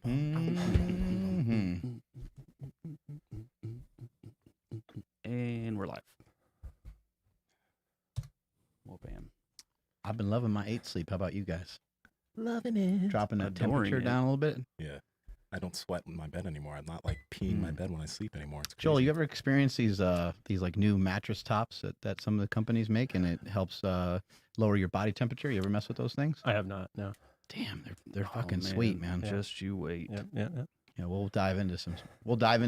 Mm-hmm. And we're live. Well, bam. I've been loving my 8 sleep. How about you guys? Loving it. Dropping that Adoring temperature it. down a little bit. Yeah. I don't sweat in my bed anymore. I'm not like peeing my bed when I sleep anymore. It's crazy. Joel, you ever experienced these like new mattress tops that some of the companies make, and it helps lower your body temperature? You ever mess with those things? I have not. No. Damn, they're Oh, fucking sweet, man. Yeah. Just you wait. Yeah. Yeah, we'll dive into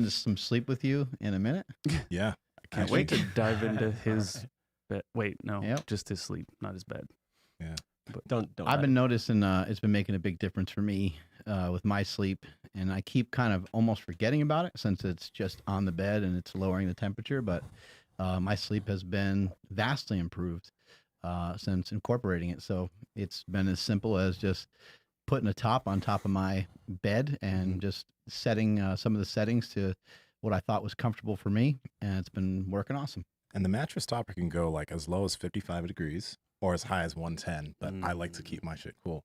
some sleep with you in a minute. Yeah. I Can't wait to dive into his bed. Wait, no, Yep. just his sleep, not his bed. Yeah. But Don't. I've been noticing it's been making a big difference for me with my sleep, and I keep kind of almost forgetting about it since it's just on the bed and it's lowering the temperature. But my sleep has been vastly improved since incorporating it. So it's been as simple as just putting a top on top of my bed and just setting some of the settings to what I thought was comfortable for me, and it's been working awesome. And the mattress topper can go like as low as 55 degrees or as high as 110, but I like to keep my shit cool.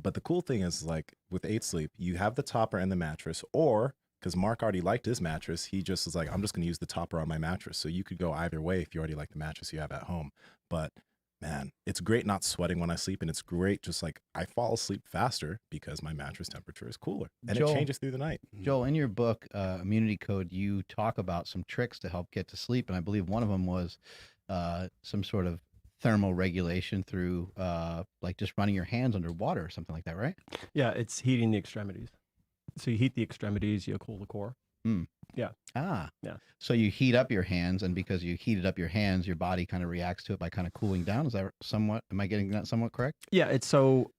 But the cool thing is, like with 8 Sleep, you have the topper and the mattress, or because Mark already liked his mattress, he just was like, I'm just going to use the topper on my mattress. So you could go either way if you already like the mattress you have at home. But man, it's great not sweating when I sleep, and it's great just like I fall asleep faster because my mattress temperature is cooler, and Joel, it changes through the night. Joel, in your book, Immunity Code, you talk about some tricks to help get to sleep, and I believe one of them was some sort of thermal regulation through like just running your hands under water or something like that, right? Yeah, it's heating the extremities. So you heat the extremities, you cool the core. Yeah. Ah. Yeah. So you heat up your hands, and because you heated up your hands, your body kind of reacts to it by kind of cooling down. Is that somewhat, am I getting that somewhat correct? Yeah, it's so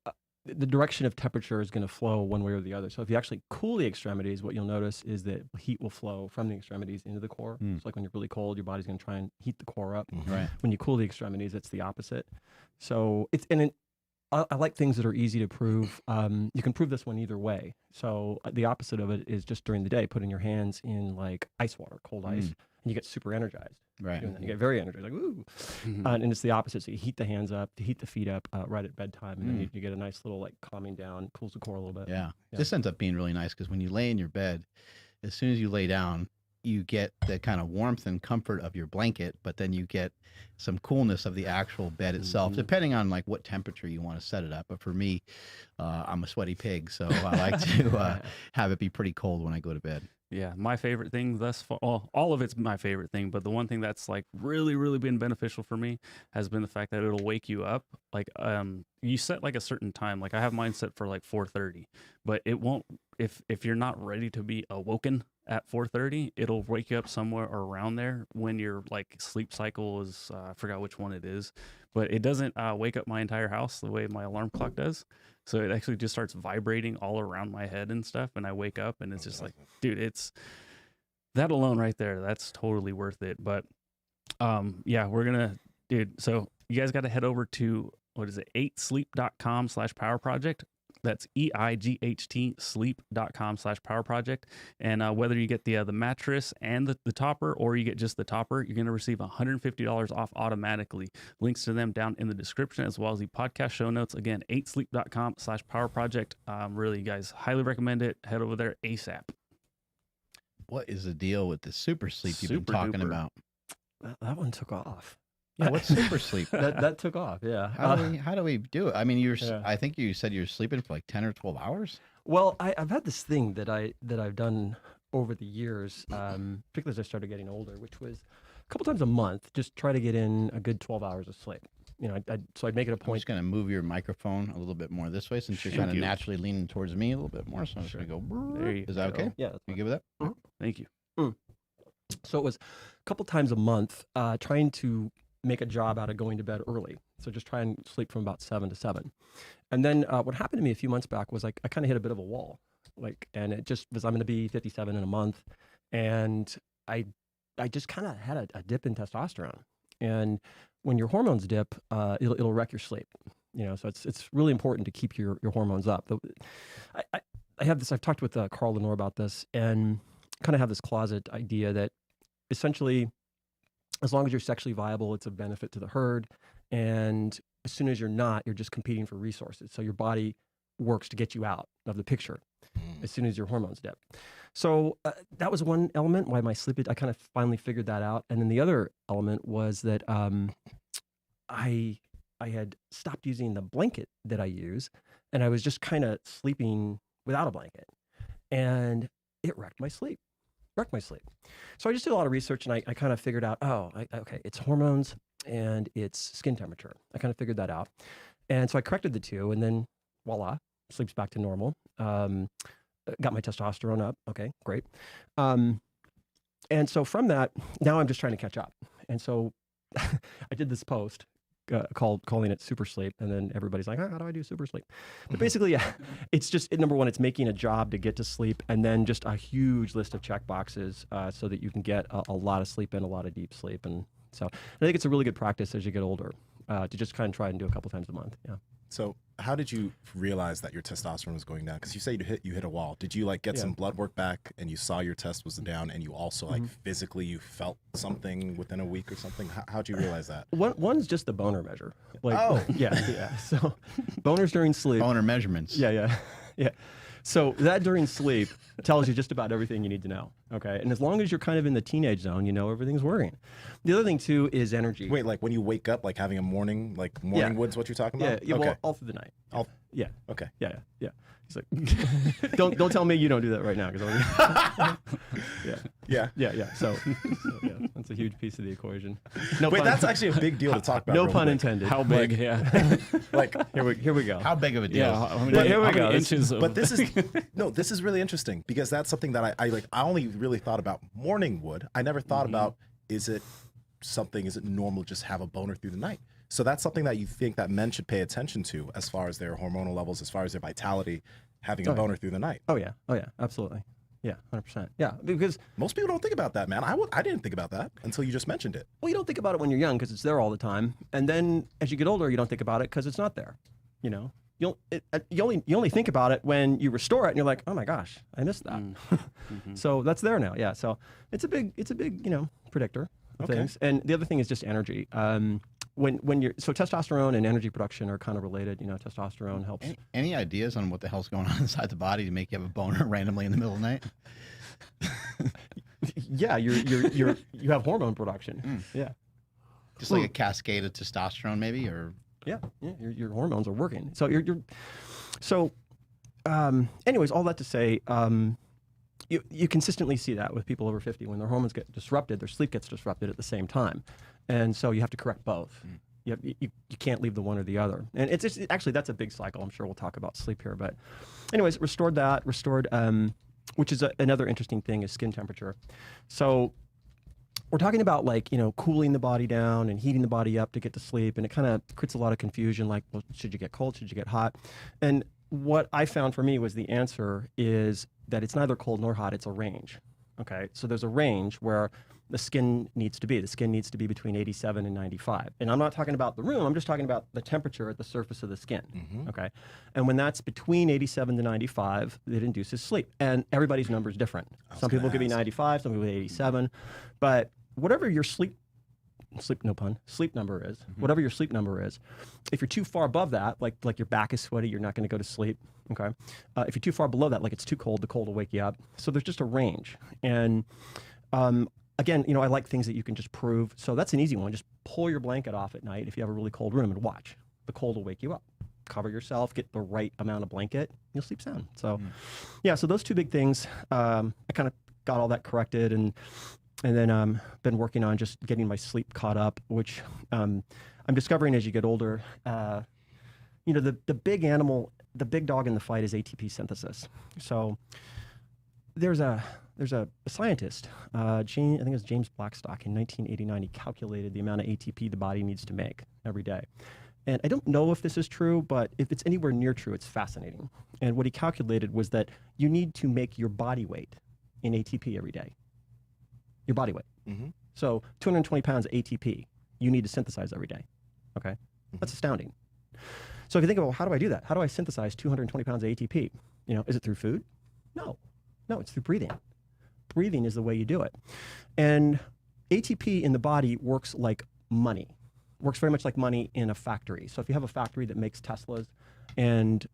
the direction of temperature is going to flow one way or the other. So if you actually cool the extremities, what you'll notice is that heat will flow from the extremities into the core. So like when you're really cold, your body's going to try and heat the core up. Right. When you cool the extremities, it's the opposite. So I like things that are easy to prove. You can prove this one either way. So the opposite of it is just during the day, putting your hands in like ice water, cold ice, and you get super energized. Right. Doing that. You get very energized, like woo. And it's the opposite. So you heat the hands up, to heat the feet up right at bedtime, and then you get a nice little like calming down, cools the core a little bit. Yeah. This ends up being really nice because when you lay in your bed, as soon as you lay down, you get the kind of warmth and comfort of your blanket, but then you get some coolness of the actual bed itself, depending on like what temperature you want to set it up. But for me, I'm a sweaty pig, so I like to have it be pretty cold when I go to bed. yeah, my favorite thing thus far, well, all of it's my favorite thing, but the one thing that's like really, really been beneficial for me has been the fact that it'll wake you up. Like, you set like a certain time, like I have mine set for like 4:30, but it won't, if you're not ready to be awoken at 4:30, it'll wake you up somewhere around there when your like sleep cycle is, I forgot which one it is, but it doesn't wake up my entire house the way my alarm clock does. So it actually just starts vibrating all around my head and stuff, and I wake up and it's just like, dude, it's that alone right there. That's totally worth it. But yeah, dude, so you guys got to head over to, what is it, 8sleep.com/power project. That's EIGHT sleep.com/power project. And whether you get the mattress and the topper, or you get just the topper, you're going to receive $150 off automatically. Links to them down in the description, as well as the podcast show notes. Again, 8sleep.com/power project. Really, you guys, highly recommend it. Head over there ASAP. What is the deal with the super sleep you've been Super talking duper. about? That one took off. Yeah, what's super sleep? that took off. Yeah. How do we do it? I mean, I think you said you're sleeping for like 10 or 12 hours. Well, I've had this thing that I've done over the years, particularly as I started getting older, which was a couple times a month, just try to get in a good 12 hours of sleep. You know, so I'd make it a I'm point. just going to move your microphone a little bit more this way, since you're Thank kind of you. naturally leaning towards me a little bit more. So I'm just going to go. There you Is that go. okay? Yeah. That's You fine. good with that? Thank you. So it was a couple times a month, trying to make a job out of going to bed early. So just try and sleep from about 7 to 7. And then what happened to me a few months back was I kind of hit a bit of a wall. And it just was, I'm going to be 57 in a month. And I just kind of had a dip in testosterone. And when your hormones dip, it'll wreck your sleep. You know, so it's really important to keep your hormones up. I have this, I've talked with Carl Lenore about this, and kind of have this closet idea that essentially, as long as you're sexually viable, it's a benefit to the herd. And as soon as you're not, you're just competing for resources. So your body works to get you out of the picture. as soon as your hormones dip. So that was one element why my sleep, I kind of finally figured that out. And then the other element was that I had stopped using the blanket that I use, and I was just kind of sleeping without a blanket. And it wrecked my sleep. So I just did a lot of research, and I kind of figured out, okay, it's hormones and it's skin temperature. I kind of figured that out. And so I corrected the two, and then voila, sleep's back to normal. Got my testosterone up. Okay, great. And so from that, now I'm just trying to catch up. And so I did this post calling it super sleep, and then everybody's like, how do I do super sleep? But basically, yeah, it's just, number one, it's making a job to get to sleep, and then just a huge list of check boxes so that you can get a lot of sleep in, a lot of deep sleep. And so I think it's a really good practice as you get older to just kind of try and do a couple times a month. Yeah. So how did you realize that your testosterone was going down? Because you say you hit a wall. Did you like get some blood work back and you saw your test was down, and you also like physically you felt something within a week or something? How'd you realize that? One's just the boner measure. Like, yeah. So boners during sleep. Boner measurements. Yeah. So that during sleep tells you just about everything you need to know. Okay, and as long as you're kind of in the teenage zone, you know everything's working. The other thing too is energy. Wait, like when you wake up, like having a morning wood's what you're talking about? Yeah, okay. Well, all through the night. Yeah. Okay. Yeah. He's like, don't tell me you don't do that right now, because yeah. So yeah, that's a huge piece of the equation. No Wait, pun. that's actually a big deal to talk about. No real pun quick. intended. How big? Like here we go. How big of a deal? Yeah. How many inches of... But this is really interesting, because that's something that I only really thought about morning wood. I never thought about, is it normal to just have a boner through the night? So that's something that you think that men should pay attention to, as far as their hormonal levels, as far as their vitality, having a boner through the night. Oh yeah, absolutely. Yeah, 100%. Yeah, because most people don't think about that, man. I didn't think about that until you just mentioned it. Well, you don't think about it when you're young because it's there all the time, and then as you get older, you don't think about it because it's not there. You know, you only think about it when you restore it, and you're like, oh my gosh, I missed that. So that's there now. Yeah, so it's a big predictor of things. And the other thing is just energy. When you're testosterone and energy production are kind of related. You know, testosterone helps. Any ideas on what the hell's going on inside the body to make you have a boner randomly in the middle of the night? Yeah, you have hormone production. Yeah, just like a cascade of testosterone, maybe, or your hormones are working. So anyways, all that to say, you consistently see that with people over 50 when their hormones get disrupted, their sleep gets disrupted at the same time. And so you have to correct both. You can't leave the one or the other. And it's actually, that's a big cycle. I'm sure we'll talk about sleep here. But anyways, restored, which is another interesting thing, is skin temperature. So we're talking about, like, you know, cooling the body down and heating the body up to get to sleep. And it kind of creates a lot of confusion, like, well, should you get cold? Should you get hot? And what I found for me was the answer is that it's neither cold nor hot. It's a range. Okay, so there's a range where the skin needs to be. The skin needs to be between 87 and 95. And I'm not talking about the room. I'm just talking about the temperature at the surface of the skin. Okay, and when that's between 87 to 95, it induces sleep. And everybody's number is different. Some people could be 95, some people 87. But whatever your sleep number is, whatever your sleep number is, if you're too far above that, like your back is sweaty, you're not going to go to sleep. Okay, if you're too far below that, like it's too cold, the cold will wake you up. So there's just a range. And again, you know, I like things that you can just prove. So that's an easy one. Just pull your blanket off at night if you have a really cold room and watch. The cold will wake you up. Cover yourself, get the right amount of blanket, you'll sleep sound. So yeah, so those two big things, I kind of got all that corrected, and then been working on just getting my sleep caught up, which I'm discovering as you get older. You know, the big animal, the big dog in the fight is ATP synthesis. So there's a scientist, I think it was James Blackstock, in 1989. He calculated the amount of ATP the body needs to make every day. And I don't know if this is true, but if it's anywhere near true, it's fascinating. And what he calculated was that you need to make your body weight in ATP every day. Your body weight. So 220 pounds of ATP you need to synthesize every day. Okay, that's astounding. So if you think about, well, how do I do that? How do I synthesize 220 pounds of ATP? You know, is it through food? No, it's through breathing. Breathing is the way you do it. And ATP in the body works like money. Works very much like money in a factory. So if you have a factory that makes Teslas and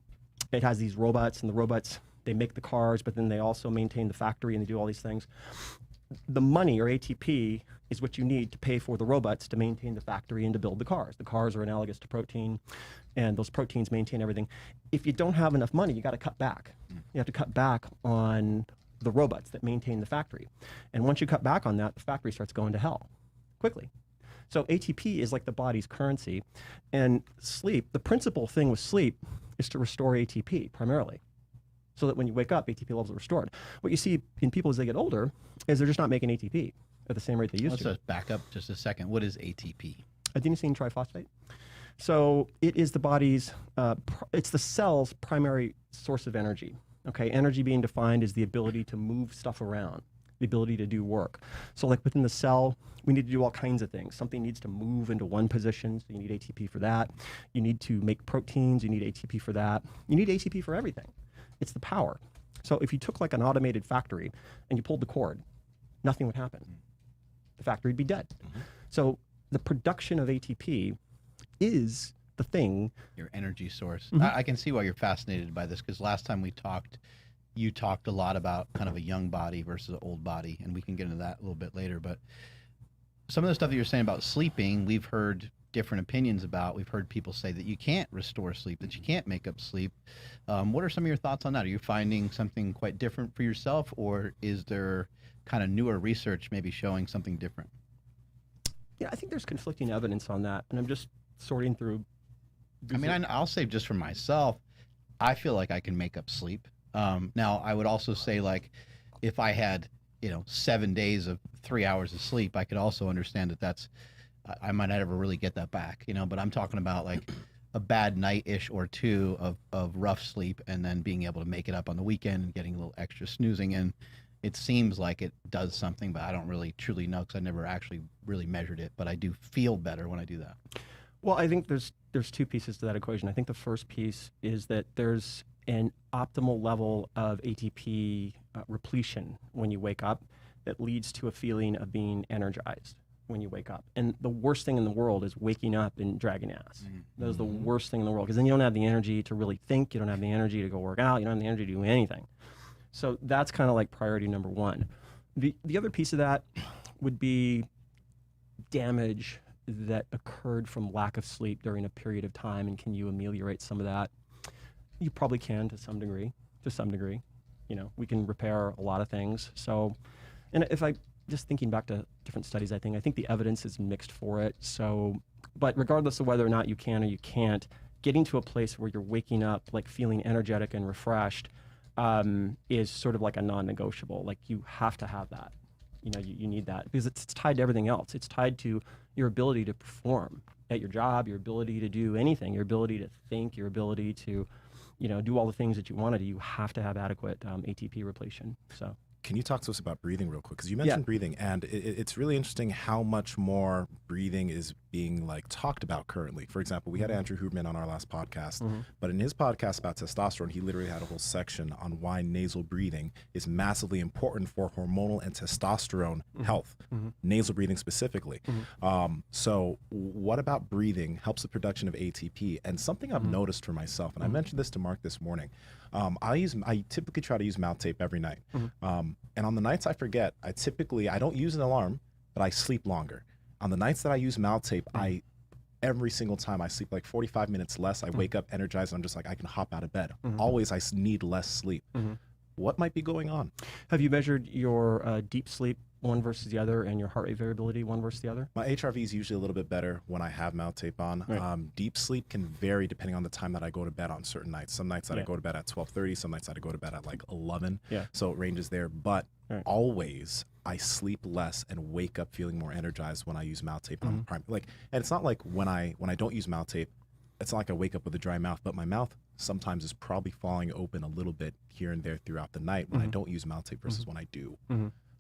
it has these robots, and the robots they make the cars, but then they also maintain the factory and they do all these things. The money, or ATP, is what you need to pay for the robots to maintain the factory and to build the cars. The cars are analogous to protein, and those proteins maintain everything. If you don't have enough money, you got to cut back. You have to cut back on the robots that maintain the factory. And once you cut back on that, the factory starts going to hell quickly. So ATP is like the body's currency. And sleep, the principal thing with sleep is to restore ATP primarily, so that when you wake up, ATP levels are restored. What you see in people as they get older is they're just not making ATP at the same rate they used to. Let's just back up just a second. What is ATP? Adenosine triphosphate. So it is the body's, it's the cell's primary source of energy. Okay, energy being defined as the ability to move stuff around, the ability to do work. So like within the cell, we need to do all kinds of things. Something needs to move into one position, so you need ATP for that. You need to make proteins, you need ATP for that. You need ATP for everything. It's the power. So if you took like an automated factory and you pulled the cord, nothing would happen. The factory would be dead. So the production of ATP is the thing. Your energy source. I can see why you're fascinated by this, because last time we talked, you talked a lot about kind of a young body versus an old body, and we can get into that a little bit later. But some of the stuff that you're saying about sleeping, we've heard different opinions about. We've heard people say that you can't restore sleep, that you can't make up sleep. What are some of your thoughts on that? Are you finding something quite different for yourself, or is there kind of newer research maybe showing something different? Yeah, I think there's conflicting evidence on that, and I'm just sorting through. I mean, I'll say just for myself, I feel like I can make up sleep. Now, I would also say, like, if I had, 7 days of 3 hours of sleep, I could also understand that I might not ever really get that back, but I'm talking about like a bad night-ish or two of rough sleep, and then being able to make it up on the weekend and getting a little extra snoozing in. It seems like it does something, but I don't really truly know, because I never actually really measured it, but I do feel better when I do that. Well, I think there's two pieces to that equation. I think the first piece is that there's an optimal level of ATP repletion when you wake up that leads to a feeling of being energized when you wake up. And the worst thing in the world is waking up and dragging ass. That is the worst thing in the world, because then you don't have the energy to really think, you don't have the energy to go work out, you don't have the energy to do anything. So that's kind of like priority number one. The other piece of that would be damage that occurred from lack of sleep during a period of time, and can you ameliorate some of that? You probably can to some degree. We can repair a lot of things. So, and if I, just thinking back to different studies, I think the evidence is mixed for it. So, but regardless of whether or not you can or you can't, getting to a place where you're waking up like feeling energetic and refreshed is sort of like a non-negotiable. Like, you have to have that. You need that, because it's tied to everything else. It's tied to your ability to perform at your job, your ability to do anything, your ability to think, your ability to, do all the things that you want to do. You have to have adequate ATP repletion. So. Can you talk to us about breathing real quick? Because you mentioned breathing, and it's really interesting how much more breathing is being talked about currently. For example, we had Andrew Huberman on our last podcast, but in his podcast about testosterone, he literally had a whole section on why nasal breathing is massively important for hormonal and testosterone health, nasal breathing specifically. So what about breathing helps the production of ATP? And something I've noticed for myself, and I mentioned this to Mark this morning, I typically try to use mouth tape every night. And on the nights I forget, I don't use an alarm, but I sleep longer. On the nights that I use mouth tape, every single time I sleep like 45 minutes less. I wake up energized, and I'm just like, I can hop out of bed. Always I need less sleep. What might be going on? Have you measured your deep sleep, one versus the other, and your heart rate variability, one versus the other? My HRV is usually a little bit better when I have mouth tape on. Right. Deep sleep can vary depending on the time that I go to bed on certain nights. Some nights that I go to bed at 12:30, some nights that I go to bed at like 11. So it ranges there. But always I sleep less and wake up feeling more energized when I use mouth tape. And it's not like when I don't use mouth tape, it's not like I wake up with a dry mouth, but my mouth sometimes is probably falling open a little bit here and there throughout the night when I don't use mouth tape versus when I do.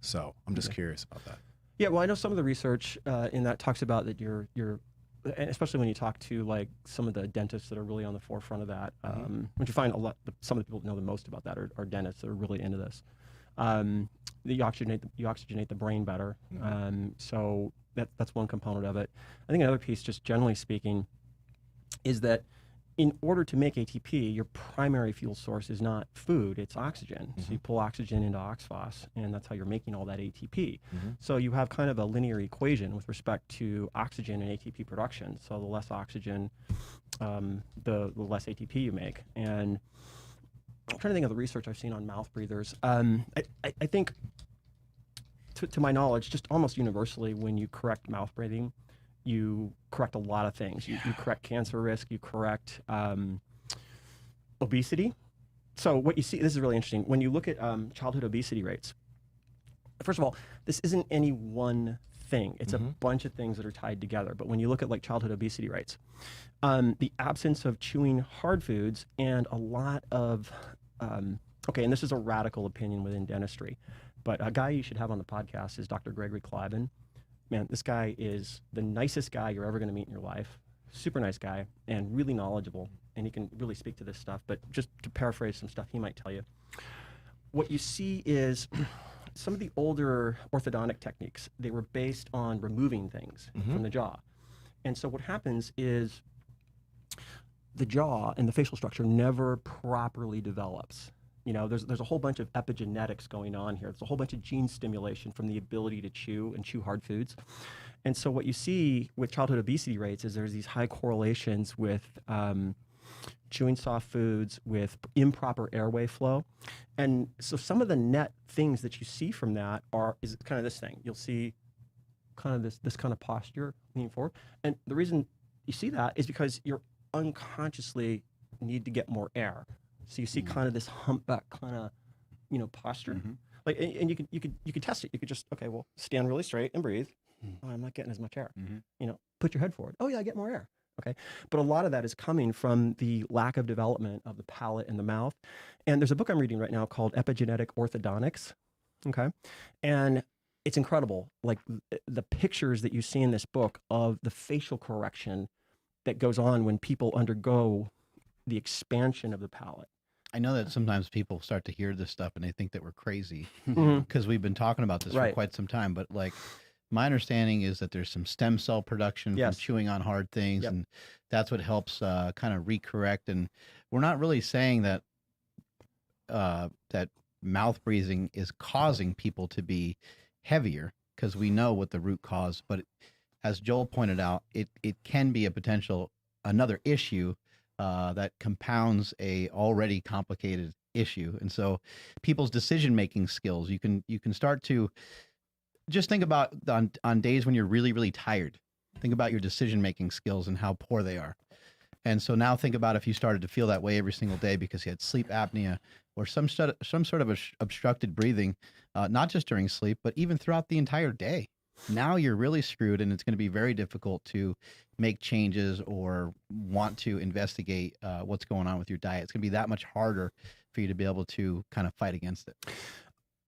So I'm just curious about that. Yeah, well, I know some of the research in that talks about that you're, especially when you talk to like some of the dentists that are really on the forefront of that, which you find some of the people that know the most about that are dentists that are really into this. You oxygenate the brain better. So that's one component of it. I think another piece, just generally speaking, is that in order to make ATP, your primary fuel source is not food, it's oxygen. So you pull oxygen into oxphos, and that's how you're making all that ATP. So you have kind of a linear equation with respect to oxygen and ATP production. So the less oxygen, the less ATP you make. And I'm trying to think of the research I've seen on mouth breathers. I think, to my knowledge, just almost universally, when you correct mouth breathing, you correct a lot of things. You correct cancer risk, you correct obesity. So what you see, this is really interesting. When you look at childhood obesity rates, first of all, this isn't any one thing. It's a bunch of things that are tied together. But when you look at like childhood obesity rates, the absence of chewing hard foods and a lot of, okay, and this is a radical opinion within dentistry, but a guy you should have on the podcast is Dr. Gregory Kleiben. Man, this guy is the nicest guy you're ever going to meet in your life. Super nice guy and really knowledgeable, and he can really speak to this stuff. But just to paraphrase some stuff he might tell you, what you see is some of the older orthodontic techniques, they were based on removing things from the jaw. And so what happens is the jaw and the facial structure never properly develops. You know, there's a whole bunch of epigenetics going on here. There's a whole bunch of gene stimulation from the ability to chew and chew hard foods. And so what you see with childhood obesity rates is there's these high correlations with chewing soft foods, with improper airway flow. And so some of the net things that you see from that is kind of this thing. You'll see kind of this kind of posture leaning forward. And the reason you see that is because you're unconsciously need to get more air. So you see kind of this humpback kind of, you know, posture. Like, and you could test it. You could just, okay, well, stand really straight and breathe. Oh, I'm not getting as much air. You know, put your head forward. Oh yeah, I get more air. Okay. But a lot of that is coming from the lack of development of the palate and the mouth. And there's a book I'm reading right now called Epigenetic Orthodontics. Okay. And it's incredible. Like the pictures that you see in this book of the facial correction that goes on when people undergo the expansion of the palate. I know that sometimes people start to hear this stuff and they think that we're crazy because we've been talking about this for quite some time. But like, my understanding is that there's some stem cell production from chewing on hard things, and that's what helps kind of recorrect. And we're not really saying that that mouth breathing is causing people to be heavier, because we know what the root cause. But as Joel pointed out, it can be a potential another issue that compounds a already complicated issue. And so people's decision-making skills, you can start to just think about on days when you're really, really tired, think about your decision-making skills and how poor they are. And so now think about if you started to feel that way every single day because you had sleep apnea or some sort of obstructed breathing, not just during sleep, but even throughout the entire day. Now you're really screwed, and it's going to be very difficult to make changes or want to investigate what's going on with your diet. It's going to be that much harder for you to be able to kind of fight against it.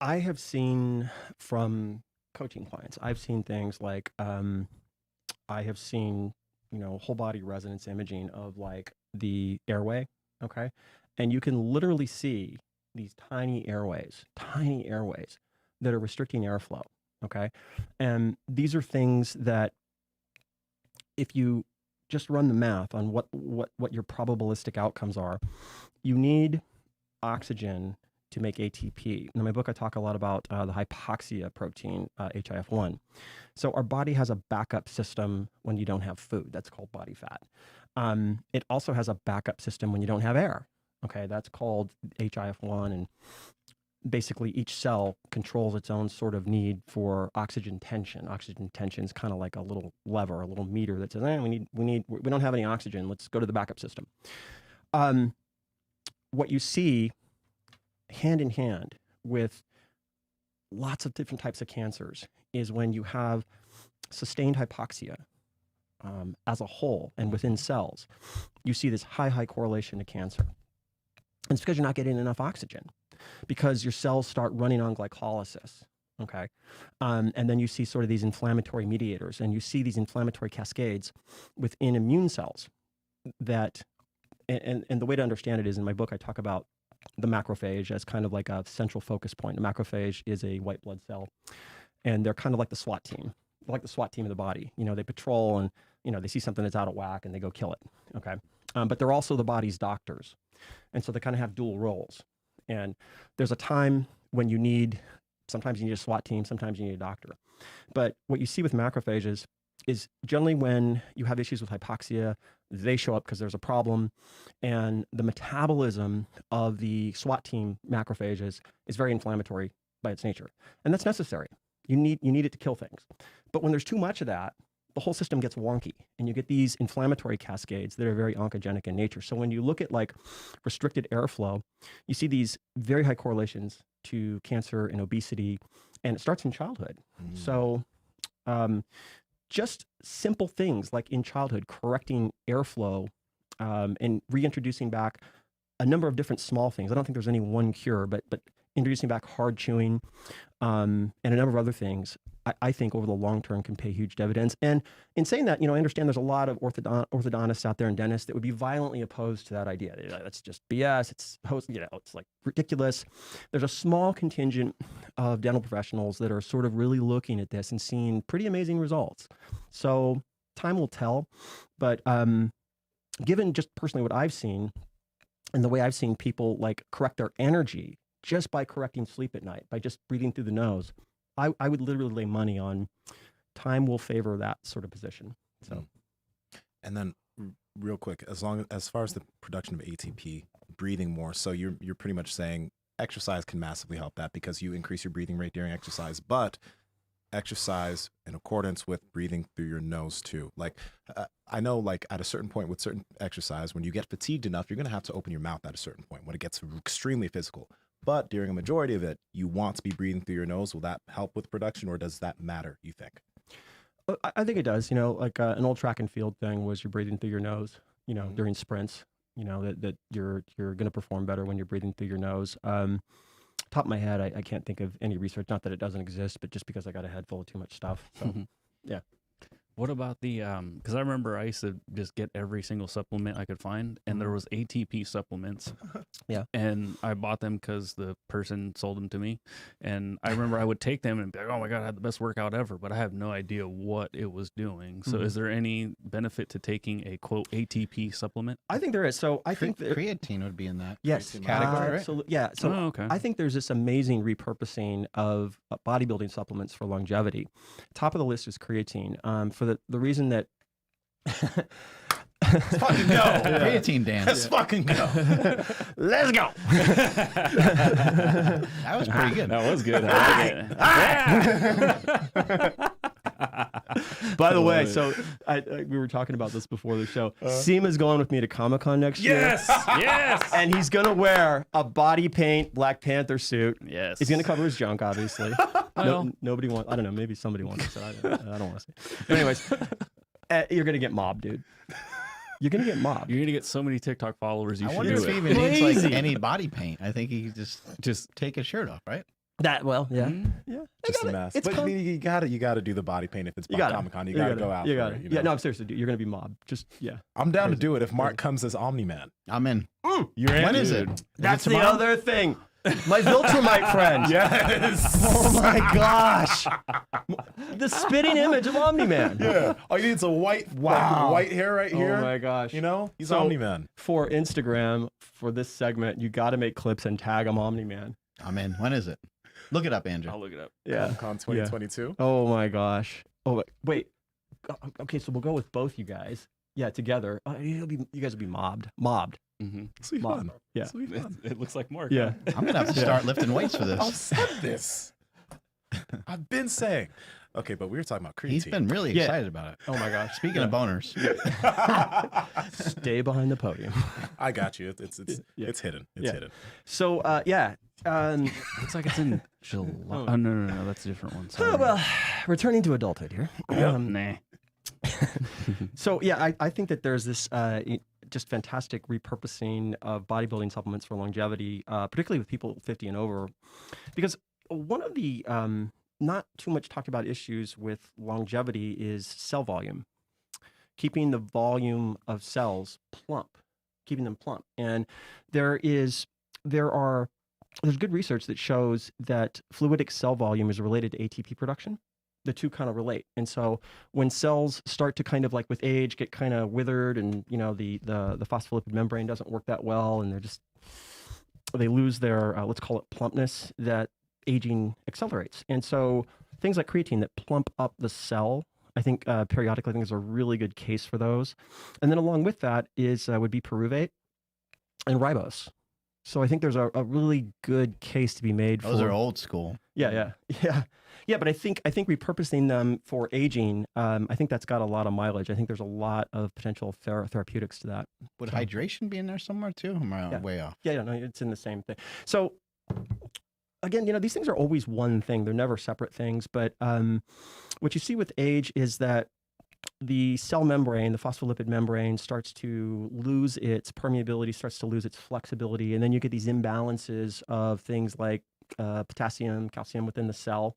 I have seen from coaching clients, I've seen things like, I have seen, you know, whole body resonance imaging of like the airway. Okay. And you can literally see these tiny airways that are restricting airflow. Okay. And these are things that if you just run the math on what your probabilistic outcomes are, you need oxygen to make ATP. In my book, I talk a lot about the hypoxia protein, HIF1. So our body has a backup system when you don't have food. That's called body fat. It also has a backup system when you don't have air. Okay, that's called HIF1. And basically each cell controls its own sort of need for oxygen tension. Oxygen tension is kind of like a little lever, a little meter that says, we don't have any oxygen. Let's go to the backup system. What you see hand in hand with lots of different types of cancers is when you have sustained hypoxia as a whole and within cells, you see this high correlation to cancer. And it's because you're not getting enough oxygen, because your cells start running on glycolysis. Okay. And then you see sort of these inflammatory mediators, and you see these inflammatory cascades within immune cells that, and the way to understand it is in my book, I talk about the macrophage as kind of like a central focus point. The macrophage is a white blood cell, and they're kind of like the SWAT team. They're like the SWAT team of the body. You know, they patrol and, you know, they see something that's out of whack and they go kill it. Okay. but they're also the body's doctors. And so they kind of have dual roles. And there's a time when sometimes you need a SWAT team, sometimes you need a doctor. But what you see with macrophages is generally when you have issues with hypoxia, they show up because there's a problem. And the metabolism of the SWAT team macrophages is very inflammatory by its nature. And that's necessary. You need it to kill things. But when there's too much of that, the whole system gets wonky and you get these inflammatory cascades that are very oncogenic in nature. So when you look at like restricted airflow, you see these very high correlations to cancer and obesity, and it starts in childhood. So just simple things like in childhood, correcting airflow and reintroducing back a number of different small things. I don't think there's any one cure, but introducing back hard chewing and a number of other things, I think over the long term can pay huge dividends. And in saying that, I understand there's a lot of orthodontists out there and dentists that would be violently opposed to that idea. That's just BS. It's like ridiculous. There's a small contingent of dental professionals that are sort of really looking at this and seeing pretty amazing results. So time will tell. But given just personally what I've seen and the way I've seen people like correct their energy just by correcting sleep at night, by just breathing through the nose, I would literally lay money on time will favor that sort of position. So, and then real quick, as far as the production of ATP, breathing more. So you're pretty much saying exercise can massively help that because you increase your breathing rate during exercise, but exercise in accordance with breathing through your nose too. Like I know, like at a certain point with certain exercise, when you get fatigued enough, you're going to have to open your mouth at a certain point when it gets extremely physical. But during a majority of it, you want to be breathing through your nose. Will that help with production, or does that matter, you think? I think it does. Like an old track and field thing was you're breathing through your nose, during sprints, that you're going to perform better when you're breathing through your nose. Top of my head, I can't think of any research, not that it doesn't exist, but just because I got a head full of too much stuff. So, yeah. What about the, because I remember I used to just get every single supplement I could find, and there was ATP supplements. Yeah. And I bought them because the person sold them to me. And I remember I would take them and be like, oh my God, I had the best workout ever, but I have no idea what it was doing. So is there any benefit to taking a, quote, ATP supplement? I think there is. So I think that creatine would be in that category, right? Absolutely. Yeah. So okay. I think there's this amazing repurposing of bodybuilding supplements for longevity. Top of the list is creatine. For the reason that Let's fucking go. Creatine dance. Let's fucking go. let's go. That was pretty good. That was good. By the way, so we were talking about this before the show. Nsima's going with me to Comic-Con next year. Yes. And he's going to wear a body paint Black Panther suit. Yes. He's going to cover his junk, obviously. Well, Nobody wants, I don't know, maybe somebody wants it. I don't want to see. But anyways, you're going to get mobbed, dude. You're going to get mobbed. You're going to get so many TikTok followers. You I should wonder do if it. he even needs Crazy. like any body paint. I think he just take his shirt off, right? Yeah. Mm-hmm. Yeah. Just a mess. But I mean, you gotta do the body paint if it's Comic-Con. You gotta go out. You for got it, it. you know? Yeah, no, I'm seriously, dude. You're going to be mobbed. Just, yeah. I'm down to do it if Mark comes as Omni-Man. I'm in. You're in? When is it? That's Is it the tomorrow? other thing. My Viltrumite friend. Yes. Oh my gosh. The spitting image of Omni-Man. Yeah. All you need is a white, like, white hair right here. Oh my gosh. You know, he's So- Omni-Man. For Instagram, for this segment, you got to make clips and tag them Omni-Man. I'm in. When is it? Look it up, Andrew. I'll look it up. Yeah. Con 2022. Oh my gosh. Oh wait. Okay, so we'll go with both you guys. Yeah, together. You guys will be mobbed. Mobbed. Mm-hmm. This will be Mob. fun. Yeah. This will be fun. It looks like Mark. Yeah. I'm gonna have to start lifting weights for I've this. said this. I've been saying. Okay, but we were talking about creatine. He's been really Yeah. excited about it. Oh my gosh. Speaking of boners, Stay behind the podium. I got you. It's Yeah. it's hidden. It's Yeah. hidden. So yeah. Looks like it's in July. Oh, no. That's a different one. Sorry. Oh, well, returning to adulthood here. Nah. So yeah, I think that there's this just fantastic repurposing of bodybuilding supplements for longevity, particularly with people 50 and over, because one of the not too much talked about issues with longevity is cell volume, keeping the volume of cells plump, keeping them plump, and there's good research that shows that fluidic cell volume is related to ATP production. The two kind of relate. And so when cells start to kind of like with age get kind of withered, and the phospholipid membrane doesn't work that well, and they lose their let's call it plumpness, that aging accelerates. And so things like creatine that plump up the cell, I think periodically, I think is a really good case for those. And then along with that would be pyruvate and ribose. So I think there's a really good case to be made for. Those are old school. Yeah. But I think repurposing them for aging, I think that's got a lot of mileage. I think there's a lot of potential therapeutics to that. Would hydration be in there somewhere too? Am I way off? Yeah, no, it's in the same thing. So again, these things are always one thing. They're never separate things. But what you see with age is that the cell membrane, the phospholipid membrane, starts to lose its permeability, starts to lose its flexibility, and then you get these imbalances of things like potassium, calcium within the cell,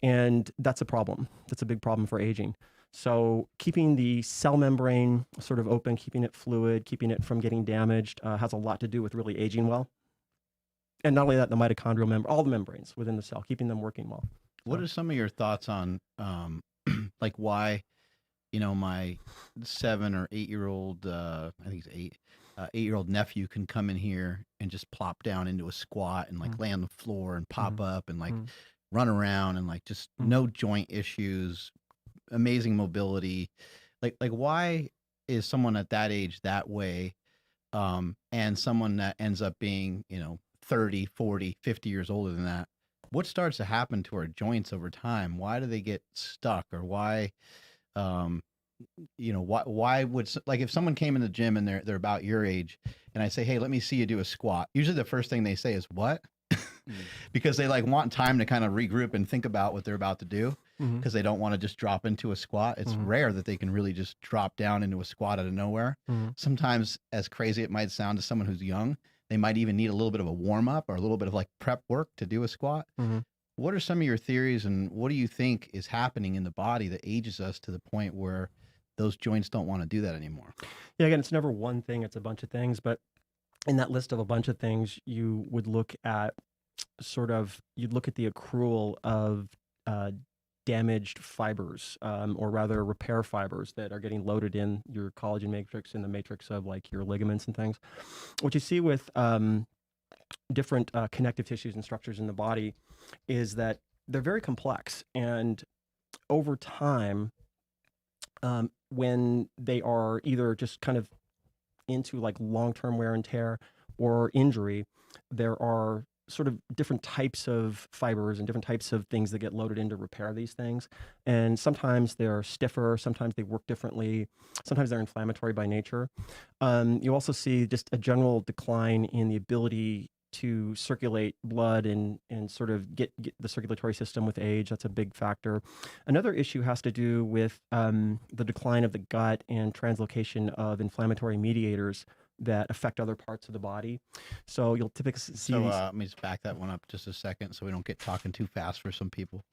and that's a problem. That's a big problem for aging. So keeping the cell membrane sort of open, keeping it fluid, keeping it from getting damaged has a lot to do with really aging well. And not only that, the mitochondrial all the membranes within the cell, keeping them working well. What are some of your thoughts on like why my 7 or 8 year old, I think it's 8-year-old nephew can come in here and just plop down into a squat and like lay on the floor and pop up and like run around and like just no joint issues, amazing mobility. Like why is someone at that age that way? And someone that ends up being, 30, 40, 50 years older than that, what starts to happen to our joints over time? Why do they get stuck, or why, why would, like, if someone came in the gym and they're about your age and I say, hey, let me see you do a squat, usually the first thing they say is what? Because they like want time to kind of regroup and think about what they're about to do, because they don't want to just drop into a squat. It's rare that they can really just drop down into a squat out of nowhere. Sometimes, as crazy it might sound to someone who's young, they might even need a little bit of a warm up or a little bit of like prep work to do a squat. What are some of your theories, and what do you think is happening in the body that ages us to the point where those joints don't want to do that anymore? Yeah, again, it's never one thing, it's a bunch of things. But in that list of a bunch of things, you would look at you'd look at the accrual of damaged fibers, or rather repair fibers that are getting loaded in your collagen matrix, in the matrix of like your ligaments and things. What you see with different connective tissues and structures in the body is that they're very complex, and over time, when they are either just kind of into like long-term wear and tear or injury, there are sort of different types of fibers and different types of things that get loaded in to repair these things. And sometimes they're stiffer, sometimes they work differently, sometimes they're inflammatory by nature. You also see just a general decline in the ability to circulate blood and sort of get the circulatory system with age. That's a big factor. Another issue has to do with the decline of the gut and translocation of inflammatory mediators that affect other parts of the body. So you'll typically see So let me just back that one up just a second so we don't get talking too fast for some people.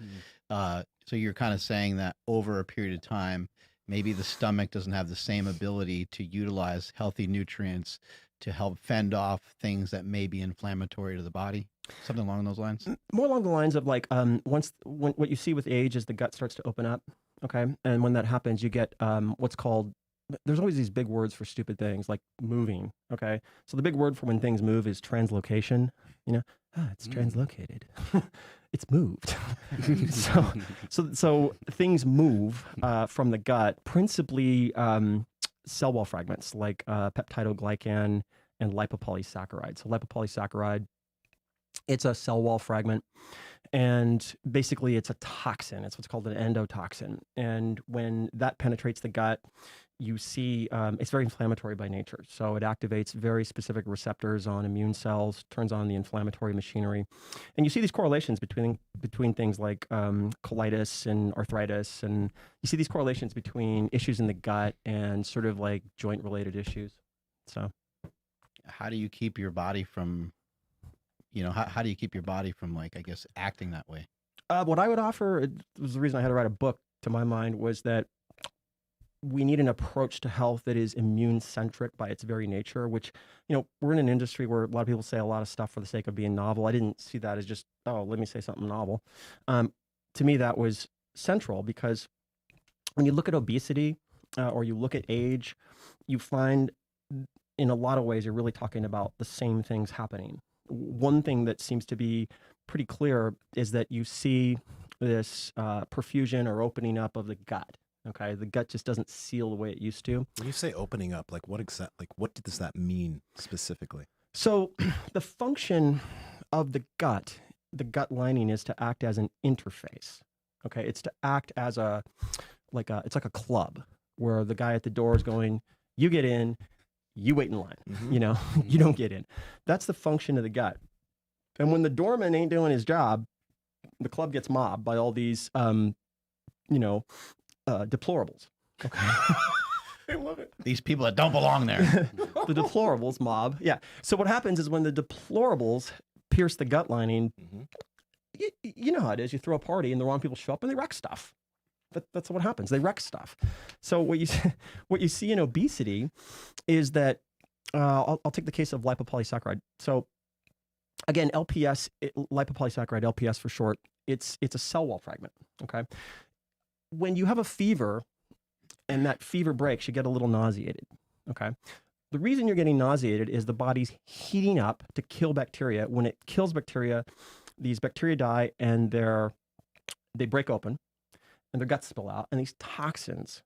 So you're kind of saying that over a period of time, maybe the stomach doesn't have the same ability to utilize healthy nutrients to help fend off things that may be inflammatory to the body? Something along those lines? More along the lines of like, what you see with age is the gut starts to open up, okay? And when that happens, you get what's called, there's always these big words for stupid things like moving, okay? So the big word for when things move is translocation, it's translocated. It's moved. so things move from the gut, principally cell wall fragments like peptidoglycan and lipopolysaccharide. So lipopolysaccharide, it's a cell wall fragment, and basically it's a toxin. It's what's called an endotoxin. And when that penetrates the gut, you see it's very inflammatory by nature. So it activates very specific receptors on immune cells, turns on the inflammatory machinery. And you see these correlations between things like colitis and arthritis. And you see these correlations between issues in the gut and sort of like joint related issues. So how do you keep your body from, how do you keep your body from, like, I guess, acting that way? What I would offer, it was the reason I had to write a book, to my mind, was that we need an approach to health that is immune-centric by its very nature, which, we're in an industry where a lot of people say a lot of stuff for the sake of being novel. I didn't see that as just, let me say something novel. To me, that was central because when you look at obesity or you look at age, you find in a lot of ways you're really talking about the same things happening. One thing that seems to be pretty clear is that you see this perfusion or opening up of the gut. Okay, the gut just doesn't seal the way it used to. When you say opening up, like what does that mean specifically? So the function of the gut lining is to act as an interface. Okay, it's to act as it's like a club where the guy at the door is going, you get in, you wait in line. Mm-hmm. You know, you don't get in. That's the function of the gut. And when the doorman ain't doing his job, the club gets mobbed by all these, deplorables. Okay. I love it. These people that don't belong there. The deplorables mob. Yeah. So what happens is when the deplorables pierce the gut lining, you know how it is. You throw a party and the wrong people show up and they wreck stuff. That's what happens. They wreck stuff. So what you see in obesity is that I'll take the case of lipopolysaccharide. So again, LPS, lipopolysaccharide, LPS for short, it's a cell wall fragment. Okay. When you have a fever and that fever breaks, you get a little nauseated. Okay. The reason you're getting nauseated is the body's heating up to kill bacteria. When it kills bacteria, these bacteria die and they break open and their guts spill out, and these toxins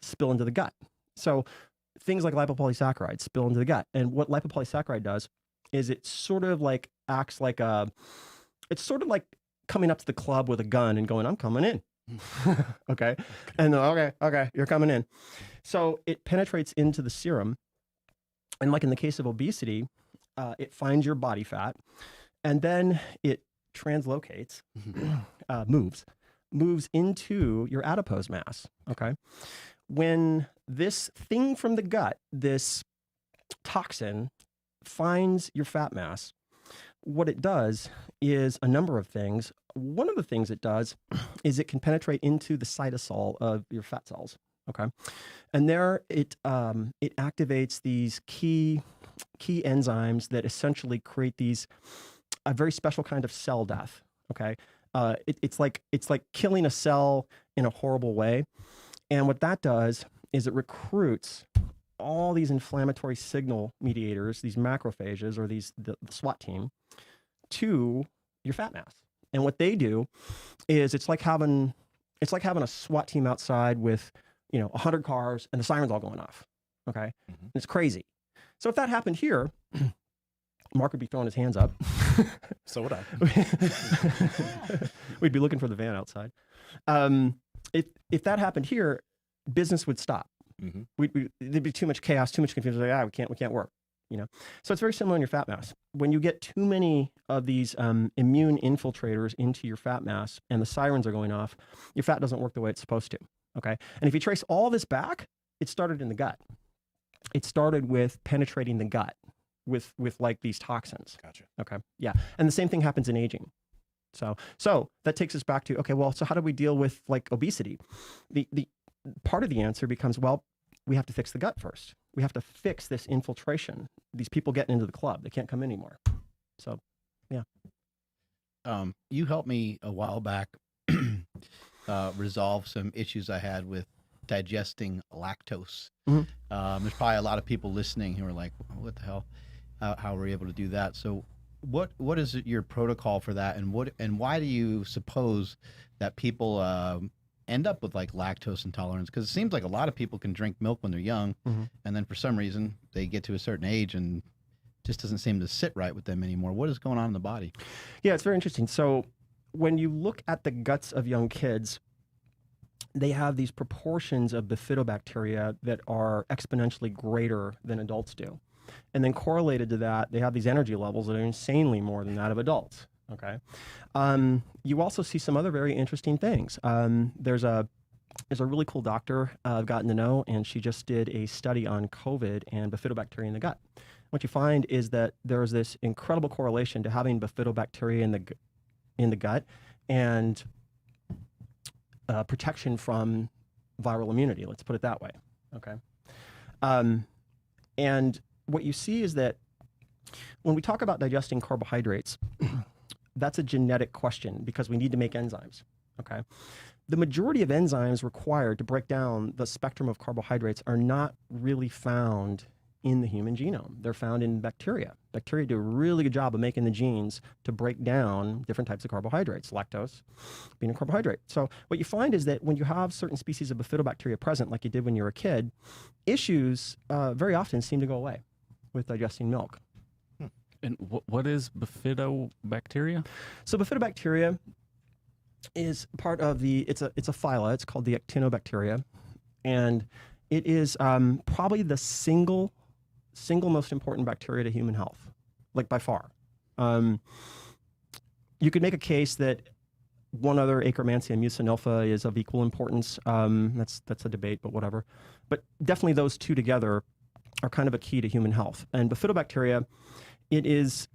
spill into the gut. So things like lipopolysaccharides spill into the gut. And what lipopolysaccharide does is it sort of like acts like it's sort of like coming up to the club with a gun and going, I'm coming in. Okay. And okay, you're coming in. So it penetrates into the serum. And like in the case of obesity, it finds your body fat and then it translocates, moves into your adipose mass. Okay. When this thing from the gut, this toxin finds your fat mass, what it does is a number of things. One of the things it does is it can penetrate into the cytosol of your fat cells. Okay. And there it activates these key enzymes that essentially create a very special kind of cell death. Okay. It's like killing a cell in a horrible way. And what that does is it recruits all these inflammatory signal mediators, these macrophages or the SWAT team, to your fat mass. And what they do is it's like having a SWAT team outside with 100 cars and the sirens all going off. Okay. Mm-hmm. It's crazy. So if that happened here, Mark would be throwing his hands up. So would I. We'd be looking for the van outside. If that happened here, business would stop. Mm-hmm. There'd be too much chaos, too much confusion. Like, we can't work. So it's very similar in your fat mass. When you get too many of these immune infiltrators into your fat mass and the sirens are going off, your fat doesn't work the way it's supposed to. Okay. And if you trace all this back, it started in the gut. It started with penetrating the gut with like these toxins. Gotcha. Okay. Yeah. And the same thing happens in aging. So that takes us back to, okay, well, so how do we deal with like obesity? The part of the answer becomes, well, we have to fix the gut first. We have to fix this infiltration. These people getting into the club, they can't come in anymore. So, yeah. You helped me a while back resolve some issues I had with digesting lactose. Mm-hmm. There's probably a lot of people listening who are like, what the hell? How were you able to do that? So what is your protocol for that? And why do you suppose that people end up with like lactose intolerance? Because it seems like a lot of people can drink milk when they're young, mm-hmm. and then for some reason they get to a certain age and just doesn't seem to sit right with them anymore. What is going on in the body? Yeah, it's very interesting. So when you look at the guts of young kids, they have these proportions of bifidobacteria that are exponentially greater than adults do. And then correlated to that, they have these energy levels that are insanely more than that of adults. Okay. You also see some other very interesting things. There's a really cool doctor I've gotten to know, and she just did a study on COVID and bifidobacteria in the gut. What you find is that there's this incredible correlation to having bifidobacteria in the gut and protection from viral immunity. Let's put it that way. Okay. And what you see is that when we talk about digesting carbohydrates, that's a genetic question because we need to make enzymes. Okay. The majority of enzymes required to break down the spectrum of carbohydrates are not really found in the human genome. They're found in bacteria. Bacteria do a really good job of making the genes to break down different types of carbohydrates, lactose being a carbohydrate. So what you find is that when you have certain species of bifidobacteria present, like you did when you were a kid, issues very often seem to go away with digesting milk. And what is bifidobacteria? So bifidobacteria is part of it's a phyla. It's called the actinobacteria, and it is probably the single most important bacteria to human health, like by far. You could make a case that one other Akkermansia mucinilpha is of equal importance. That's a debate, but whatever. But definitely those two together are kind of a key to human health. And bifidobacteria, it's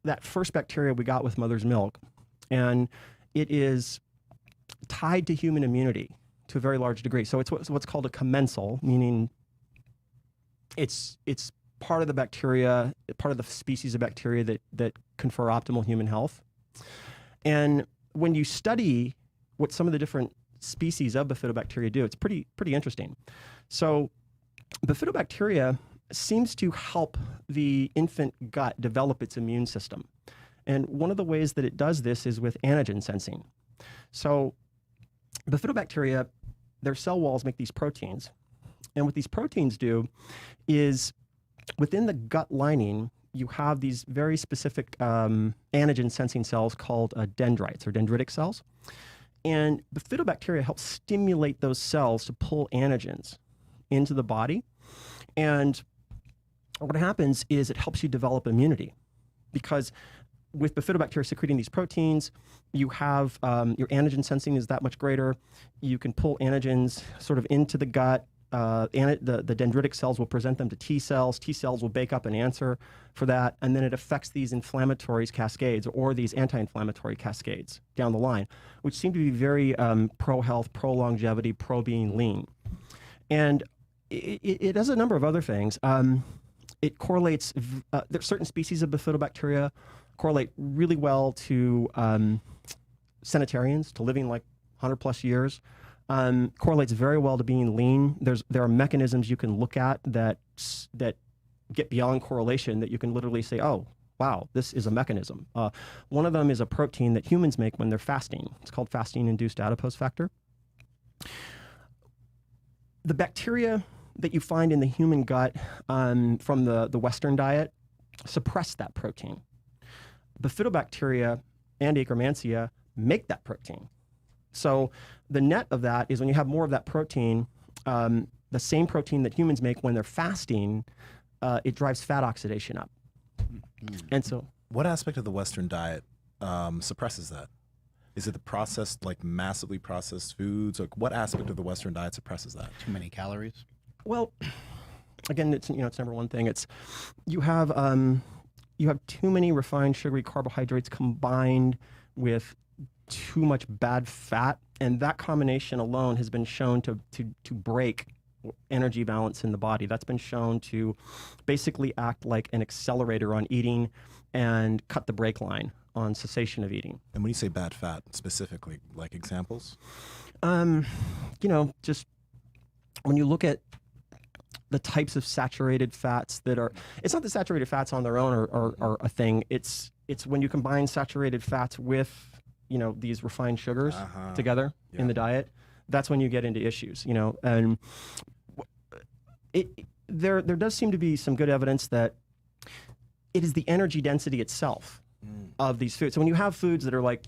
that first bacteria we got with mother's milk, and it is tied to human immunity to a very large degree. So it's what's called a commensal, meaning it's part of the bacteria, part of the species of bacteria that confer optimal human health. And when you study what some of the different species of bifidobacteria do, it's pretty interesting. So bifidobacteria seems to help the infant gut develop its immune system. And one of the ways that it does this is with antigen sensing. So bifidobacteria, their cell walls make these proteins. And what these proteins do is within the gut lining, you have these very specific antigen sensing cells called dendrites or dendritic cells. And bifidobacteria help stimulate those cells to pull antigens into the body. And what happens is it helps you develop immunity, because with bifidobacteria secreting these proteins, you have your antigen sensing is that much greater. You can pull antigens sort of into the gut. The dendritic cells will present them to T cells. T cells will bake up an answer for that, and then it affects these inflammatory cascades or these anti-inflammatory cascades down the line, which seem to be very pro-health, pro-longevity, pro-being lean. And it does a number of other things. It correlates, there's certain species of bifidobacteria correlate really well to centenarians, to living like 100 plus years. Correlates very well to being lean. There are mechanisms you can look at that get beyond correlation, that you can literally say, oh, wow, this is a mechanism. One of them is a protein that humans make when they're fasting. It's called fasting-induced adipose factor. The bacteria that you find in the human gut from the Western diet suppress that protein. Bifidobacteria and Akkermansia make that protein. So the net of that is when you have more of that protein, the same protein that humans make when they're fasting, it drives fat oxidation up. And so, what aspect of the Western diet suppresses that? Is it the processed, like massively processed foods? Like what aspect of the Western diet suppresses that? Too many calories? Well, again, it's number one thing. It's you have too many refined sugary carbohydrates combined with too much bad fat, and that combination alone has been shown to break energy balance in the body. That's been shown to basically act like an accelerator on eating and cut the brake line on cessation of eating. And when you say bad fat, specifically, like examples? Just when you look at the types of saturated fats that are, it's not the saturated fats on their own are a thing. It's when you combine saturated fats with these refined sugars together in the diet, that's when you get into issues, and there does seem to be some good evidence that it is the energy density itself of these foods. So when you have foods that are like,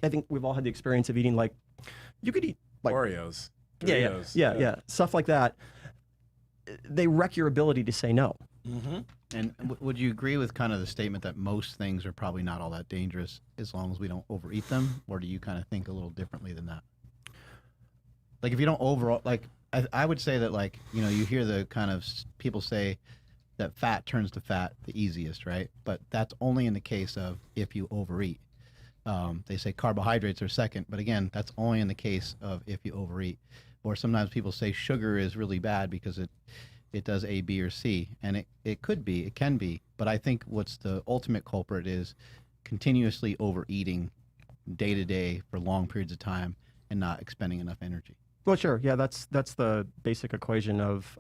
I think we've all had the experience of eating, like, you could eat like Oreos, Doritos, yeah, stuff like that. They wreck your ability to say no. Mm-hmm. And would you agree with kind of the statement that most things are probably not all that dangerous as long as we don't overeat them? Or do you kind of think a little differently than that? Like if you don't overall, like I would say that, like, you hear the kind of people say that fat turns to fat the easiest, right? But that's only in the case of if you overeat. They say carbohydrates are second, but again, that's only in the case of if you overeat. Or sometimes people say sugar is really bad because it does A, B, or C, and it can be, but I think what's the ultimate culprit is continuously overeating day to day for long periods of time and not expending enough energy. Well, sure. Yeah, that's the basic equation of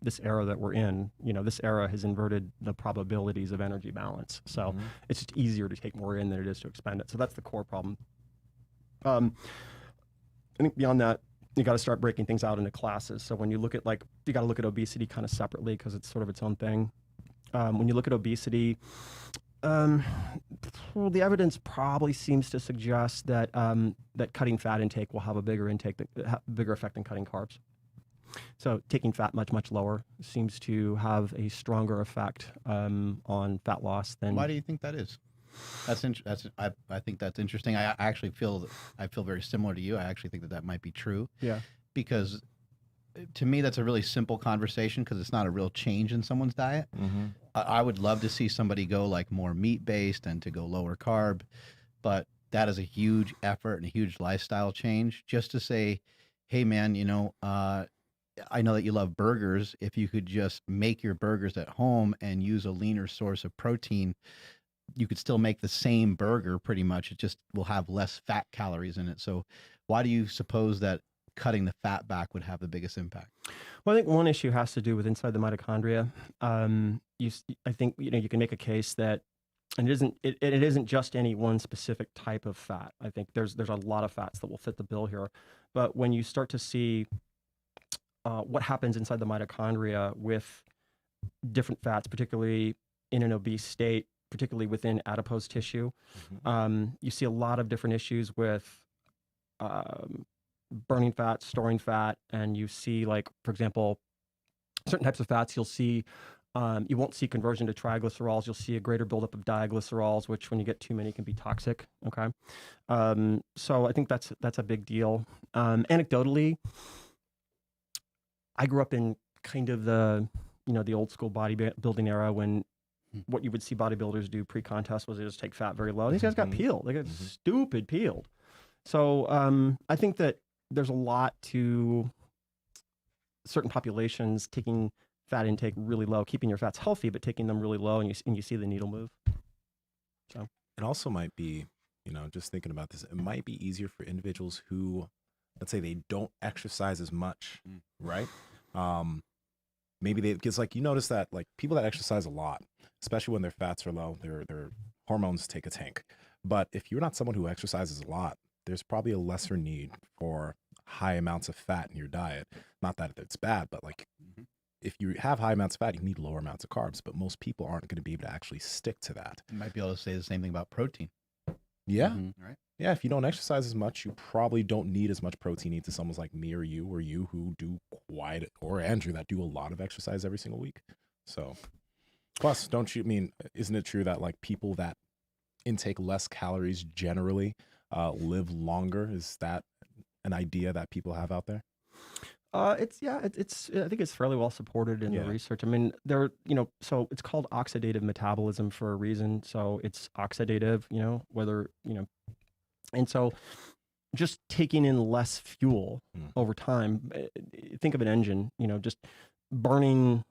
this era that we're in. This era has inverted the probabilities of energy balance. So it's just easier to take more in than it is to expend it. So that's the core problem. I think beyond that, you got to start breaking things out into classes. So when you look at you got to look at obesity kind of separately because it's sort of its own thing. When you look at obesity, well, the evidence probably seems to suggest that that cutting fat intake will have a bigger effect than cutting carbs. So taking fat much lower seems to have a stronger effect on fat loss than. Why do you think that is? I think that's interesting. I actually feel very similar to you. I actually think that might be true. Yeah. Because to me, that's a really simple conversation because it's not a real change in someone's diet. I would love to see somebody go like more meat-based and to go lower carb, but that is a huge effort and a huge lifestyle change. Just to say, hey, man, I know that you love burgers. If you could just make your burgers at home and use a leaner source of protein, you could still make the same burger pretty much. It just will have less fat calories in it. So why do you suppose that cutting the fat back would have the biggest impact? Well, I think one issue has to do with inside the mitochondria. I think you can make a case that, and it isn't just any one specific type of fat. I think there's a lot of fats that will fit the bill here. But when you start to see what happens inside the mitochondria with different fats, particularly in an obese state, particularly within adipose tissue, you see a lot of different issues with burning fat, storing fat, and you see, like, for example, certain types of fats, you'll see, you won't see conversion to triglycerols. You'll see a greater buildup of diglycerols, which when you get too many can be toxic. Okay. So I think that's a big deal. Anecdotally, I grew up in kind of the old school bodybuilding era when what you would see bodybuilders do pre-contest was they just take fat very low. These guys got peeled. They got stupid peeled. So I think that there's a lot to certain populations taking fat intake really low, keeping your fats healthy, but taking them really low, and you see the needle move. So it also might be, just thinking about this, it might be easier for individuals who, let's say, they don't exercise as much, right? Maybe because you notice that people that exercise a lot, especially when their fats are low, their hormones take a tank. But if you're not someone who exercises a lot, there's probably a lesser need for high amounts of fat in your diet. Not that it's bad, but if you have high amounts of fat, you need lower amounts of carbs. But most people aren't going to be able to actually stick to that. You might be able to say the same thing about protein. Yeah. Right. Yeah. If you don't exercise as much, you probably don't need as much protein needs as someone like me or you who do or Andrew that do a lot of exercise every single week. So plus, isn't it true that people that intake less calories generally live longer? Is that an idea that people have out there? I think it's fairly well supported in the research. I mean, so it's called oxidative metabolism for a reason. So it's oxidative, and so just taking in less fuel over time. Think of an engine, just burning.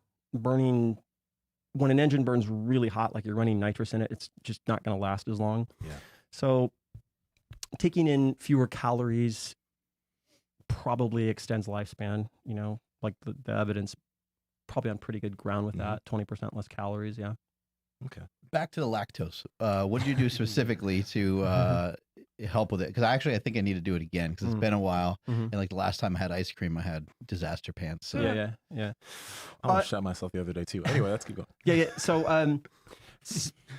When an engine burns really hot, like you're running nitrous in it, it's just not going to last as long. Yeah. So taking in fewer calories probably extends lifespan, the evidence probably on pretty good ground with that. 20% less calories. Yeah. Okay. Back to the lactose. What did you do specifically to help with it? Because I think I need to do it again because it's been a while. And the last time I had ice cream, I had disaster pants. So. Yeah. I almost shot myself the other day too. Anyway, let's keep going. Yeah. So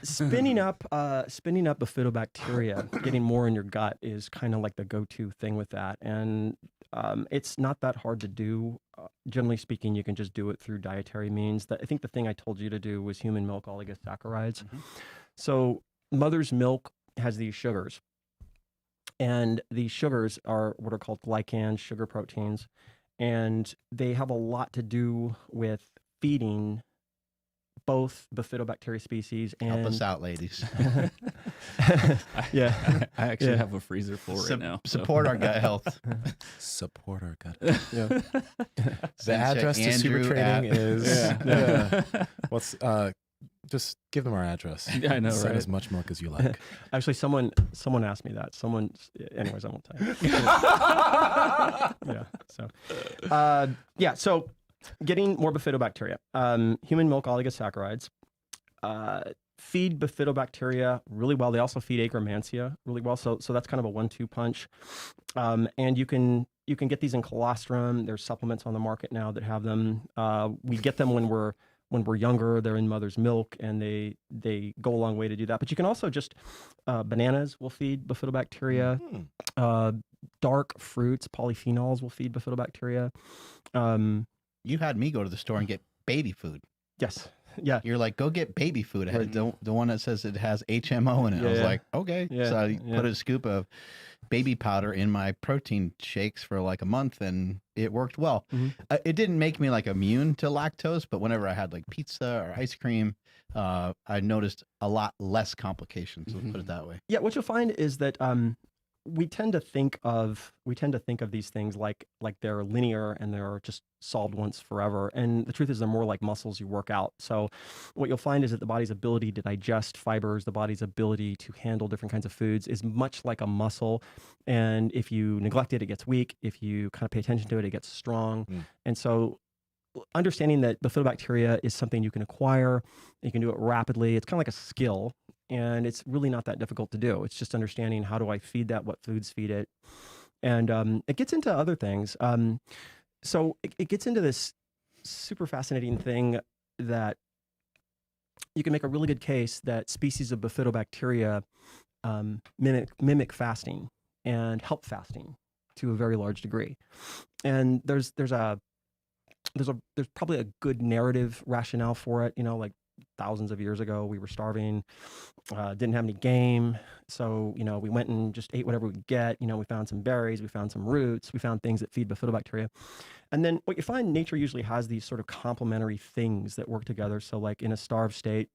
spinning up bifidobacteria, getting more in your gut is kind of like the go-to thing with that. And it's not that hard to do. Generally speaking, you can just do it through dietary means. I think the thing I told you to do was human milk oligosaccharides. So mother's milk has these sugars. And these sugars are what are called glycans, sugar proteins. And they have a lot to do with feeding both bifidobacteria species and... Help us out, ladies. Yeah. I actually have a freezer full right now. Support our gut health. Support our gut health. Yeah. The address to super Andrew training is... What's... Just give them our address. Yeah, I know, Send right? as much milk as you like. Actually, someone asked me that. Anyways, I won't tell you. Yeah. So getting more bifidobacteria. Human milk oligosaccharides feed bifidobacteria really well. They also feed Akkermansia really well. So that's kind of a 1-2 punch. And you can get these in colostrum. There's supplements on the market now that have them. We get them when we're younger. They're in mother's milk, and they go a long way to do that. But you can also just bananas will feed bifidobacteria. Dark fruits, polyphenols will feed bifidobacteria. You had me go to the store and get baby food. Yes. Yeah. You're like, go get baby food. The one that says it has HMO in it. I was like, okay. Yeah, So I put a scoop of baby powder in my protein shakes for like a month, and it worked well. It didn't make me like immune to lactose, but whenever I had like pizza or ice cream, I noticed a lot less complications. Let's put it that way. Yeah. What you'll find is that we tend to think of these things like they're linear and they're just solved once forever. And the truth is they're more like muscles you work out. So what you'll find is that the body's ability to digest fibers, the body's ability to handle different kinds of foods is much like a muscle. And if you neglect it, it gets weak. If you kind of pay attention to it, it gets strong. And so understanding that bifidobacteria is something you can acquire, you can do it rapidly. It's kind of like a skill. And it's really not that difficult to do. It's just understanding how do I feed that, what foods feed it. And it gets into other things. So it gets into this super fascinating thing that you can make a really good case that species of bifidobacteria mimic fasting and help fasting to a very large degree. And there's probably a good narrative rationale for it. Like thousands of years ago, we were starving, didn't have any game. So, we went and just ate whatever we could get. We found some berries, we found some roots, we found things that feed bifidobacteria. And then what you find, nature usually has these sort of complementary things that work together. So like in a starved state,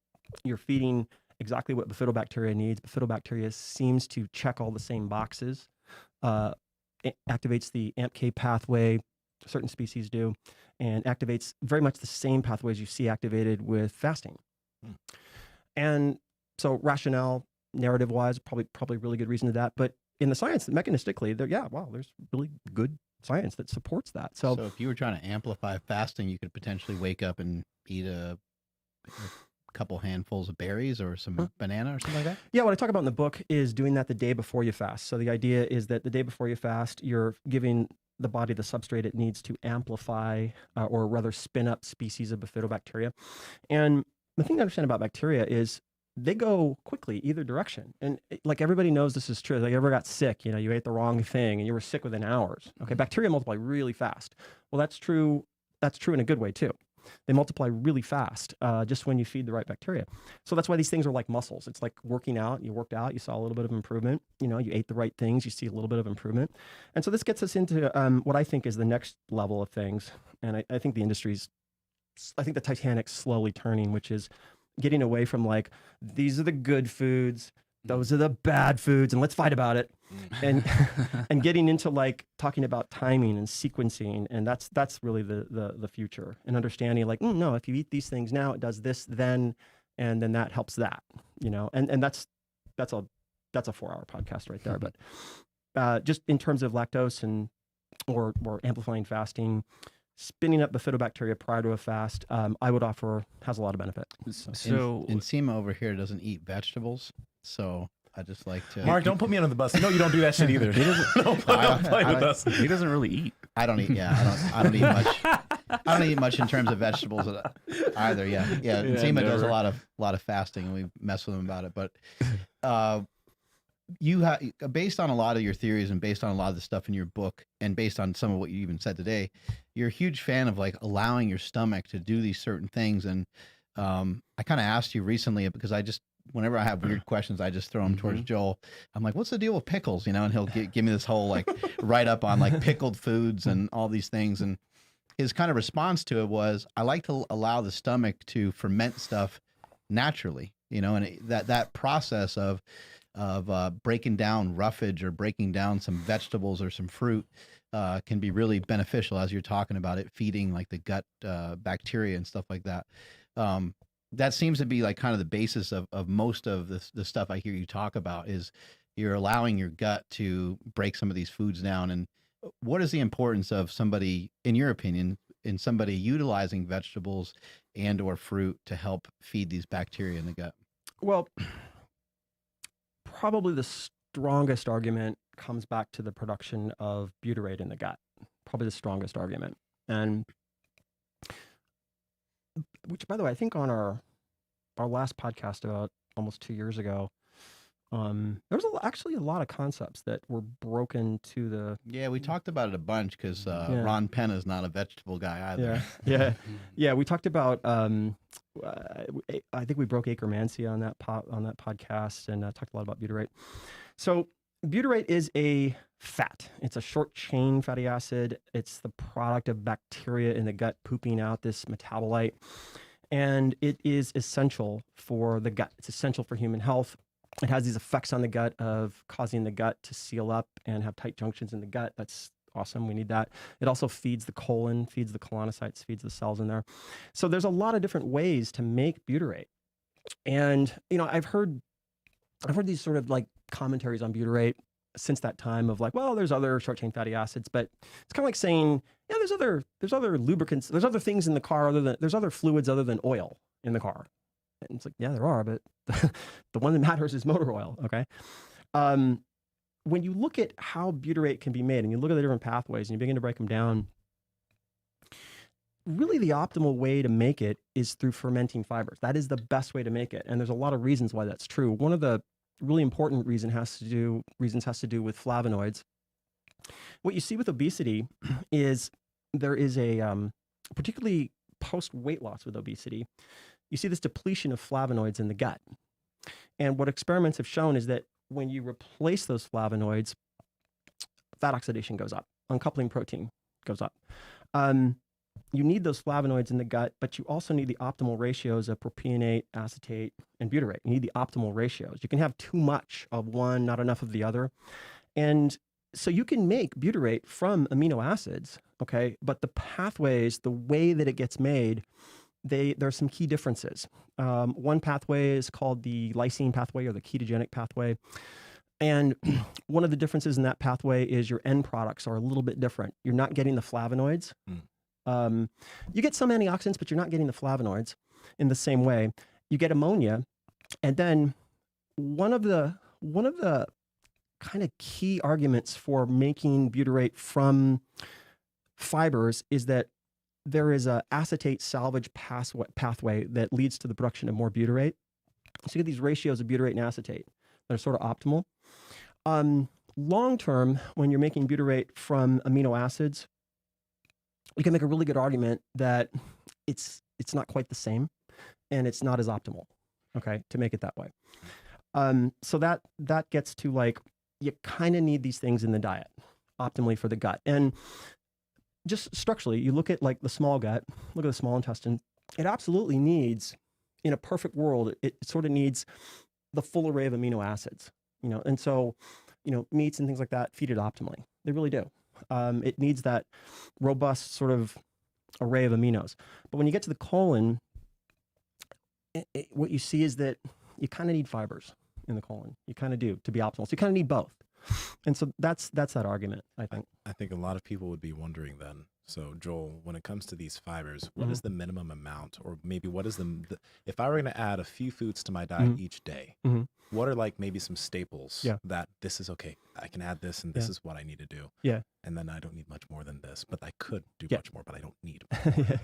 you're feeding exactly what bifidobacteria needs. Bifidobacteria seems to check all the same boxes. It activates the AMPK pathway, certain species do, and activates very much the same pathways you see activated with fasting. And so rationale, narrative-wise, probably really good reason to that. But in the science, mechanistically, there's really good science that supports that. So if you were trying to amplify fasting, you could potentially wake up and eat a couple handfuls of berries or some banana or something like that? Yeah, what I talk about in the book is doing that the day before you fast. So the idea is that the day before you fast, you're giving the body the substrate it needs to amplify or rather spin up species of bifidobacteria. And the thing to understand about bacteria is they go quickly either direction. And like everybody knows this is true. Like you ever got sick, you ate the wrong thing and you were sick within hours. Okay, bacteria multiply really fast. Well, that's true in a good way too. They multiply really fast just when you feed the right bacteria. So that's why these things are like muscles. It's like working out. You worked out, you saw a little bit of improvement. You ate the right things, you see a little bit of improvement. And so this gets us into what I think is the next level of things. And I think the Titanic's slowly turning, which is getting away from like, these are the good foods, those are the bad foods, and let's fight about it. And getting into like talking about timing and sequencing, and that's really the future, and understanding like, no, if you eat these things now, it does this then, and then that helps that, and that's a 4-hour podcast right there. But just in terms of lactose and or amplifying fasting, spinning up bifidobacteria prior to a fast, I would offer has a lot of benefit. So Nsima over here doesn't eat vegetables, so I just like to. Mark, don't put me under the bus. No, you don't do that shit either. Don't play with us. He doesn't really eat. I don't eat. Yeah, I don't eat much. I don't eat much in terms of vegetables either. Yeah. Nsima does a lot of fasting, and we mess with him about it. But you have, based on a lot of your theories and based on a lot of the stuff in your book, and based on some of what you even said today, you're a huge fan of like allowing your stomach to do these certain things. And I kind of asked you recently because whenever I have weird questions, I just throw them towards Joel. I'm like, what's the deal with pickles? And he'll give me this whole like write up on like pickled foods and all these things. And his kind of response to it was, I like to allow the stomach to ferment stuff naturally, and that process of breaking down roughage or breaking down some vegetables or some fruit can be really beneficial, as you're talking about it, feeding like the gut bacteria and stuff like that. that seems to be like kind of the basis of most of the stuff I hear you talk about is you're allowing your gut to break some of these foods down. And what is the importance of somebody, in your opinion, in somebody utilizing vegetables and or fruit to help feed these bacteria in the gut? Well, probably the strongest argument comes back to the production of butyrate in the gut. Probably the strongest argument. And which, by the way, I think on our last podcast about almost 2 years ago, there was actually a lot of concepts that were broken to the. Yeah, we talked about it a bunch because Ron Penn is not a vegetable guy either. Yeah. We talked about. I think we broke Akkermansia on that podcast and talked a lot about butyrate. So butyrate is a fat. It's a short chain fatty acid. It's the product of bacteria in the gut pooping out this metabolite, and it is essential for the gut. It's essential for human health. It has these effects on the gut of causing the gut to seal up and have tight junctions in the gut. That's awesome. We need that. It also feeds the colon, feeds the colonocytes, feeds the cells in there. So there's a lot of different ways to make butyrate. And, I've heard these sort of like commentaries on butyrate since that time of like, well, there's other short chain fatty acids, but it's kind of like saying, yeah, there's other lubricants, there's other things in the car there's other fluids other than oil in the car. And it's like, yeah, there are, but the one that matters is motor oil. Okay. When you look at how butyrate can be made and you look at the different pathways and you begin to break them down, really the optimal way to make it is through fermenting fibers. That is the best way to make it. And there's a lot of reasons why that's true. One of the really important reasons has to do with flavonoids. What you see with obesity is there is a, particularly post weight loss with obesity, you see this depletion of flavonoids in the gut. And what experiments have shown is that when you replace those flavonoids, fat oxidation goes up, uncoupling protein goes up. You need those flavonoids in the gut, but you also need the optimal ratios of propionate, acetate, and butyrate. You need the optimal ratios. You can have too much of one, not enough of the other. And so you can make butyrate from amino acids, okay? But the pathways, the way that it gets made, there are some key differences. One pathway is called the lysine pathway or the ketogenic pathway. And one of the differences in that pathway is your end products are a little bit different. You're not getting the flavonoids. You get some antioxidants, but you're not getting the flavonoids in the same way. You get ammonia. And then one of the kind of key arguments for making butyrate from fibers is that there is a acetate salvage pathway that leads to the production of more butyrate. So you get these ratios of butyrate and acetate that are sort of optimal. Long term, when you're making butyrate from amino acids, you can make a really good argument that it's not quite the same and it's not as optimal, okay, to make it that way. So that gets to like, you kind of need these things in the diet optimally for the gut. And just structurally, you look at like the small gut, look at the small intestine, it absolutely needs, in a perfect world, it sort of needs the full array of amino acids, and so, meats and things like that feed it optimally. They really do. It needs that robust sort of array of aminos. But when you get to the colon, what you see is that you kind of need fibers in the colon. You kind of do to be optimal. So you kind of need both. And so that's that argument, I think. I think a lot of people would be wondering then. So Joel, when it comes to these fibers, what is the minimum amount, or maybe what is the if I were going to add a few foods to my diet each day, what are like maybe some staples that this is okay, I can add this and this is what I need to do. Yeah. And then I don't need much more than this, but I could do much more, but I don't need more.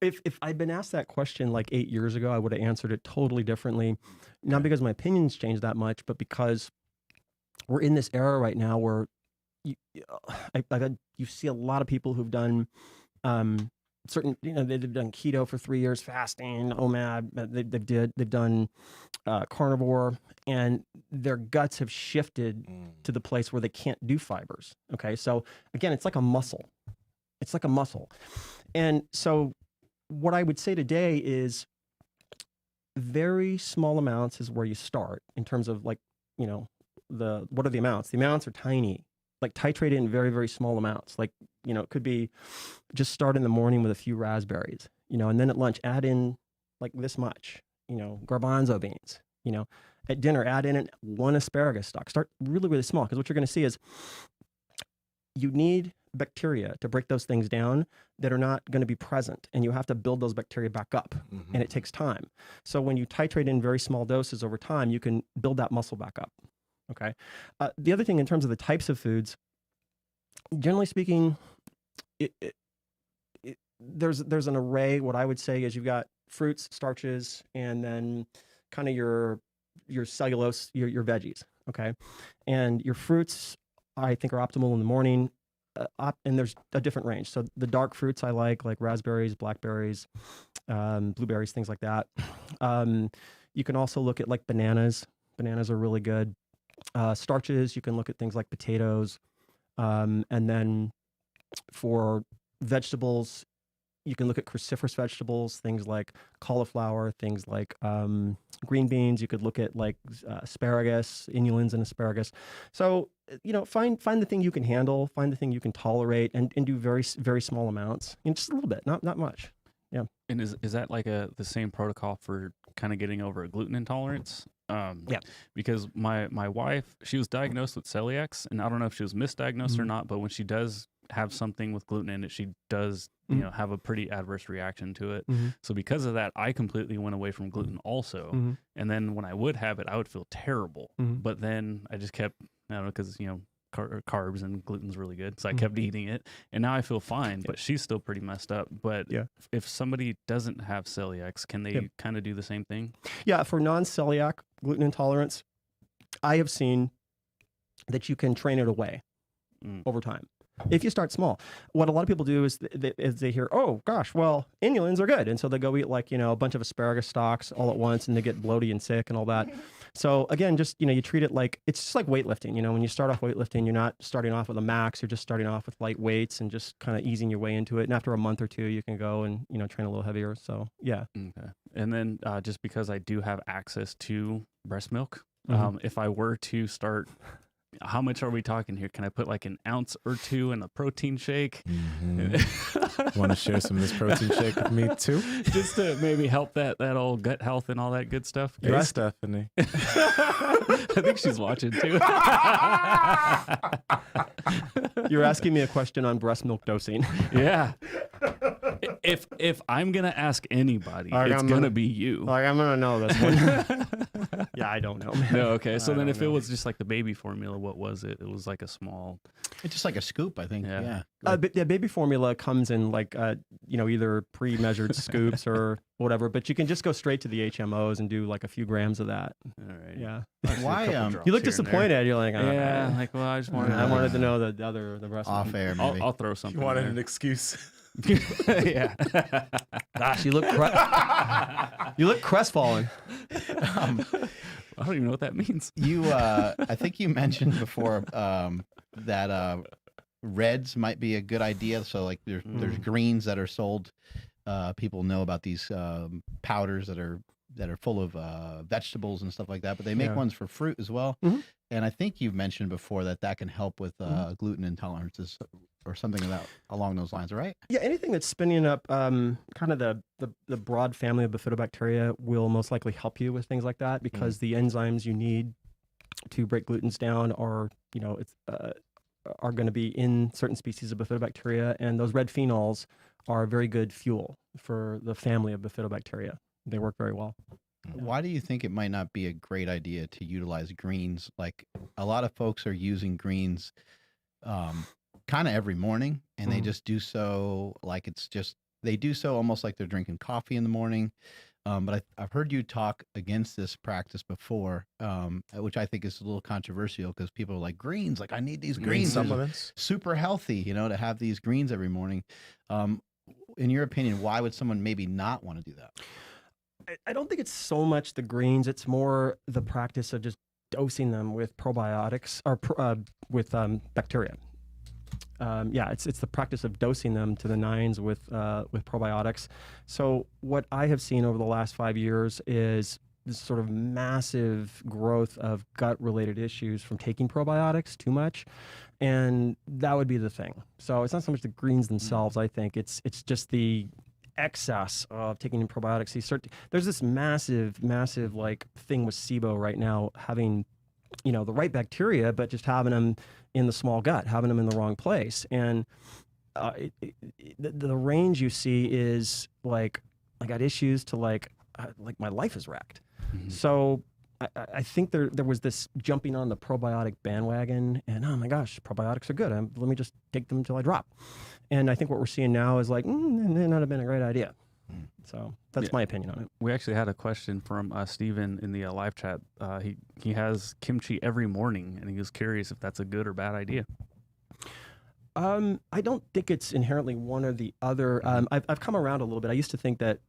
If I'd been asked that question like 8 years ago, I would have answered it totally differently. Not because my opinions changed that much, but because we're in this era right now where you see a lot of people who've done certain, they've done keto for 3 years, fasting, OMAD, they've done carnivore, and their guts have shifted to the place where they can't do fibers. Okay, so again, it's like a muscle. It's like a muscle. And so what I would say today is very small amounts is where you start in terms of like, what are the amounts? The amounts are tiny. Like titrate in very, very small amounts. Like, it could be just start in the morning with a few raspberries, and then at lunch add in like this much, garbanzo beans, at dinner, add in one asparagus stalk. Start really, really small, because what you're going to see is you need bacteria to break those things down that are not going to be present, and you have to build those bacteria back up, and it takes time. So when you titrate in very small doses over time, you can build that muscle back up. Okay. The other thing in terms of the types of foods, generally speaking, there's an array. What I would say is you've got fruits, starches, and then kind of your cellulose, your veggies. Okay. And your fruits, I think, are optimal in the morning. And there's a different range. So the dark fruits I like raspberries, blackberries, blueberries, things like that. You can also look at like bananas. Bananas are really good. Starches, you can look at things like potatoes. And then for vegetables, you can look at cruciferous vegetables, things like cauliflower, things like green beans. You could look at like asparagus, inulins and asparagus. So, find the thing you can handle, find the thing you can tolerate, and do very, very small amounts. Just a little bit, not much. Yeah. And is that like the same protocol for kind of getting over a gluten intolerance? Yeah. Because my wife, she was diagnosed with celiac, and I don't know if she was misdiagnosed or not, but when she does have something with gluten in it, she does have a pretty adverse reaction to it. So because of that, I completely went away from gluten also. And then when I would have it, I would feel terrible. But then I just kept, I don't know, because carbs and gluten's really good, so I kept eating it, and now I feel fine. But she's still pretty messed up. But if somebody doesn't have celiac, can they kind of do the same thing? Yeah, for non-celiac gluten intolerance, I have seen that you can train it away over time if you start small. What a lot of people do is they hear, oh gosh, well, inulins are good, and so they go eat like a bunch of asparagus stalks all at once, and they get bloaty and sick and all that. So again, just you treat it like it's just like weightlifting. When you start off weightlifting, you're not starting off with a max. You're just starting off with light weights and just kind of easing your way into it. And after a month or two, you can go and train a little heavier. So yeah. Okay. And then just because I do have access to breast milk, if I were to start, how much are we talking here? Can I put like an ounce or two in a protein shake? Want to share some of this protein shake with me too? Just to maybe help that old gut health and all that good stuff. Hey, Stephanie. I think she's watching too. You're asking me a question on breast milk dosing. Yeah. If I'm gonna ask anybody, it's gonna be you. Like, I'm gonna know this one. Yeah, I don't know, man. No, okay. So then if it was just like the baby formula, what was it? It was like a small. It's just like a scoop, I think. Yeah. Baby formula comes in like either pre-measured scoops or whatever, but you can just go straight to the HMOs and do like a few grams of that. All right. Yeah. Why? You look disappointed. You're like, yeah, like, well, I just wanted. I wanted to know the rest. Off air, maybe. I'll throw something. You wanted an excuse. Yeah. Gosh, you look crestfallen. I don't even know what that means. I think you mentioned before that reds might be a good idea. So like there's greens that are sold. People know about these powders that are full of vegetables and stuff like that, but they make ones for fruit as well. And I think you've mentioned before that can help with gluten intolerances or something along those lines, right? Yeah, anything that's spinning up kind of the broad family of bifidobacteria will most likely help you with things like that, because the enzymes you need to break glutens down are going to be in certain species of bifidobacteria, and those red phenols are very good fuel for the family of bifidobacteria. They work very well. Why do you think it might not be a great idea to utilize greens? Like a lot of folks are using greens kind of every morning, and they just do so like they do so almost like they're drinking coffee in the morning. But I've heard you talk against this practice before, which I think is a little controversial, because people are like, greens, like I need these greens supplements, super healthy, to have these greens every morning. In your opinion, why would someone maybe not want to do that? I don't think it's so much the greens. It's more the practice of just dosing them with probiotics or with bacteria. It's the practice of dosing them to the nines with probiotics. So what I have seen over the last 5 years is this sort of massive growth of gut-related issues from taking probiotics too much, and that would be the thing. So it's not so much the greens themselves. I think it's just the excess of taking in probiotics, there's this massive like thing with SIBO right now, having the right bacteria, but just having them in the small gut, having them in the wrong place. And the range you see is like, I got issues to like my life is wrecked. Mm-hmm. So I think there was this jumping on the probiotic bandwagon, and oh my gosh, probiotics are good. Let me just take them until I drop. And I think what we're seeing now is like, it may not have been a great idea. So that's my opinion on it. We actually had a question from Steven in the live chat. He has kimchi every morning, and he was curious if that's a good or bad idea. I don't think it's inherently one or the other. I've come around a little bit. I used to think that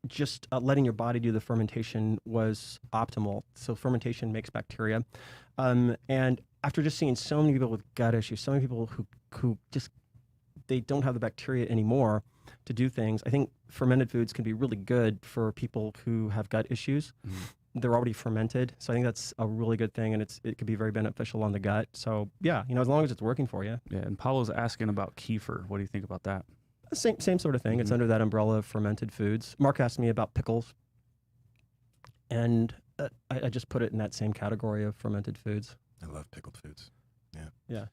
just letting your body do the fermentation was optimal. So fermentation makes bacteria. And after just seeing so many people with gut issues, so many people who just, they don't have the bacteria anymore to do things, I think fermented foods can be really good for people who have gut issues. Mm-hmm. They're already fermented. So I think that's a really good thing, and it could be very beneficial on the gut. So yeah, as long as it's working for you. Yeah, and Paulo's asking about kefir. What do you think about that? Same sort of thing. Mm-hmm. It's under that umbrella of fermented foods. Mark asked me about pickles, and I just put it in that same category of fermented foods. I love pickled foods. Yeah.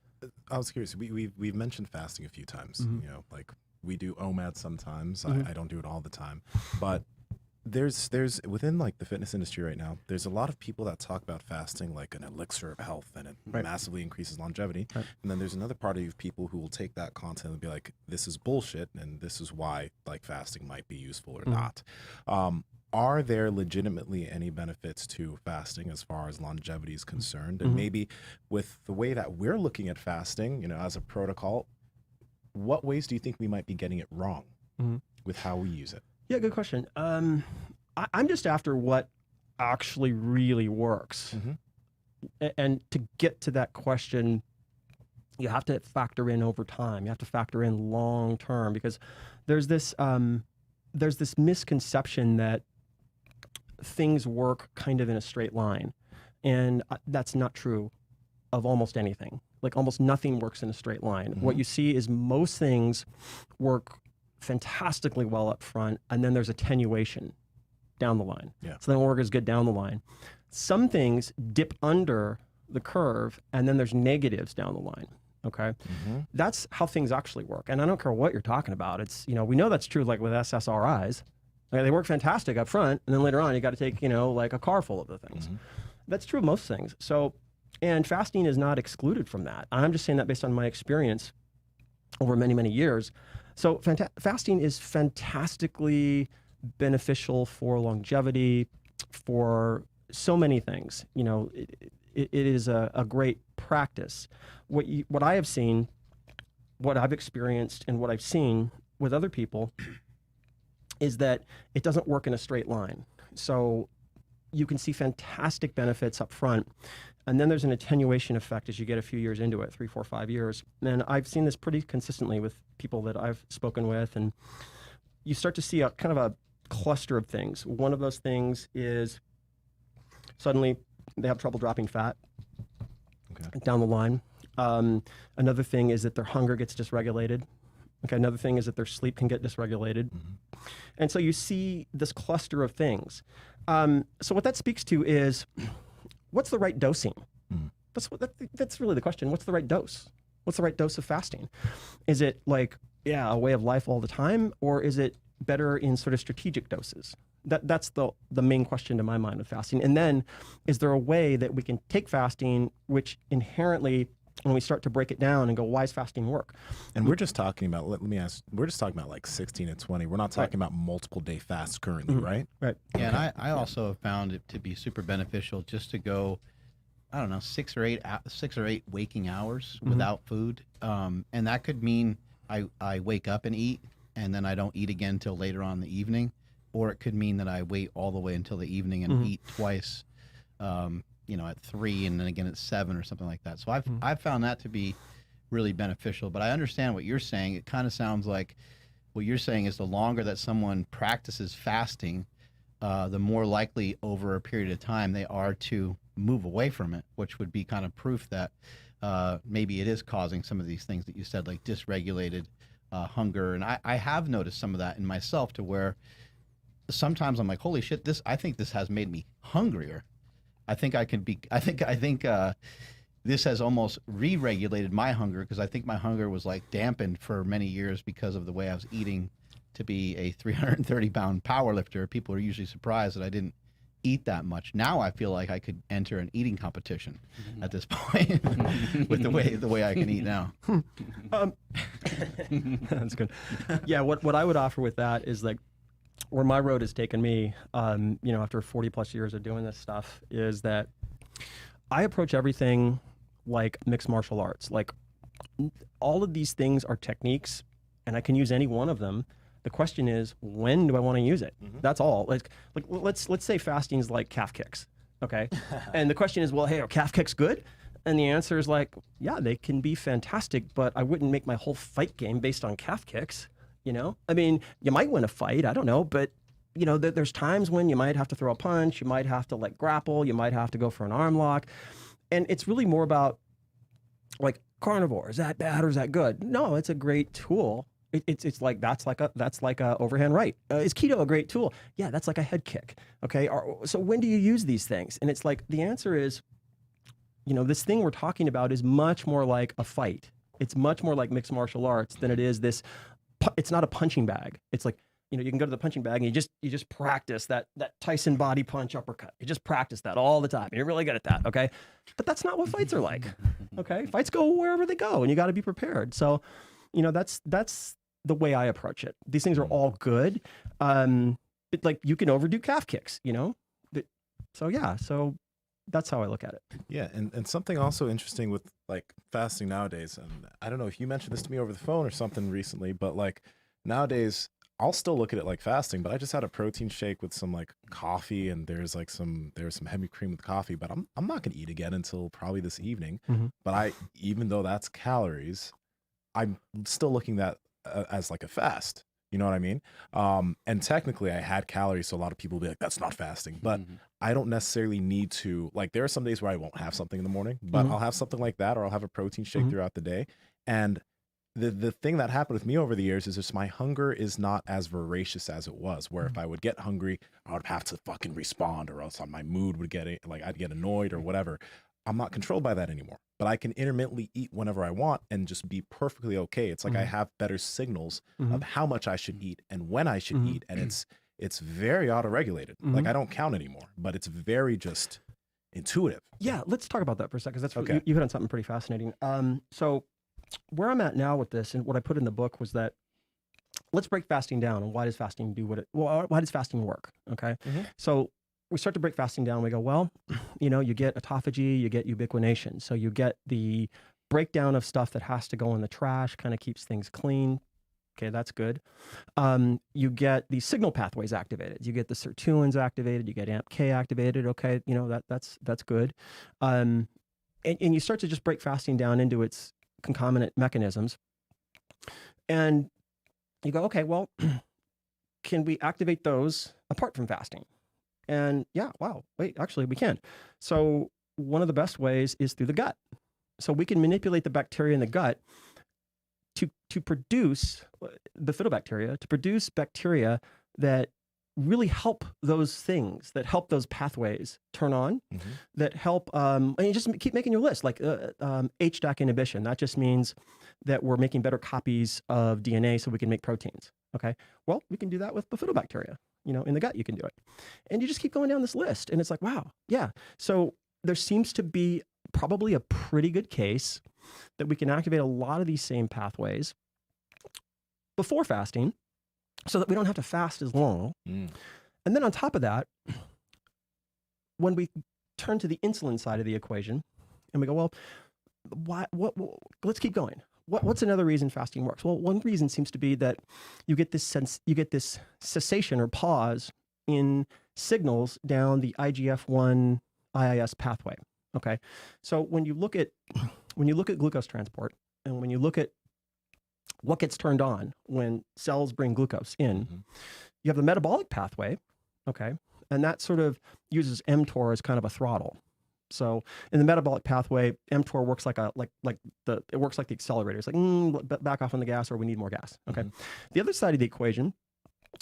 I was curious. We've mentioned fasting a few times. Mm-hmm. Like we do OMAD sometimes. Mm-hmm. I don't do it all the time, but there's within like the fitness industry right now, there's a lot of people that talk about fasting like an elixir of health, and it massively increases longevity. Right. And then there's another party of people who will take that content and be like, this is bullshit, and this is why like fasting might be useful or not. Are there legitimately any benefits to fasting as far as longevity is concerned? And maybe with the way that we're looking at fasting, as a protocol, what ways do you think we might be getting it wrong with how we use it? Yeah, good question. I'm just after what actually really works. And to get to that question, you have to factor in over time. You have to factor in long term, because there's this misconception that things work kind of in a straight line. And that's not true of almost anything. Like almost nothing works in a straight line. What you see is most things work fantastically well up front, and then there's attenuation down the line. So they don't work as good down the line. Some things dip under the curve, and then there's negatives down the line. Okay, that's how things actually work. And I don't care what you're talking about. It's we know that's true. Like with SSRIs, they work fantastic up front, and then later on you got to take like a car full of the things. That's true of most things. So, and fasting is not excluded from that. I'm just saying that based on my experience over many years. So fasting is fantastically beneficial for longevity, for so many things. It is a great practice. What I have seen, what I've experienced, and what I've seen with other people is that it doesn't work in a straight line. So you can see fantastic benefits up front, and then there's an attenuation effect as you get a few years into it, 3, 4, 5 years. And I've seen this pretty consistently with people that I've spoken with, and you start to see a kind of a cluster of things. One of those things is suddenly they have trouble dropping fat down the line. Another thing is that their hunger gets dysregulated. Another thing is that their sleep can get dysregulated. And so you see this cluster of things. So what that speaks to is, what's the right dosing? That's really the question. What's the right dose? What's the right dose of fasting? Is it like, a way of life all the time, or is it better in sort of strategic doses? That's the main question to my mind with fasting. And then, is there a way that we can take fasting, which inherently, when we start to break it down and go, why does fasting work? And we're just talking about, let me ask, we're just talking about like 16 and 20. We're not talking about multiple day fasts currently, right? Right. Yeah, and I also have found it to be super beneficial just to go, I don't know, 6 or 8 waking hours without food. And that could mean I wake up and eat, and then I don't eat again until later on in the evening. Or it could mean that I wait all the way until the evening and eat twice, at 3 and then again at 7 or something like that. So I've found that to be really beneficial. But I understand what you're saying. It kind of sounds like what you're saying is the longer that someone practices fasting, the more likely over a period of time they are to move away from it, which would be kind of proof that maybe it is causing some of these things that you said, like dysregulated hunger, and I have noticed some of that in myself to where sometimes I'm like, holy shit, I think this has made me hungrier. I think this has almost re-regulated my hunger, because I think my hunger was like dampened for many years because of the way I was eating. To be a 330-pound power lifter, people are usually surprised that I didn't eat that much. Now I feel like I could enter an eating competition at this point with the way I can eat now. That's good. Yeah, what I would offer with that is like where my road has taken me, after 40 plus years of doing this stuff, is that I approach everything like mixed martial arts. Like all of these things are techniques, and I can use any one of them. The question is, when do I want to use it? That's all. Like let's say fasting is like calf kicks, okay? And the question is, well, hey, are calf kicks good? And the answer is like, yeah, they can be fantastic, but I wouldn't make my whole fight game based on calf kicks. I mean, you might win a fight, I don't know, but there's times when you might have to throw a punch, you might have to like grapple, you might have to go for an arm lock, and it's really more about like carnivore. Is that bad or is that good? No, it's a great tool. It's like that's like a overhand right. Is keto a great tool? Yeah, that's like a head kick. Okay, so when do you use these things? And it's like the answer is, this thing we're talking about is much more like a fight. It's much more like mixed martial arts than it is this. It's not a punching bag. It's like you can go to the punching bag and you just practice that Tyson body punch uppercut. You just practice that all the time. You're really good at that. Okay, but that's not what fights are like. Okay, fights go wherever they go, and you got to be prepared. So, that's the way I approach it. These things are all good. But like you can overdo calf kicks, so that's how I look at it. Yeah, and something also interesting with like fasting nowadays, and I don't know if you mentioned this to me over the phone or something recently, but like nowadays I'll still look at it like fasting, but I just had a protein shake with some like coffee, and there's some heavy cream with coffee, but I'm not gonna eat again until probably this evening. But even though that's calories, I'm still looking at as like a fast. You know what I mean? And technically I had calories, so a lot of people will be like, that's not fasting. But I don't necessarily need to, like, there are some days where I won't have something in the morning, but I'll have something like that, or I'll have a protein shake throughout the day. And the thing that happened with me over the years is just my hunger is not as voracious as it was, where if I would get hungry, I would have to fucking respond, or else my mood would I'd get annoyed or whatever. I'm not controlled by that anymore, but I can intermittently eat whenever I want and just be perfectly okay. It's like I have better signals of how much I should eat and when I should eat, and it's very auto-regulated. Like I don't count anymore, but it's very just intuitive. Yeah, let's talk about that for a second. That's okay. You hit on something pretty fascinating. So where I'm at now with this, and what I put in the book was that let's break fasting down, and why does fasting why does fasting work? Okay, so we start to break fasting down. We go, well, you get autophagy, you get ubiquination. So you get the breakdown of stuff that has to go in the trash, kind of keeps things clean. Okay, that's good. You get the signal pathways activated. You get the sirtuins activated. You get AMP-K activated. Okay, that's good. And you start to just break fasting down into its concomitant mechanisms. And you go, okay, well, can we activate those apart from fasting? And yeah, wow, wait, actually we can. So one of the best ways is through the gut. So we can manipulate the bacteria in the gut to produce bifidobacteria, to produce bacteria that really help those things, that help those pathways turn on, that help, and you just keep making your list, like HDAC inhibition. That just means that we're making better copies of DNA so we can make proteins. Okay, well, we can do that with bifidobacteria. In the gut, you can do it. And you just keep going down this list. And it's like, wow, yeah. So there seems to be probably a pretty good case that we can activate a lot of these same pathways before fasting so that we don't have to fast as long. And then on top of that, when we turn to the insulin side of the equation and we go, well, let's keep going. What's another reason fasting works? Well, one reason seems to be that you get this cessation or pause in signals down the IGF-1 IIS pathway. Okay, so when you look at glucose transport, and when you look at what gets turned on when cells bring glucose in, you have the metabolic pathway. Okay, and that sort of uses mTOR as kind of a throttle. So in the metabolic pathway, mTOR works like it works like the accelerator. It's like back off on the gas, or we need more gas. Okay. The other side of the equation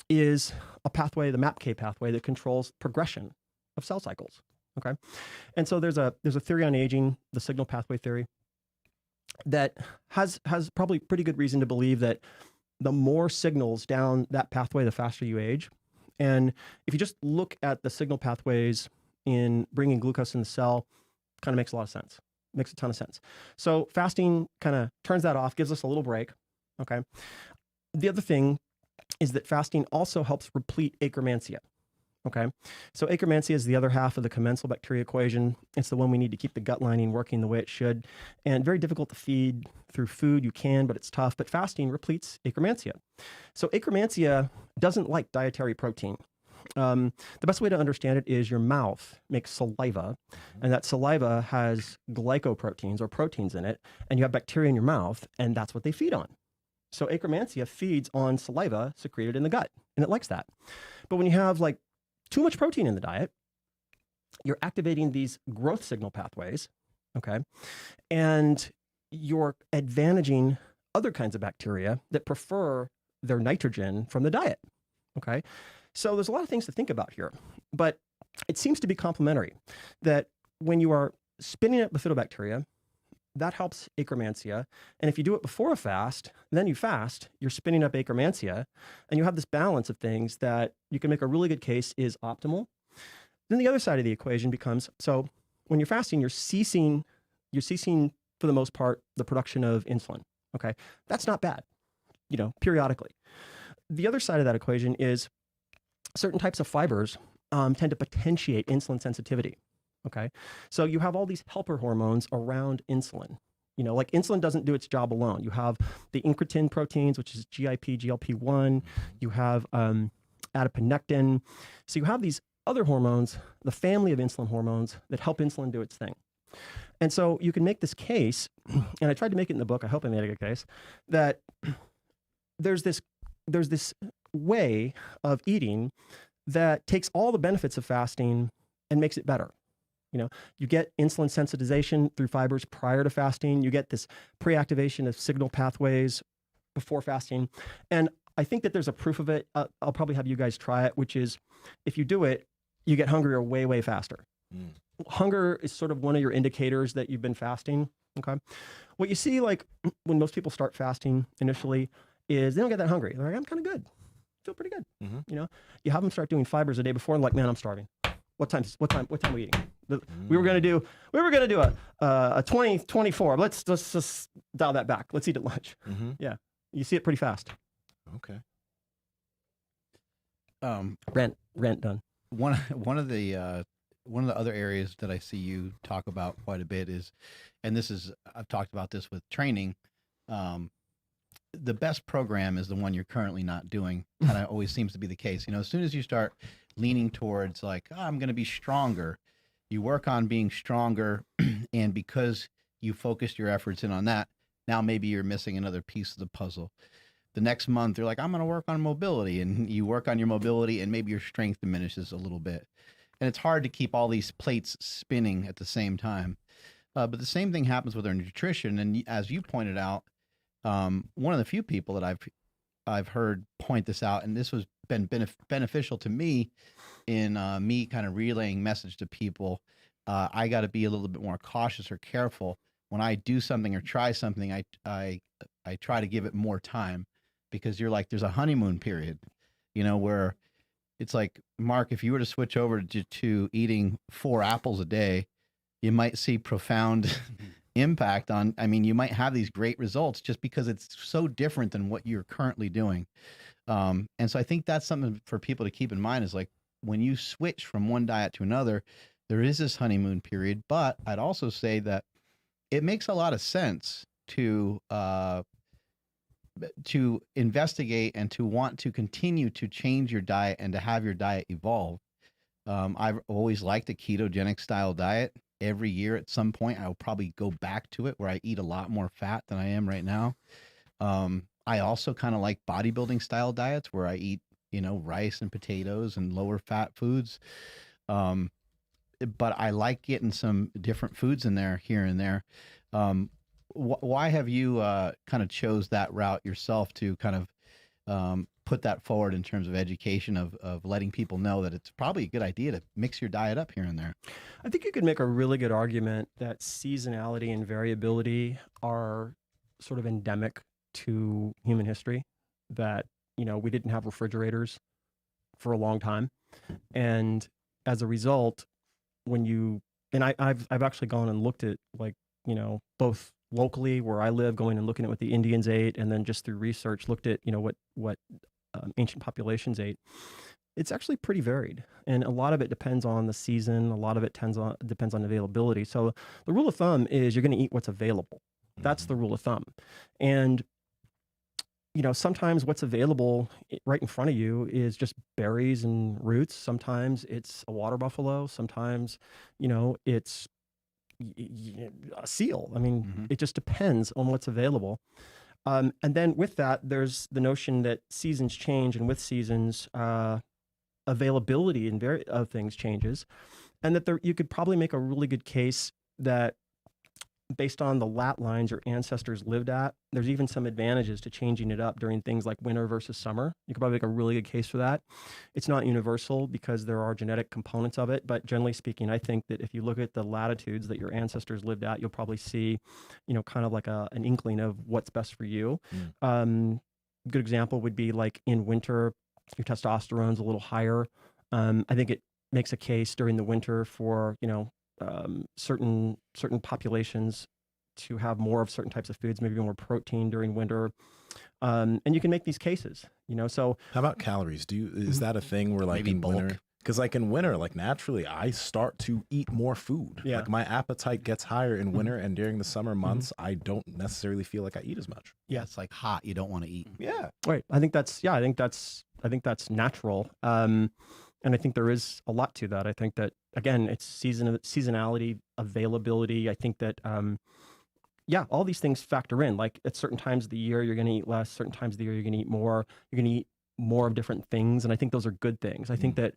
is a pathway, the MAPK pathway, that controls progression of cell cycles. Okay. And so there's a theory on aging, the signal pathway theory, that has probably pretty good reason to believe that the more signals down that pathway, the faster you age. And if you just look at the signal pathways in bringing glucose in the cell, kind of makes a lot of sense. Makes a ton of sense. So fasting kind of turns that off, gives us a little break. Okay. The other thing is that fasting also helps replete Akkermansia. Okay. So Akkermansia is the other half of the commensal bacteria equation. It's the one we need to keep the gut lining working the way it should, and very difficult to feed through food. You can, but it's tough. But fasting repletes Akkermansia. So Akkermansia doesn't like dietary protein. The best way to understand it is your mouth makes saliva, and that saliva has glycoproteins or proteins in it, and you have bacteria in your mouth, and that's what they feed on. So Akkermansia feeds on saliva secreted in the gut, and it likes that. But when you have like too much protein in the diet, you're activating these growth signal pathways, okay? And you're advantaging other kinds of bacteria that prefer their nitrogen from the diet, okay? So there's a lot of things to think about here, but it seems to be complementary, that when you are spinning up bifidobacteria, that helps Akkermansia. And if you do it before a fast, then you fast, you're spinning up Akkermansia, and you have this balance of things that you can make a really good case is optimal. Then the other side of the equation becomes, so when you're fasting, you're ceasing for the most part, the production of insulin. Okay. That's not bad, periodically. The other side of that equation is certain types of fibers tend to potentiate insulin sensitivity. Okay. So you have all these helper hormones around insulin. Like insulin doesn't do its job alone. You have the incretin proteins, which is GIP, GLP-1. You have adiponectin. So you have these other hormones, the family of insulin hormones that help insulin do its thing. And so you can make this case, and I tried to make it in the book, I hope I made a good case, that there's this way of eating that takes all the benefits of fasting and makes it better. You get insulin sensitization through fibers prior to fasting. You get this pre-activation of signal pathways before fasting. And I think that there's a proof of it. I'll probably have you guys try it, which is if you do it, you get hungrier way, way faster. Hunger is sort of one of your indicators that you've been fasting. Okay. What you see, like when most people start fasting initially, is they don't get that hungry. They're like, I'm kind of good. Feel pretty good. You have them start doing fibers a day before and like, man, I'm starving. What time are we eating? We were going to do a 20-24. Let's just dial that back. Let's eat at lunch. Yeah. You see it pretty fast. Okay. Rent done. One of the other areas that I see you talk about quite a bit is, and I've talked about this with training. The best program is the one you're currently not doing. Kind of always seems to be the case. As soon as you start leaning towards like, I'm going to be stronger, you work on being stronger. And because you focused your efforts in on that, now maybe you're missing another piece of the puzzle. The next month, you're like, I'm going to work on mobility, and you work on your mobility and maybe your strength diminishes a little bit. And it's hard to keep all these plates spinning at the same time. But the same thing happens with our nutrition. And as you pointed out, one of the few people that I've heard point this out, and this was been beneficial to me in me kind of relaying message to people. I got to be a little bit more cautious or careful when I do something or try something. I try to give it more time, because you're like, there's a honeymoon period, where it's like, Mark, if you were to switch over to eating 4 apples a day, you might see profound impact on, you might have these great results just because it's so different than what you're currently doing. And so I think that's something for people to keep in mind, is like, when you switch from one diet to another, there is this honeymoon period. But I'd also say that it makes a lot of sense to investigate and to want to continue to change your diet and to have your diet evolve. I've always liked a ketogenic style diet. Every year at some point, I'll probably go back to it, where I eat a lot more fat than I am right now. I also kind of like bodybuilding style diets where I eat, rice and potatoes and lower fat foods. but I like getting some different foods in there here and there. Why have you kind of chose that route yourself to kind of put that forward in terms of education of letting people know that it's probably a good idea to mix your diet up here and there? I think you could make a really good argument that seasonality and variability are sort of endemic to human history, that, we didn't have refrigerators for a long time. And as a result, I've actually gone and looked at, like, both locally where I live, going and looking at what the Indians ate, and then just through research looked at, what ancient populations ate. It's actually pretty varied, and a lot of it depends on the season. A lot of it depends on availability. So the rule of thumb is you're going to eat what's available. That's the rule of thumb. And sometimes what's available right in front of you is just berries and roots. Sometimes it's a water buffalo. Sometimes, it's a seal. I mean, it just depends on what's available. And then with that, there's the notion that seasons change, and with seasons, availability of things changes, and that you could probably make a really good case that based on the lat lines your ancestors lived at, there's even some advantages to changing it up during things like winter versus summer. You could probably make a really good case for that. It's not universal because there are genetic components of it, but generally speaking, I think that if you look at the latitudes that your ancestors lived at, you'll probably see, kind of like an inkling of what's best for you. Good example would be like in winter, your testosterone's a little higher. I think it makes a case during the winter for, certain populations to have more of certain types of foods, maybe more protein during winter. And you can make these cases, so. How about calories? Is that a thing where, like, Maybe in bulk? winter? Because, like, in winter, like, naturally I start to eat more food. Yeah. Like, my appetite gets higher in winter, and during the summer months, I don't necessarily feel like I eat as much. Yeah, it's like hot. You don't want to eat. Yeah. Right. I think that's natural. And I think there is a lot to that. I think that, again, it's seasonality, availability. I think that, all these things factor in. Like, at certain times of the year, you're going to eat less. Certain times of the year, you're going to eat more. You're going to eat more of different things. And I think those are good things. I think that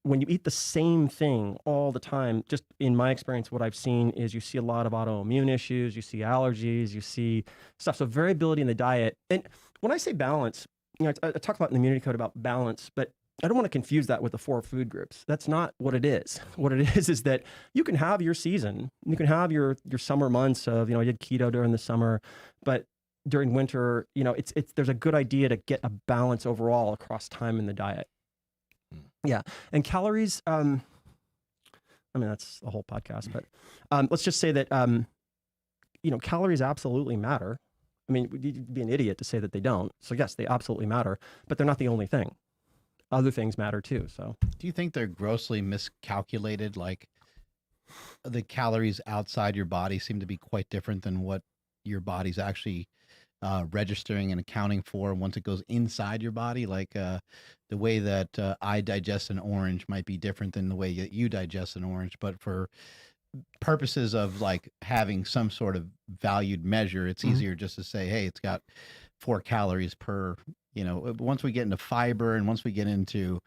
when you eat the same thing all the time, just in my experience, what I've seen is you see a lot of autoimmune issues, you see allergies, you see stuff. So variability in the diet. And when I say balance, I talk about in the immunity code about balance, but I don't want to confuse that with the 4 food groups. That's not what it is. What it is that you can have your season. You can have your summer months of, I did keto during the summer, but during winter, there's a good idea to get a balance overall across time in the diet. Yeah. And calories, that's a whole podcast, but let's just say that, calories absolutely matter. I mean, you'd be an idiot to say that they don't. So yes, they absolutely matter, but they're not the only thing. Other things matter too. So, Do you think they're grossly miscalculated? Like, the calories outside your body seem to be quite different than what your body's actually registering and accounting for once it goes inside your body. Like, the way that I digest an orange might be different than the way that you digest an orange. But for purposes of like having some sort of valued measure, it's easier just to say, hey, it's got 4 calories per. Once we get into fiber and once we get into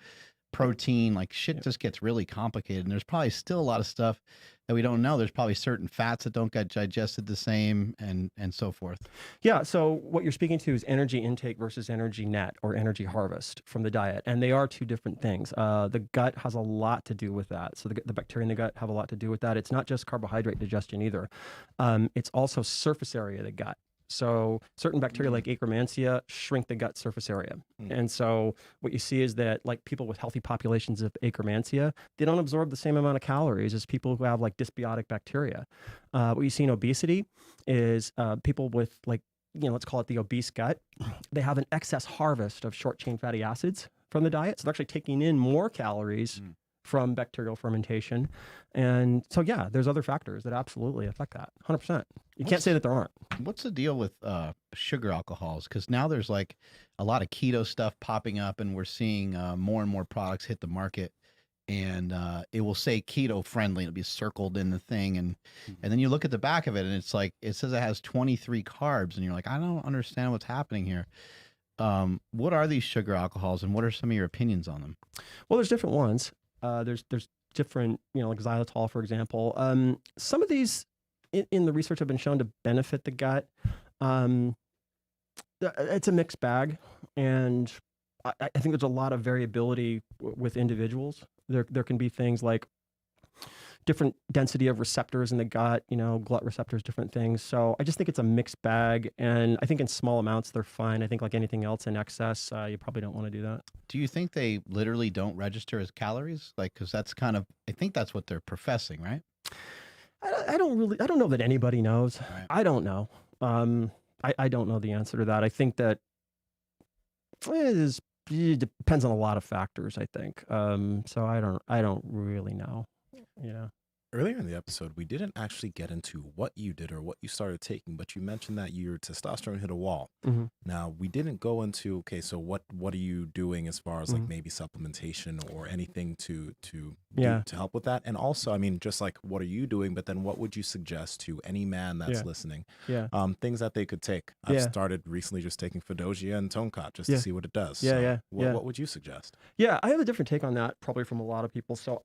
protein, like, shit just gets really complicated. And there's probably still a lot of stuff that we don't know. There's probably certain fats that don't get digested the same, and so forth. Yeah. So what you're speaking to is energy intake versus energy net or energy harvest from the diet. And they are 2 different things. The gut has a lot to do with that. So the bacteria in the gut have a lot to do with that. It's not just carbohydrate digestion either. It's also surface area of the gut. So certain bacteria like Akkermansia shrink the gut surface area. And so what you see is that, like, people with healthy populations of Akkermansia, they don't absorb the same amount of calories as people who have like dysbiotic bacteria. What you see in obesity is people with, like, let's call it the obese gut. They have an excess harvest of short chain fatty acids from the diet. So they're actually taking in more calories from bacterial fermentation. And so, yeah, there's other factors that absolutely affect that. 100%. You can't say that there aren't. What's the deal with sugar alcohols? Because now there's like a lot of keto stuff popping up, and we're seeing more and more products hit the market, and it will say keto friendly. It'll be circled in the thing, and then you look at the back of it, and it's like, it says it has 23 carbs, and you're like, I don't understand what's happening here. What are these sugar alcohols, and what are some of your opinions on them? Well, there's different ones. There's different, like xylitol, for example. Some of these in the research have been shown to benefit the gut. It's a mixed bag, and I think there's a lot of variability with individuals. There can be things like different density of receptors in the gut, glut receptors, different things. So I just think it's a mixed bag, and I think in small amounts they're fine. I think like anything else in excess, you probably don't want to do that. Do you think they literally don't register as calories? Like, because that's kind of, I think that's what they're professing, right? I don't know that anybody knows. Right. I don't know. I don't know the answer to that. I think that it depends on a lot of factors, I think. So I don't really know. Earlier in the episode, we didn't actually get into what you did or what you started taking, but you mentioned that your testosterone hit a wall. Mm-hmm. Now, we didn't go into, okay, so what are you doing as far as like maybe supplementation or anything to help with that? And also, I mean, just like what are you doing, but then what would you suggest to any man that's listening? Yeah. Things that they could take. I've started recently just taking Fidosia and Tonkat just to see what it does. What would you suggest? Yeah, I have a different take on that probably from a lot of people. So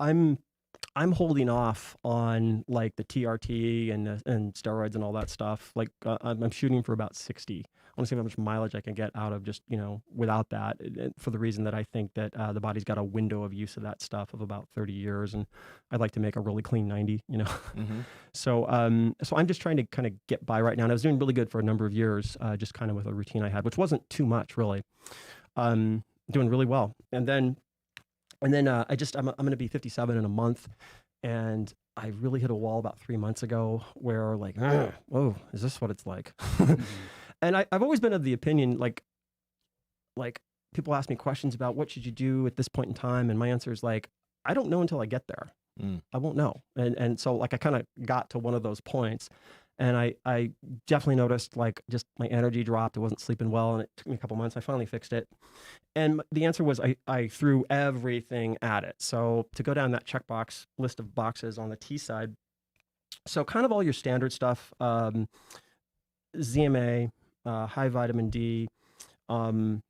I'm holding off on like the TRT and steroids and all that stuff. Like I'm shooting for about 60. I want to see how much mileage I can get out of just, without that, for the reason that I think that the body's got a window of use of that stuff of about 30 years. And I'd like to make a really clean 90, Mm-hmm. So I'm just trying to kind of get by right now. And I was doing really good for a number of years, just kind of with a routine I had, which wasn't too much really. Doing really well. And then I'm going to be 57 in a month, and I really hit a wall about 3 months ago where like, oh, is this what it's like? And I've always been of the opinion, like people ask me questions about what should you do at this point in time, and my answer is like, I don't know until I get there. I won't know. And so like I kind of got to one of those points. And I definitely noticed like just my energy dropped. I wasn't sleeping well, and it took me a couple months. I finally fixed it. And the answer was I threw everything at it. So to go down that checkbox list of boxes on the T side, so kind of all your standard stuff, ZMA, high vitamin D. So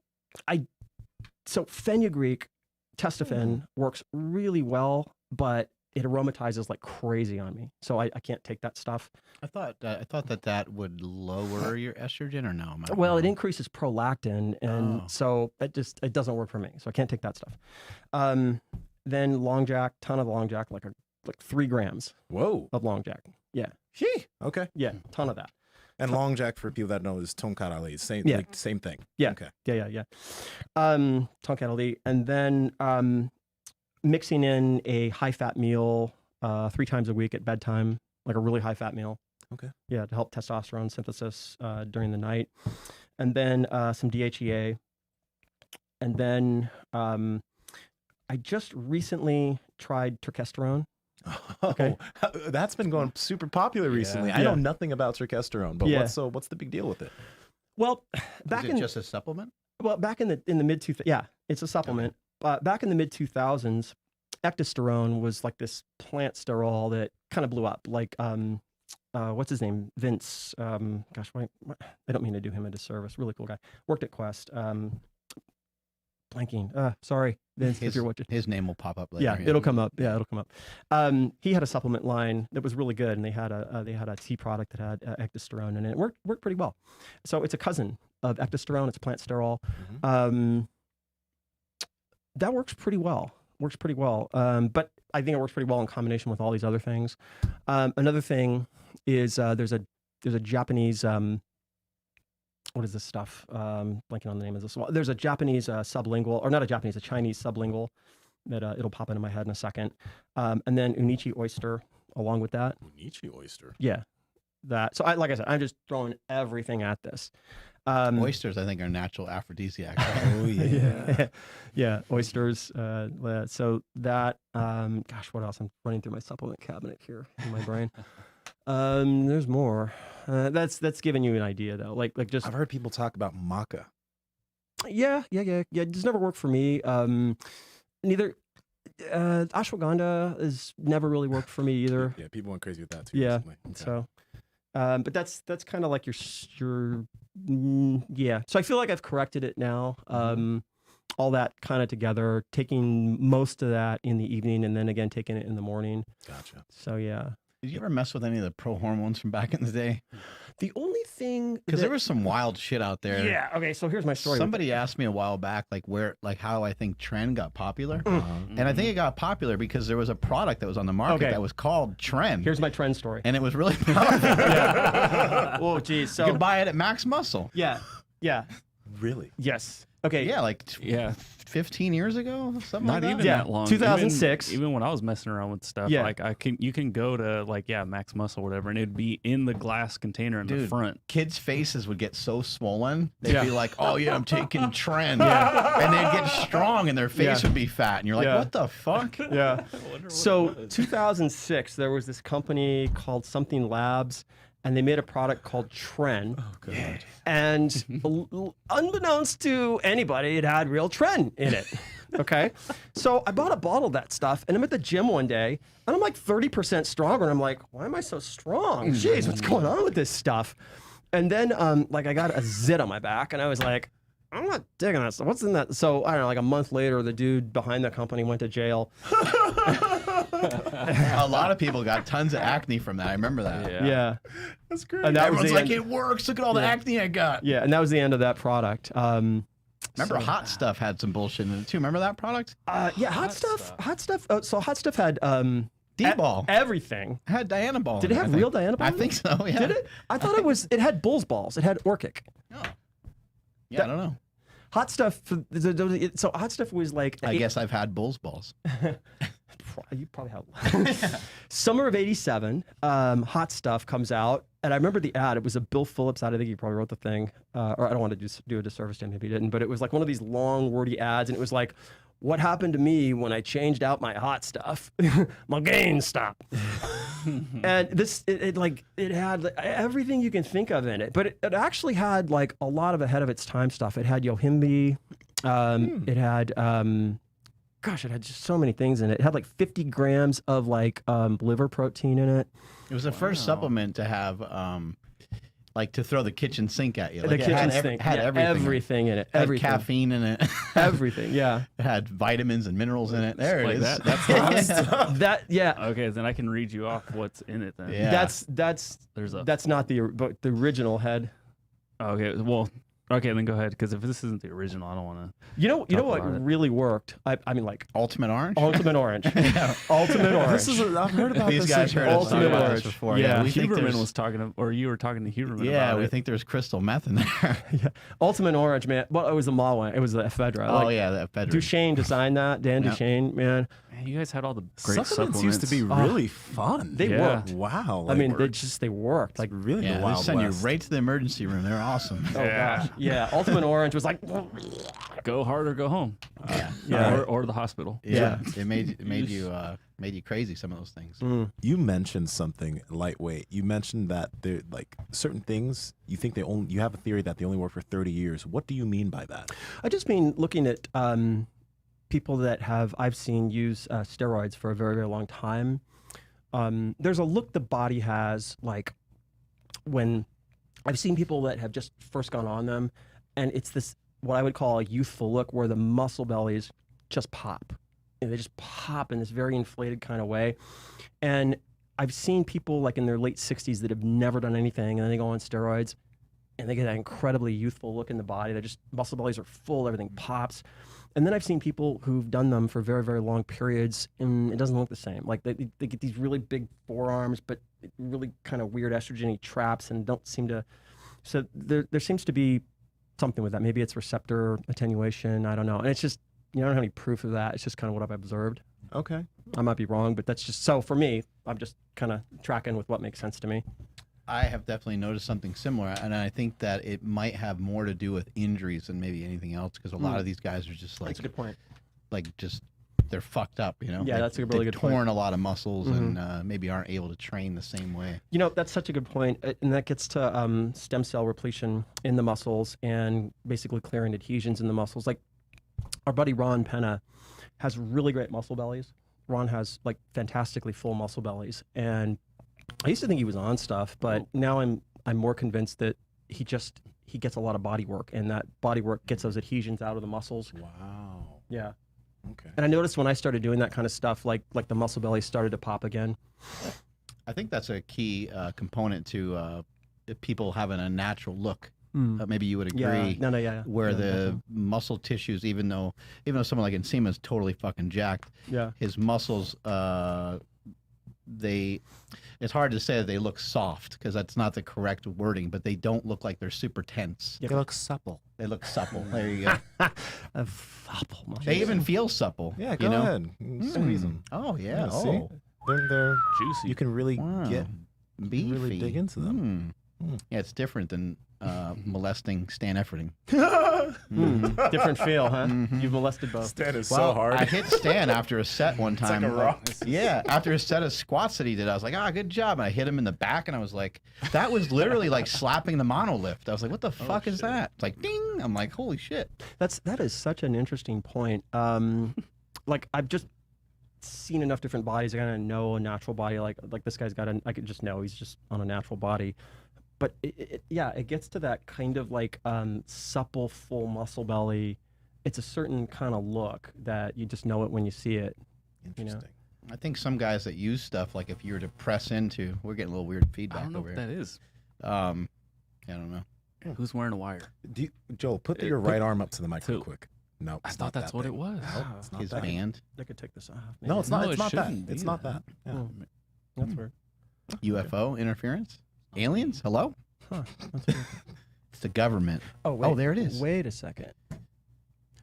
fenugreek, testofen works really well, but it aromatizes like crazy on me, so I can't take that stuff. I thought that would lower your estrogen, or no? Well, it increases prolactin, and so it doesn't work for me. So I can't take that stuff. Then long jack, ton of long jack, like 3 grams. Whoa. Of long jack. Yeah. Gee. Okay. Yeah, ton of that. And long jack, for people that know, is Tonkat Ali. Same thing. Yeah. Okay. Yeah. Tonkat Ali, and then mixing in a high-fat meal 3 times a week at bedtime, like a really high-fat meal. Okay. Yeah, to help testosterone synthesis during the night. And then some DHEA. And then I just recently tried Turkesterone. Okay. That's been going super popular recently. I know nothing about Turkesterone, but what's the big deal with it? Well, is it just a supplement? Well, back in the mid 2000s, it's a supplement. Back in the mid 2000s, ectosterone was like this plant sterol that kind of blew up. Like, what's his name? Vince. Gosh, I don't mean to do him a disservice. Really cool guy. Worked at Quest. Blanking. Sorry, Vince, if you're watching. His name will pop up later. Yeah, it'll come up. Yeah, it'll come up. He had a supplement line that was really good, and they had a tea product that had ectosterone in it. It worked pretty well. So it's a cousin of ectosterone. It's a plant sterol. Mm-hmm. That works pretty well. But I think it works pretty well in combination with all these other things. Another thing is there's a Japanese what is this stuff? Blanking on the name of this. Well, there's a Japanese sublingual, or not a Japanese, a Chinese sublingual that it'll pop into my head in a second. And then Unichi oyster along with that. Unichi oyster. Yeah, that. So like I said, I'm just throwing everything at this. Oysters, I think, are natural aphrodisiacs. Right? Oh yeah. Yeah, oysters. So that. Gosh, what else? I'm running through my supplement cabinet here in my brain. There's more. That's giving you an idea though. Like just. I've heard people talk about maca. Yeah. It just never worked for me. Neither. Ashwagandha has never really worked for me either. Yeah, people went crazy with that too. Yeah. Recently. Okay. So. But that's kind of like your yeah. So I feel like I've corrected it now. all that kind of together, taking most of that in the evening and then again taking it in the morning. Gotcha. So yeah. Did you ever mess with any of the pro hormones from back in the day? The only thing Because there was some wild shit out there. Yeah. Okay. So here's my story. Somebody asked me a while back, how I think Tren got popular, and I think it got popular because there was a product that was on the market that was called Tren. Here's my Tren story. And it was really powerful. Oh, geez. So you could buy it at Max Muscle. yeah. Yeah. Really? Yes. Okay. Yeah, like 15 years ago, something Not like even that. that long. 2006. Even when I was messing around with stuff, Yeah. like you can go to Max Muscle or whatever, and it'd be in the glass container in the front. Kids' faces would get so swollen. They'd Yeah. be like, "Oh yeah, I'm taking Tren," and they'd get strong, and their face would be fat, and you're like, "What the fuck?" Yeah. So 2006, there was this company called Something Labs, and they made a product called Tren. Oh, God. And unbeknownst to anybody, it had real Tren in it. Okay. So I bought a bottle of that stuff, and I'm at the gym one day, and I'm like 30% stronger, and I'm like, why am I so strong? Jeez, what's going on with this stuff? And then I got a zit on my back, and I was like, I'm not digging that stuff. What's in that? So I don't know, like a month later, the dude behind the company went to jail. A lot of people got tons of acne from that. I remember that. Yeah. That's great. And that Everyone's was the like, end. "It works. Look at all the acne I got." Yeah, and that was the end of that product. Remember, Hot Stuff had some bullshit in it too. Remember that product? Yeah, Hot Stuff. Hot Stuff. So Hot Stuff had D-ball. everything. It had Diana ball. Did in it have I think. real Diana ball? I think so. Yeah. Did it? I thought it had Bull's balls. It had Orchic. Oh. Yeah, I don't know. Hot Stuff. So Hot Stuff was like. I guess I've had bull's balls. You probably have. Summer of '87, Hot Stuff comes out, and I remember the ad. It was a Bill Phillips ad. I think he probably wrote the thing, or I don't want to do a disservice to him if he didn't. But it was like one of these long, wordy ads, and it was like, "What happened to me when I changed out my Hot Stuff? My gains stopped." And it had everything you can think of in it, but it actually had like a lot of ahead of its time stuff. It had Yohimbe. It had. Gosh, it had just so many things in it. It had like 50 grams of like liver protein in it. It was the first supplement to have, to throw the kitchen sink at you. Like The it kitchen had sink. had Yeah, everything. in it. It had Everything. caffeine in it. Everything, yeah. It had vitamins and minerals in it. There Like it is. that's the hot stuff. Yeah. Okay, then I can read you off what's in it then. Yeah. That's not the original head. Okay, well, okay, then go ahead, because if this isn't the original, I don't want to. You know Talk what about it. really worked? I mean, like Ultimate Orange. Ultimate Orange. Ultimate Orange. I've heard about These this. guys heard us talk Ultimate about this Orange. before. Yeah. we think Huberman there's, was talking, or you were talking to Huberman yeah, about we it. think there's crystal meth in there. Ultimate Orange, man. Well, it was the Mawa. It was the ephedra. Oh yeah, that Federer. Duchesne designed that. Dan Yep. Duchesne, man. Man, you guys had all the great Supplements used to be really fun. They Yeah. worked. Wow. I mean, like, they worked. like Like, really Yeah, the they Wild send you West. right to the emergency room. They're awesome. oh gosh. Yeah. Ultimate Orange was like, go hard or go home. Yeah. Or the hospital. Yeah, it made you crazy. Some of those things. You mentioned something lightweight. You mentioned that there like certain things you think you have a theory that they only work for 30 years. What do you mean by that? I just mean looking at people that I've seen use steroids for a very, very long time. There's a look the body has, like when I've seen people that have just first gone on them, and it's this, what I would call a youthful look where the muscle bellies just pop. And they just pop in this very inflated kind of way. And I've seen people like in their late 60s that have never done anything, and then they go on steroids, and they get that incredibly youthful look in the body. They just, muscle bellies are full, everything pops. And then I've seen people who've done them for very, very long periods, and it doesn't look the same. Like they get these really big forearms, but really kind of weird estrogeny traps, and don't seem to. So there seems to be something with that. Maybe it's receptor attenuation. I don't know. And it's just, I don't have any proof of that. It's just kind of what I've observed. Okay. I might be wrong, but that's just, so for me, I'm just kind of tracking with what makes sense to me. I have definitely noticed something similar, and I think that it might have more to do with injuries than maybe anything else, because a lot of these guys are just like, That's a good point. they're fucked up, you know? Yeah, Like, that's a really they've good point. torn a lot of muscles and maybe aren't able to train the same way. That's such a good point, and that gets to stem cell repletion in the muscles and basically clearing adhesions in the muscles. Like our buddy Ron Penna has really great muscle bellies. Ron has like fantastically full muscle bellies, and I used to think he was on stuff, but now I'm more convinced that he gets a lot of body work, and that body work gets those adhesions out of the muscles. Wow. Yeah. Okay. And I noticed when I started doing that kind of stuff, like the muscle belly started to pop again. I think that's a key component to people having a natural look. Maybe you would agree. Yeah. No, yeah. Where Yeah, the definitely. muscle tissues, even though someone like Nsima is totally fucking jacked, Yeah. his muscles, it's hard to say that they look soft because that's not the correct wording, but they don't look like they're super tense. They look supple. They look supple. There you go. A supple muscle. They even feel supple. Yeah, go ahead. Squeeze them. Oh yeah. Yeah, see? They're Juicy. you can really Wow. get Beefy. really dig into them. Yeah, it's different than molesting Stan Efferding. Different feel, huh? You've molested both. That is Well, I hit Stan after a set one time. like a rock. Yeah, after a set of squats that he did, I was like, good job. And I hit him in the back, and I was like, that was literally like slapping the monolift. I was like, what the fuck is that? It's like, ding. I'm like, holy shit. That is such an interesting point. Like I've just seen enough different bodies. I kind of know a natural body. Like this guy's got I could just know he's just on a natural body. But it gets to that kind of like supple, full muscle belly. It's a certain kind of look that you just know it when you see it. Interesting. I think some guys that use stuff, like if you were to press into, we're getting a little weird I feedback don't know over what here. that is. I don't know. Who's wearing a wire? Joel, put your right arm up to the mic real Two. quick. No, I it's thought not that's that what thing. it was. Nope, it's not His that. band, I could take this off. No, it's No, not. it It's not that. shouldn't be It's not that. that. Yeah. That's weird. UFO interference, aliens. Hello, Huh. That's weird. it's the government. Oh, wait. Oh, there it is. Wait a second.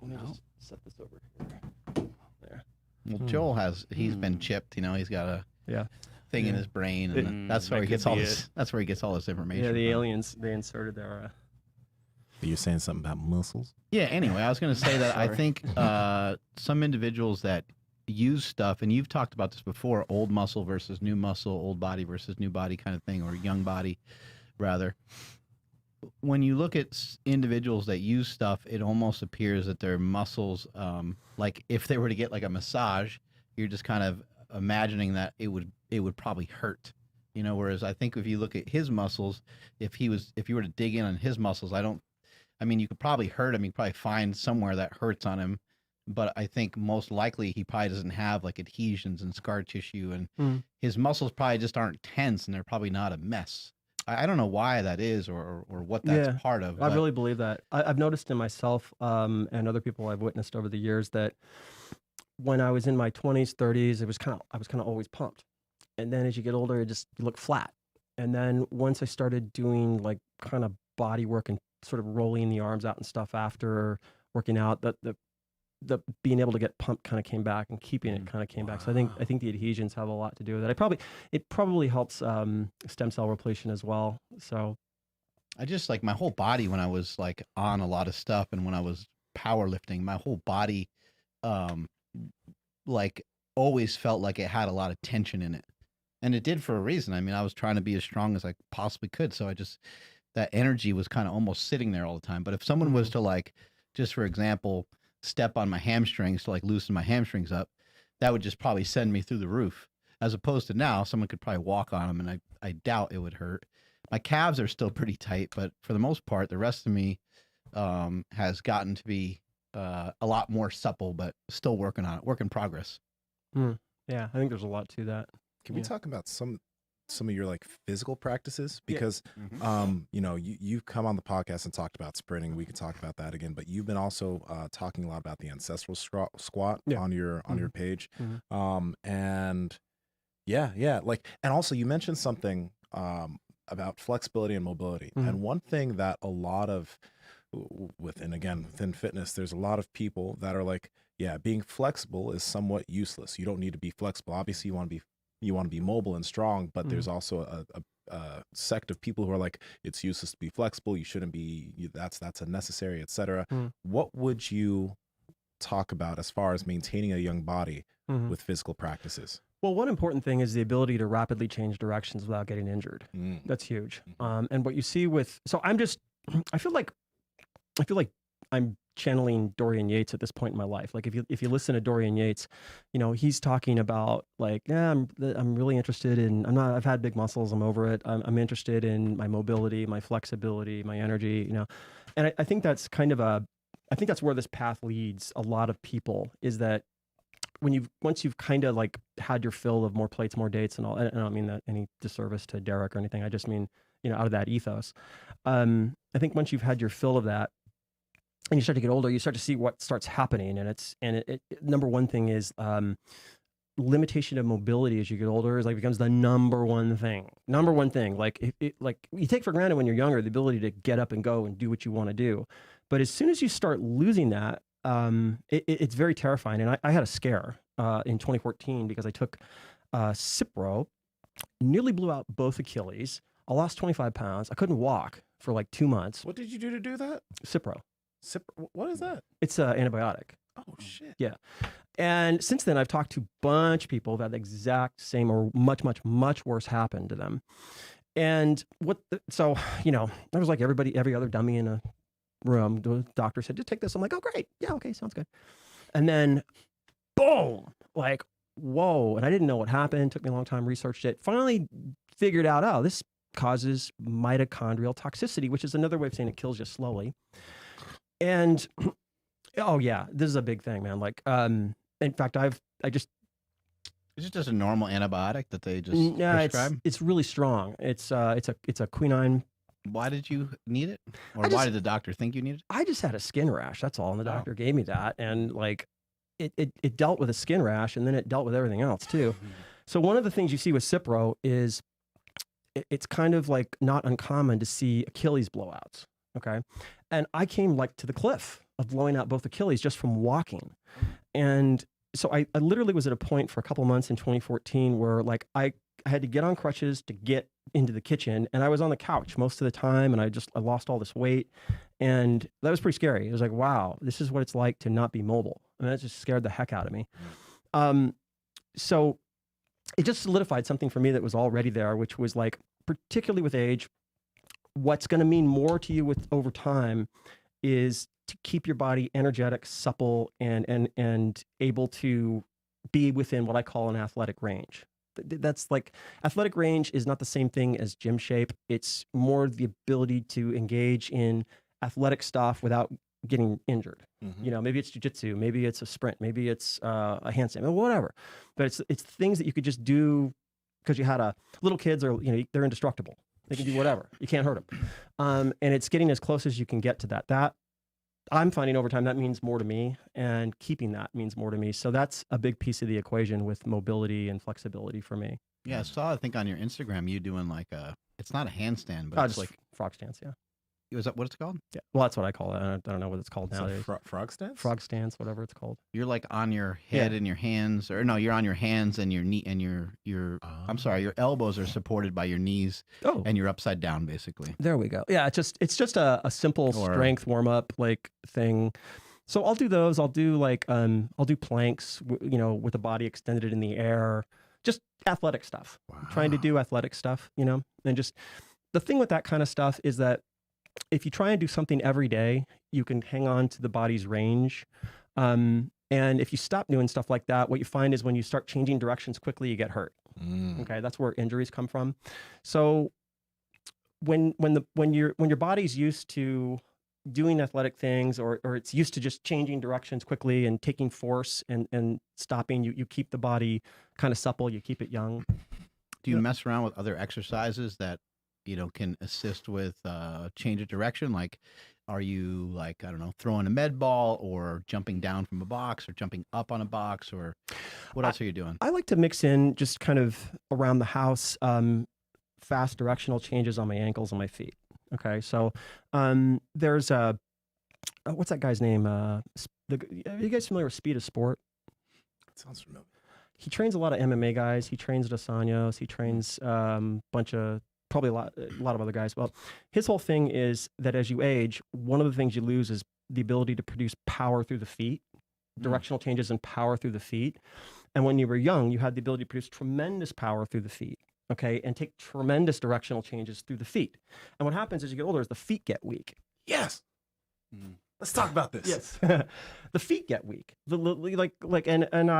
Let me No. just set this over here. There. Well, Joel he's been chipped. He's got a Yeah. thing in his brain, and that's where that he gets could all be this. That's where he gets all this information. Yeah, the from. aliens, they inserted their... You're saying something about muscles? Yeah. Anyway, I was going to say that I Sorry. think some individuals that use stuff, and you've talked about this before, old muscle versus new muscle, old body versus new body kind of thing, or young body, rather. When you look at individuals that use stuff, it almost appears that their muscles, like if they were to get like a massage, you're just kind of imagining that it would probably hurt. Whereas I think if you look at his muscles, if you were to dig in on his muscles, you could probably hurt him. You could probably find somewhere that hurts on him. But I think most likely he probably doesn't have like adhesions and scar tissue, and his muscles probably just aren't tense, and they're probably not a mess. I don't know why that is or what that's part of. I really believe that. I've noticed in myself and other people I've witnessed over the years that when I was in my 20s, 30s, I was kind of always pumped. And then as you get older, you look flat. And then once I started doing like kind of body work and sort of rolling the arms out and stuff after working out, the being able to get pumped kind of came back, and keeping it kind of came back. So I think the adhesions have a lot to do with it. It probably helps stem cell repletion as well. So I just like my whole body when I was like on a lot of stuff, and when I was powerlifting, my whole body like always felt like it had a lot of tension in it. And it did for a reason. I was trying to be as strong as I possibly could. So that energy was kind of almost sitting there all the time. But if someone was to like, just for example, step on my hamstrings to like loosen my hamstrings up, that would just probably send me through the roof. As opposed to now, someone could probably walk on them, and I doubt it would hurt. My calves are still pretty tight, but for the most part, the rest of me has gotten to be a lot more supple, but still working on it. Work in progress. yeah, I think there's a lot to that. Can we talk about some of your like physical practices? Because you've come on the podcast and talked about sprinting. We could talk about that again, but you've been also talking a lot about the ancestral squat on your page. And and also you mentioned something about flexibility and mobility. And one thing that a lot of within fitness, there's a lot of people that are like, being flexible is somewhat useless. You don't need to be flexible. Obviously you want to be mobile and strong, but there's also a sect of people who are like, it's useless to be flexible. You shouldn't be, that's unnecessary, etc. What would you talk about as far as maintaining a young body with physical practices? Well, one important thing is the ability to rapidly change directions without getting injured. That's huge. And what you see I feel like I'm channeling Dorian Yates at this point in my life. Like if you listen to Dorian Yates, he's talking about like, I'm really interested in, I've had big muscles, I'm over it. I'm interested in my mobility, my flexibility, my energy, and I think that's kind of I think that's where this path leads a lot of people, is that once you've kind of like had your fill of more plates, more dates and all, and I don't mean that any disservice to Derek or anything. I just mean, out of that ethos. I think once you've had your fill of that and you start to get older, you start to see what starts happening. And number one thing is, limitation of mobility as you get older is like becomes the number one thing. Like like you take for granted when you're younger, the ability to get up and go and do what you want to do. But as soon as you start losing that, it's very terrifying. And I had a scare in 2014 because I took Cipro, nearly blew out both Achilles. I lost 25 pounds. I couldn't walk for like 2 months. What did you do to do that? Cipro. What is that? It's an antibiotic. Oh, shit. Yeah. And since then, I've talked to a bunch of people who've had the exact same or much, much, much worse happen to them. And so, I was like every other dummy in a room. The doctor said, just take this. I'm like, oh, great. Yeah, okay, sounds good. And then, boom, like, whoa. And I didn't know what happened. Took me a long time, researched it. Finally figured out, oh, this causes mitochondrial toxicity, which is another way of saying it kills you slowly. And, oh, yeah, this is a big thing, man. Like, in fact, Is it just a normal antibiotic that they just prescribe? It's really strong. It's a quinine. Why did you need it? Or why did the doctor think you needed it? I just had a skin rash. That's all. And the doctor gave me that. And like, it dealt with a skin rash, and then it dealt with everything else too. So one of the things you see with Cipro is it's kind of like not uncommon to see Achilles blowouts. Okay. And I came like to the cliff of blowing out both Achilles just from walking. And so I literally was at a point for a couple months in 2014 where like I had to get on crutches to get into the kitchen, and I was on the couch most of the time, and I lost all this weight, and that was pretty scary. It was like, wow, this is what it's like to not be mobile. And that just scared the heck out of me. So it just solidified something for me that was already there, which was like, particularly with age, what's going to mean more to you over time is to keep your body energetic, supple, and able to be within what I call an athletic range. That's like, athletic range is not the same thing as gym shape. It's more the ability to engage in athletic stuff without getting injured. Mm-hmm. Maybe it's jujitsu, maybe it's a sprint, maybe it's a handstand, whatever. But it's things that you could just do because you had little kids are, they're indestructible. They can do whatever. You can't hurt them. And it's getting as close as you can get to that. That I'm finding over time that means more to me, and keeping that means more to me. So that's a big piece of the equation with mobility and flexibility for me. Yeah, I saw, I think on your Instagram, you doing like it's not a handstand, but it's like frog stance. Yeah. Was that what it's called? Yeah. Well, that's what I call it. I don't know what it's called nowadays. Frog stance? Frog stance, whatever it's called. You're like on your head and your hands, or no, you're on your hands and your knee and your I'm sorry, your elbows are supported by your knees, and you're upside down basically. There we go. Yeah, it's just a simple strength warm up like thing. So I'll do those. I'll do I'll do planks, with the body extended in the air, just athletic stuff. Wow. Trying to do athletic stuff, and just the thing with that kind of stuff is that if you try and do something every day, you can hang on to the body's range. And if you stop doing stuff like that, what you find is when you start changing directions quickly, you get hurt. Okay, that's where injuries come from. So when your body's used to doing athletic things, or it's used to just changing directions quickly and taking force and stopping, you keep the body kind of supple, you keep it young. Do you mess around with other exercises that can assist with change of direction? Like, are you like, I don't know, throwing a med ball or jumping down from a box or jumping up on a box, or what else are you doing? I like to mix in just kind of around the house, fast directional changes on my ankles and my feet. Okay. So there's what's that guy's name? Are you guys familiar with Speed of Sport? It sounds familiar. He trains a lot of MMA guys. He trains Dos Anjos. He trains probably a lot of other guys. Well, his whole thing is that as you age, one of the things you lose is the ability to produce power through the feet, directional changes and power through the feet. And when you were young, you had the ability to produce tremendous power through the feet, okay, and take tremendous directional changes through the feet. And what happens as you get older is the feet get weak. Yes. Let's talk about this. Yes. The feet get weak. And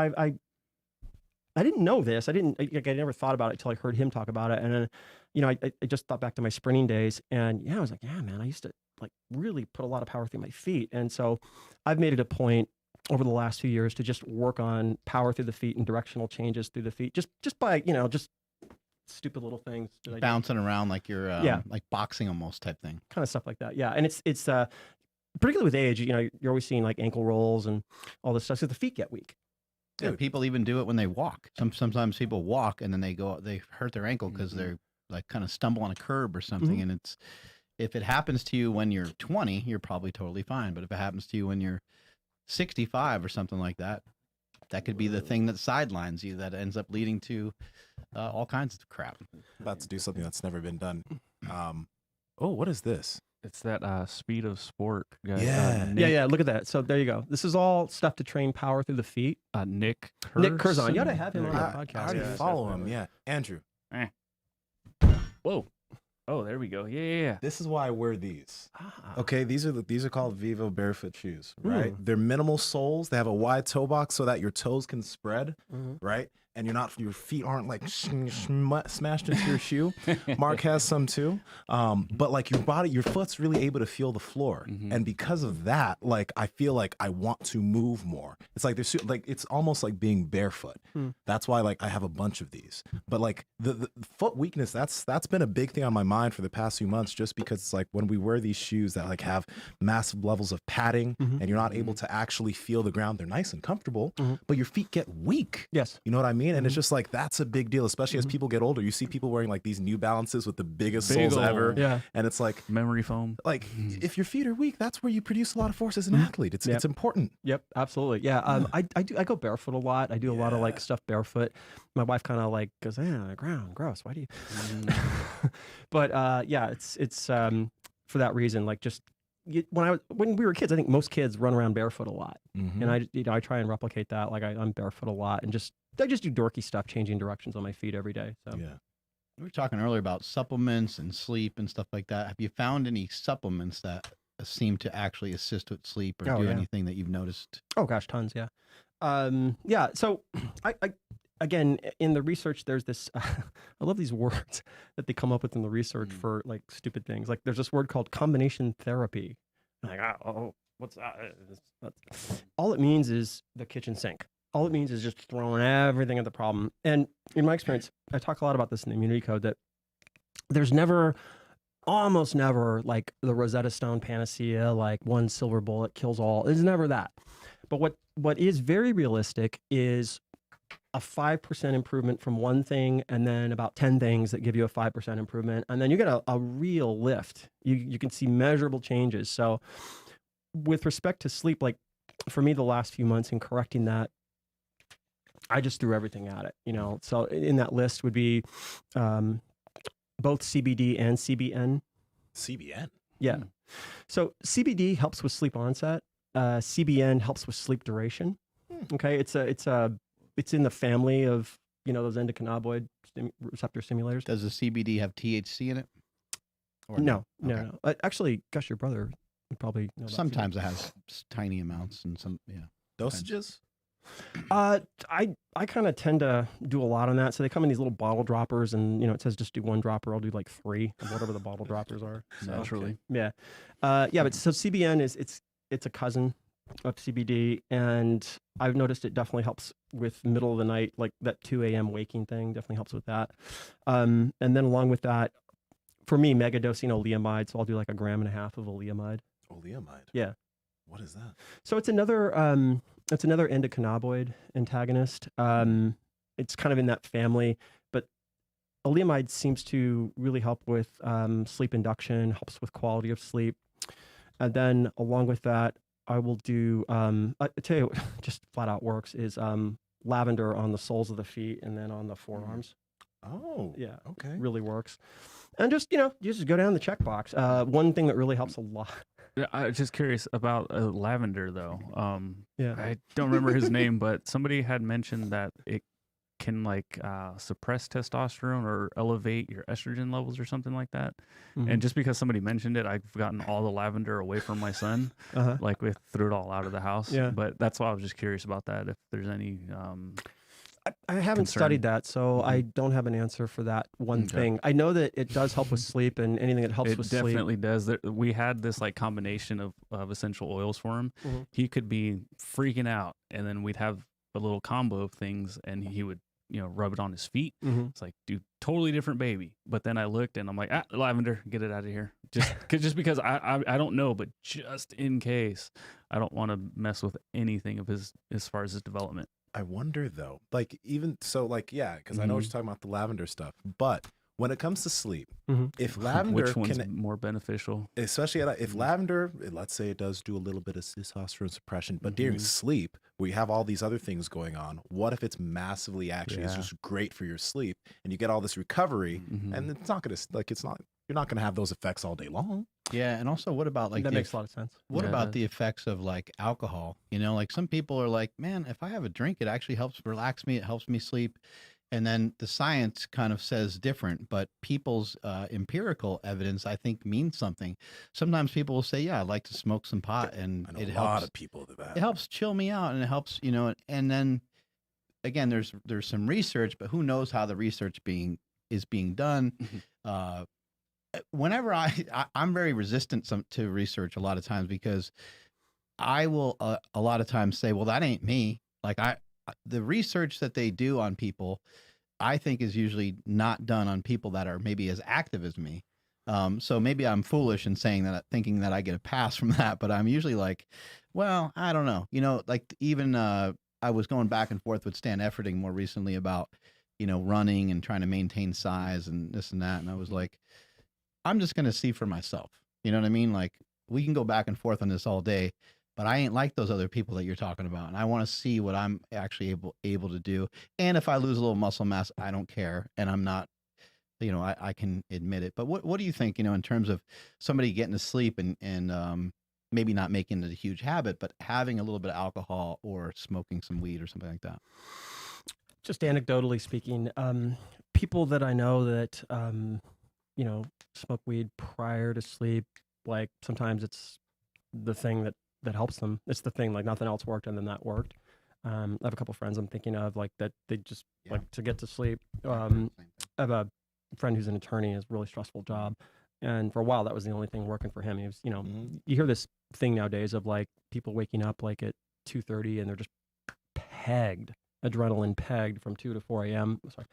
I didn't know this. I never thought about it until I heard him talk about it. And then, I just thought back to my sprinting days, and I was like, yeah, man, I used to like really put a lot of power through my feet. And so I've made it a point over the last few years to just work on power through the feet and directional changes through the feet, just by, just stupid little things that I do. Bouncing around like you're like boxing almost type thing. Kind of stuff like that. Yeah. And it's particularly with age, you're always seeing like ankle rolls and all this stuff. So the feet get weak. Yeah, people even do it when they walk. Sometimes people walk and then they hurt their ankle because they're like kind of stumble on a curb or something. And if it happens to you when you're 20, you're probably totally fine. But if it happens to you when you're 65 or something like that, that could be the thing that sidelines you, that ends up leading to all kinds of crap. About to do something that's never been done. What is this? It's that speed of sport guy. Yeah. Look at that. So there you go. This is all stuff to train power through the feet. Nick Curzon. You ought to have him on the podcast. I already follow him. Yeah. Andrew. Whoa. Oh, there we go. Yeah. This is why I wear these. Okay, these are called Vivo barefoot shoes, right? They're minimal soles. They have a wide toe box so that your toes can spread, right? And your feet aren't like smashed into your shoe. Mark has some too. But like your foot's really able to feel the floor. And because of that, like I feel like I want to move more. It's like it's almost like being barefoot. That's why like I have a bunch of these. But like the foot weakness, that's been a big thing on my mind for the past few months, just because it's like when we wear these shoes that like have massive levels of padding and you're not able to actually feel the ground, they're nice and comfortable, but your feet get weak. Yes. You know what I mean? And it's just like, that's a big deal, especially as people get older. You see people wearing like these New Balances with the biggest soles ever. Yeah. And it's like memory foam. Like if your feet are weak, that's where you produce a lot of force as an athlete. It's important. Yep, absolutely. Yeah. I go barefoot a lot. I do a lot of like stuff barefoot. My wife kind of like goes, ground, gross. Why do you? But it's for that reason. Like just when we were kids, I think most kids run around barefoot a lot, and I try and replicate that. Like I'm barefoot a lot, and I just do dorky stuff, changing directions on my feet every day. So yeah. We were talking earlier about supplements and sleep and stuff like that. Have you found any supplements that seem to actually assist with sleep or do anything that you've noticed? Oh gosh, tons. Yeah. So I again, in the research, there's this, I love these words that they come up with in the research for like stupid things. Like there's this word called combination therapy. I'm like, what's that? All it means is the kitchen sink. All it means is just throwing everything at the problem. And in my experience, I talk a lot about this in the immunity code, that there's almost never like the Rosetta Stone panacea, like one silver bullet kills all. There's never that. But what is very realistic is a 5% improvement from one thing, and then about 10 things that give you a 5% improvement. And then you get a real lift. You can see measurable changes. So with respect to sleep, like for me, the last few months in correcting that, I just threw everything at it, So in that list would be both CBD and CBN. CBN? Yeah. So CBD helps with sleep onset. CBN helps with sleep duration. Okay. It's in the family of, those endocannabinoid receptor stimulators. Does the CBD have THC in it? Or no. Actually, gosh, your brother would probably know about Sometimes it has tiny amounts and some, Dosages? I kind of tend to do a lot on that. So they come in these little bottle droppers, and it says just do one dropper. I'll do like 3 of whatever the bottle droppers are. So, naturally. Yeah. But so CBN it's a cousin of CBD, and I've noticed it definitely helps with middle of the night, like that 2 a.m. waking thing definitely helps with that. And then along with that, for me, mega dosing oleamide. So I'll do like 1.5 grams of oleamide. Oleamide? Yeah. What is that? So it's another endocannabinoid antagonist. It's kind of in that family, but oleamide seems to really help with sleep induction, helps with quality of sleep. And then along with that, I will do, I tell you what just flat out works is lavender on the soles of the feet and then on the forearms. Oh, yeah. Okay. Really works. And just, you just go down the checkbox. One thing that really helps a lot. I'm just curious about lavender, though. Yeah. I don't remember his name, but somebody had mentioned that it can suppress testosterone or elevate your estrogen levels or something like that. And just because somebody mentioned it, I've gotten all the lavender away from my son. Like we threw it all out of the house. Yeah. But that's why I was just curious about that. If there's any, I haven't concern? studied that, so I don't have an answer for that one Okay. thing. I know that it does help with sleep, and anything that helps It with sleep. definitely does. We had this like combination of essential oils for him. Mhm. He could be freaking out, and then we'd have a little combo of things, and he would rub it on his feet. Mhm. It's like, dude, totally different baby. But then I looked, and I'm like, lavender, get it out of here. Just because I don't know, but just in case, I don't want to mess with anything of his as far as his development. I wonder though, like even so, like yeah, because I know what you're talking about the lavender stuff, but when it comes to sleep, Mhm. if lavender Which one's can, more beneficial? especially if lavender, let's say it does do a little bit of testosterone suppression, but during Mhm. sleep, we have all these other things going on. What if it's massively actually it's Yeah. just great for your sleep and you get all this recovery, Mhm. and it's not gonna like it's not you're not gonna have those effects all day long. Yeah, and also what about like That the makes a lot of sense. what Yeah, it about does. the effects of like alcohol? Like some people are like, man, if I have a drink, it actually helps relax me. It helps me sleep. And then the science kind of says different, but people's empirical evidence, I think, means something. Sometimes people will say, yeah, I'd like to smoke some pot and I know it a helps. lot of people do that. It helps chill me out and it helps, and then again, there's some research, but who knows how the research is being done. Mhm. Whenever I'm very resistant to research a lot of times because I will a lot of times say, well, that ain't me. Like the research that they do on people, I think is usually not done on people that are maybe as active as me. So maybe I'm foolish in saying that, thinking that I get a pass from that, but I'm usually like, well, I don't know. Like even I was going back and forth with Stan Efferding more recently about, running and trying to maintain size and this and that. And I was like, I'm just going to see for myself. You know what I mean? Like we can go back and forth on this all day, but I ain't like those other people that you're talking about. And I want to see what I'm actually able to do. And if I lose a little muscle mass, I don't care. And I'm not, I can admit it. But what do you think, in terms of somebody getting to sleep and maybe not making it a huge habit, but having a little bit of alcohol or smoking some weed or something like that? Just anecdotally speaking, people that I know that smoke weed prior to sleep, like sometimes it's the thing that helps them. It's the thing, like nothing else worked and then that worked. I have a couple friends I'm thinking of like that they just like to get to sleep. I have a friend who's an attorney, has a really stressful job. And for a while that was the only thing working for him. He was, you hear this thing nowadays of like people waking up like at 2:30 and they're just pegged, adrenaline pegged from 2 to 4 a.m. Sorry,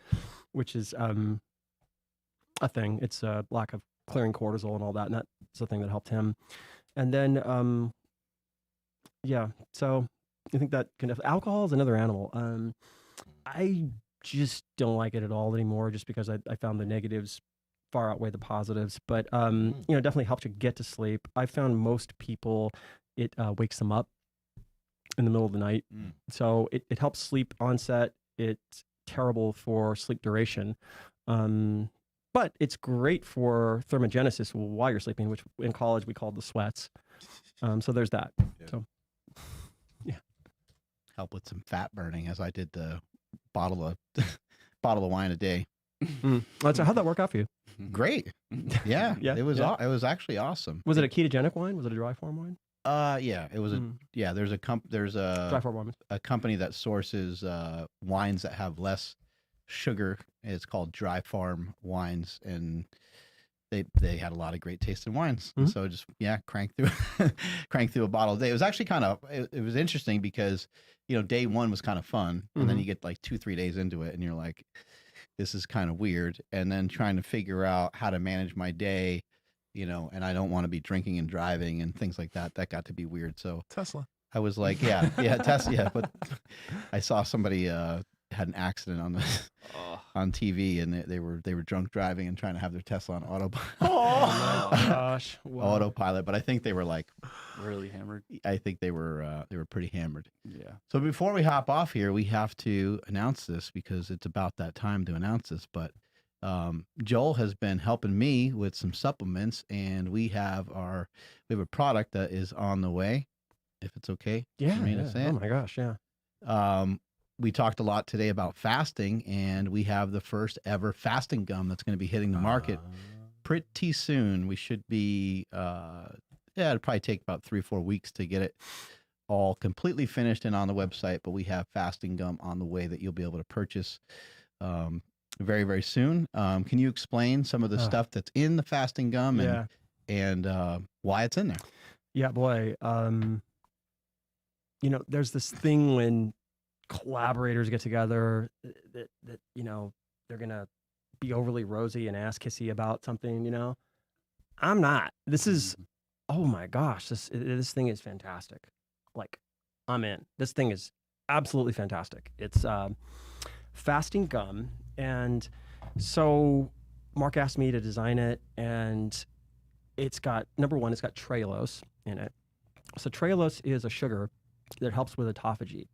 which is a thing. It's a lack of clearing cortisol and all that, and that's the thing that helped him. And then, yeah. So I think that alcohol is another animal. I just don't like it at all anymore, just because I found the negatives far outweigh the positives. But definitely helps you get to sleep. I found most people it wakes them up in the middle of the night, so it helps sleep onset. It's terrible for sleep duration. But it's great for thermogenesis while you're sleeping, which in college we called the sweats. So there's that. Yeah. So, yeah. Help with some fat burning, as I did the bottle of wine a day. So how'd that work out for you? Great. Yeah. Yeah, It was yeah. it was actually awesome. Was it a ketogenic wine? Was it a dry form wine? Yeah, it was there's Dry form wine. a company that sources wines that have less sugar. It's called Dry Farm Wines, and they had a lot of great tasting wines. And so just crank through a bottle a day. It was actually kind of it was interesting because day one was kind of fun, and then you get like 2-3 days into it, and you're like, this is kind of weird. And then trying to figure out how to manage my day, and I don't want to be drinking and driving and things like that. That got to be weird. So Tesla. I was like, Tesla, yeah. But I saw somebody had an accident on TV, and they were drunk driving and trying to have their Tesla on autopilot. Oh my gosh. Wow. Autopilot. But I think they were like, Really hammered. I think they were pretty hammered. Yeah. So before we hop off here, we have to announce this because it's about that time to announce this. But Joel has been helping me with some supplements, and we have a product that is on the way, if it's okay. Yeah. for me to say Oh it. my gosh. Yeah. We talked a lot today about fasting, and we have the first ever fasting gum that's going to be hitting the market pretty soon. We should be, it'll probably take about 3-4 weeks to get it all completely finished and on the website, but we have fasting gum on the way that you'll be able to purchase very, very soon. Can you explain some of the stuff that's in the fasting gum and why it's in there? Yeah, boy. There's this thing when collaborators get together that they're gonna be overly rosy and ass kissy about something. I'm not. This is, oh my gosh, this thing is fantastic. Like, I'm in. This thing is absolutely fantastic. It's fasting gum, and so Mark asked me to design it, and it's got, number one, it's got trehalose in it. So trehalose is a sugar that helps with autophagy.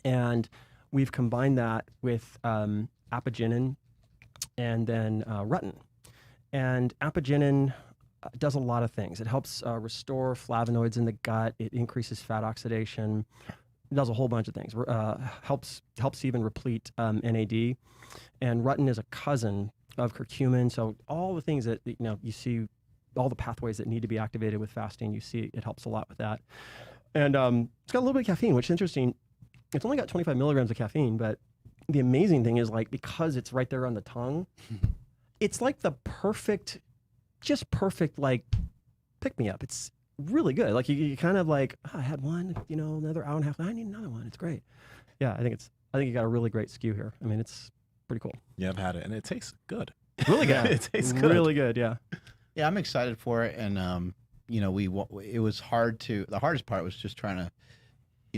And we've combined that with apigenin and then rutin. And apigenin does a lot of things. It helps restore flavonoids in the gut. It increases fat oxidation. It does a whole bunch of things. Helps even replete NAD. And rutin is a cousin of curcumin. So all the things that you see, all the pathways that need to be activated with fasting, you see it helps a lot with that. And it's got a little bit of caffeine, which is interesting. It's only got 25 milligrams of caffeine, but the amazing thing is, like, because it's right there on the tongue, it's like the perfect, like, pick me up. It's really good. Like, you kind of like, I had one, another hour and a half. I need another one. It's great. Yeah, I think you got a really great skew here. I mean, it's pretty cool. Yeah, I've had it, and it tastes good. Really good. It tastes good. Really good. Yeah. Yeah, I'm excited for it, and it was hard to. The hardest part was just trying to,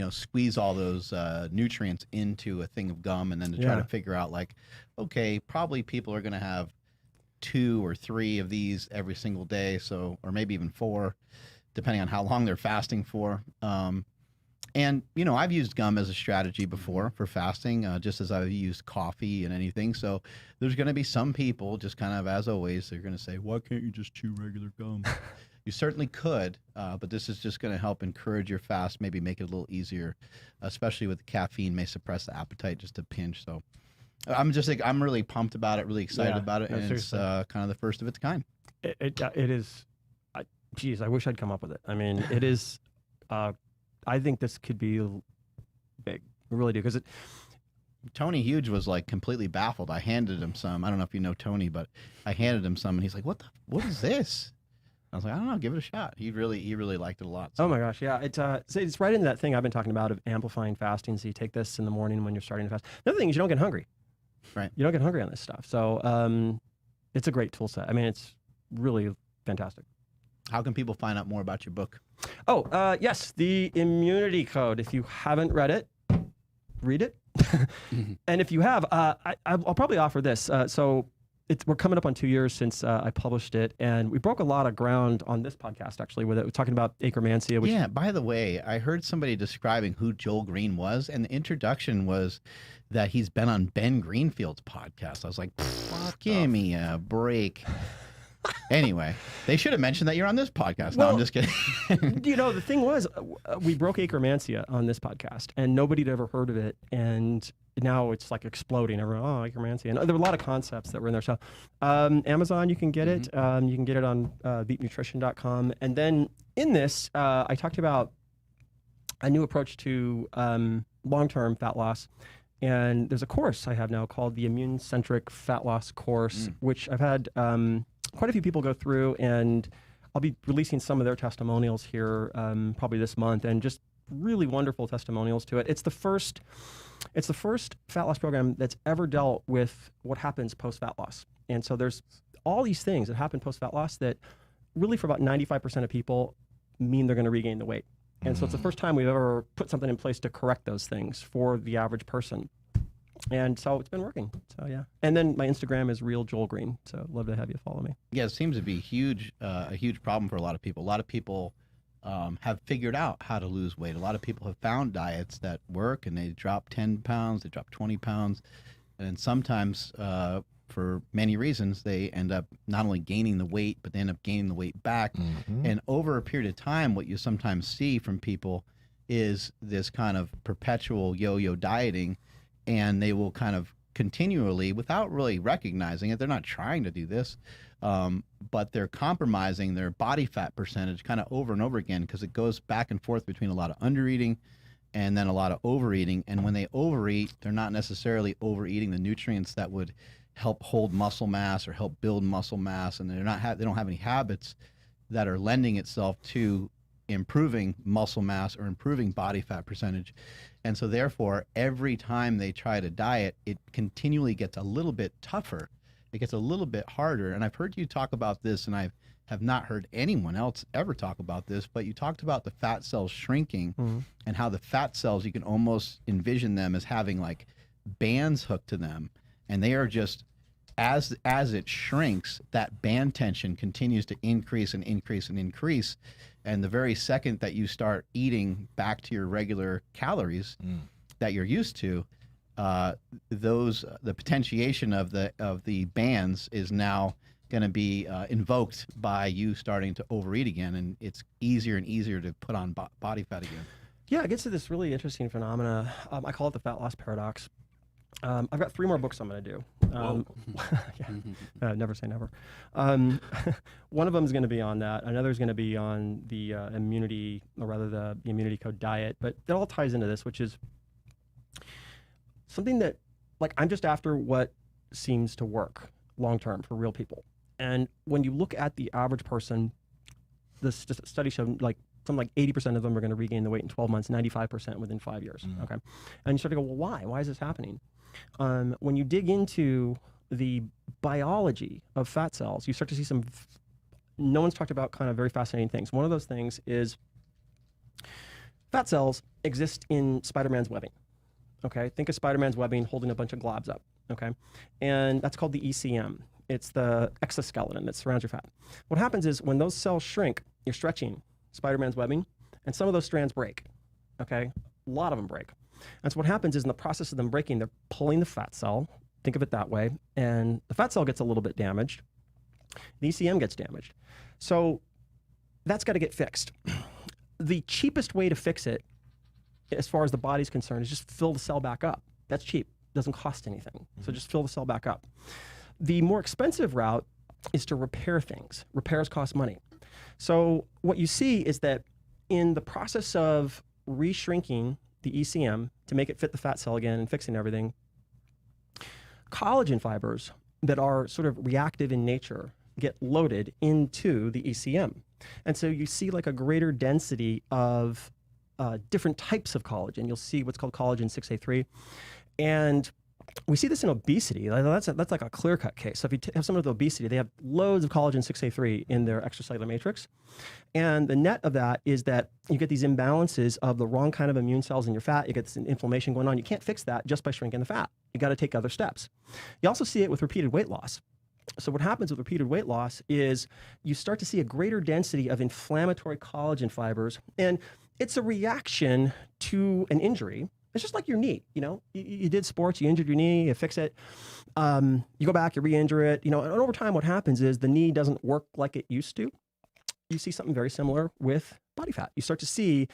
squeeze all those nutrients into a thing of gum, and then to try to figure out, like, okay, probably people are going to have 2 or 3 of these every single day, so, or maybe even 4, depending on how long they're fasting for. And I've used gum as a strategy before for fasting, just as I've used coffee and anything. So there's going to be some people, just kind of as always, they're going to say, "Why can't you just chew regular gum?" You certainly could, but this is just going to help encourage your fast, maybe make it a little easier, especially with the caffeine may suppress the appetite just a pinch. So I'm really pumped about it, really excited about it, and seriously. It's kind of the first of its kind. It is. Geez, I wish I'd come up with it. I mean, it is. I think this could be big. I really do, because Tony Huge was like completely baffled. I handed him some. I don't know if you know Tony, but I handed him some, and he's like, "What is this?" I was like, "I don't know. Give it a shot." He really liked it a lot. So. Oh my gosh, yeah. It's right into that thing I've been talking about of amplifying fasting. So you take this in the morning when you're starting to fast. Another thing is you don't get hungry. Right. You don't get hungry on this stuff. So it's a great tool set. I mean, it's really fantastic. How can people find out more about your book? Oh, yes, the Immunity Code. If you haven't read it, read it. And if you have, I'll probably offer this. So we're coming up on 2 years since I published it, and we broke a lot of ground on this podcast, actually, with it. We're talking about achromantia. Yeah, by the way, I heard somebody describing who Joel Greene was, and the introduction was that he's been on Ben Greenfield's podcast. I was like, give me a break. Anyway, they should have mentioned that you're on this podcast. No, I'm just kidding. The thing was, we broke achromantia on this podcast, and nobody had ever heard of it. And now it's like exploding. Everyone, achromantia. And there were a lot of concepts that were in there. So Amazon, you can get it. You can get it on beatnutrition.com. And then in this, I talked about a new approach to long-term fat loss. And there's a course I have now called the Immune-Centric Fat Loss Course, which I've had quite a few people go through, and I'll be releasing some of their testimonials here probably this month, and just really wonderful testimonials to it. It's the first fat loss program that's ever dealt with what happens post-fat loss. And so there's all these things that happen post-fat loss that really for about 95% of people mean they're going to regain the weight. And so it's the first time we've ever put something in place to correct those things for the average person. And so it's been working. So yeah. And then my Instagram is Real Joel Greene. So love to have you follow me. Yeah, it seems to be a huge problem for a lot of people. A lot of people have figured out how to lose weight. A lot of people have found diets that work, and they drop 10 pounds, they drop 20 pounds. And sometimes for many reasons, they end up not only gaining the weight, but they end up gaining the weight back. And over a period of time, what you sometimes see from people is this kind of perpetual yo-yo dieting, and they will kind of continually, without really recognizing it, they're not trying to do this, but they're compromising their body fat percentage kind of over and over again because it goes back and forth between a lot of undereating and then a lot of overeating. And when they overeat, they're not necessarily overeating the nutrients that would help hold muscle mass or help build muscle mass, and they don't have any habits that are lending itself to improving muscle mass or improving body fat percentage. And so therefore, every time they try to diet, it continually gets a little bit tougher. It gets a little bit harder. And I've heard you talk about this, and I have not heard anyone else ever talk about this, but you talked about the fat cells shrinking and how the fat cells, you can almost envision them as having like bands hooked to them. And they are just, as it shrinks, that band tension continues to increase and increase and increase. And the very second that you start eating back to your regular calories that you're used to, the potentiation of the bands is now going to be invoked by you starting to overeat again, and it's easier and easier to put on body fat again. Yeah, it gets to this really interesting phenomena. I call it the fat loss paradox. I've got 3 more books I'm going to do. Never say never. One of them is going to be on that. Another is going to be on the immunity, or rather the immunity code diet. But it all ties into this, which is something that, like, I'm just after what seems to work long term for real people. And when you look at the average person, the study showed like something like 80% of them are going to regain the weight in 12 months, 95% within 5 years. Okay. And you start to go, well, why? Why is this happening? When you dig into the biology of fat cells, you start to see some, no one's talked about kind of very fascinating things. One of those things is fat cells exist in Spider-Man's webbing. Okay. Think of Spider-Man's webbing holding a bunch of globs up. Okay. And that's called the ECM. It's the exoskeleton that surrounds your fat. What happens is when those cells shrink, you're stretching Spider-Man's webbing, and some of those strands break. Okay. A lot of them break. And so what happens is in the process of them breaking, they're pulling the fat cell. Think of it that way. And the fat cell gets a little bit damaged. The ECM gets damaged. So that's got to get fixed. The cheapest way to fix it, as far as the body's concerned, is just fill the cell back up. That's cheap. Doesn't cost anything. So just fill the cell back up. The more expensive route is to repair things. Repairs cost money. So what you see is that in the process of reshrinking the ECM to make it fit the fat cell again and fixing everything, collagen fibers that are sort of reactive in nature get loaded into the ECM. And so you see like a greater density of different types of collagen. You'll see what's called collagen 6A3. And we see this in obesity. That's like a clear-cut case. So if you have someone with obesity, they have loads of collagen 6A3 in their extracellular matrix. And the net of that is that you get these imbalances of the wrong kind of immune cells in your fat. You get this inflammation going on. You can't fix that just by shrinking the fat. You got to take other steps. You also see it with repeated weight loss. So what happens with repeated weight loss is you start to see a greater density of inflammatory collagen fibers. And it's a reaction to an injury. It's just like your knee, you know, you did sports, you injured your knee, you fix it, you go back, you re-injure it, you know, and over time what happens is the knee doesn't work like it used to. You see something very similar with body fat. You start to see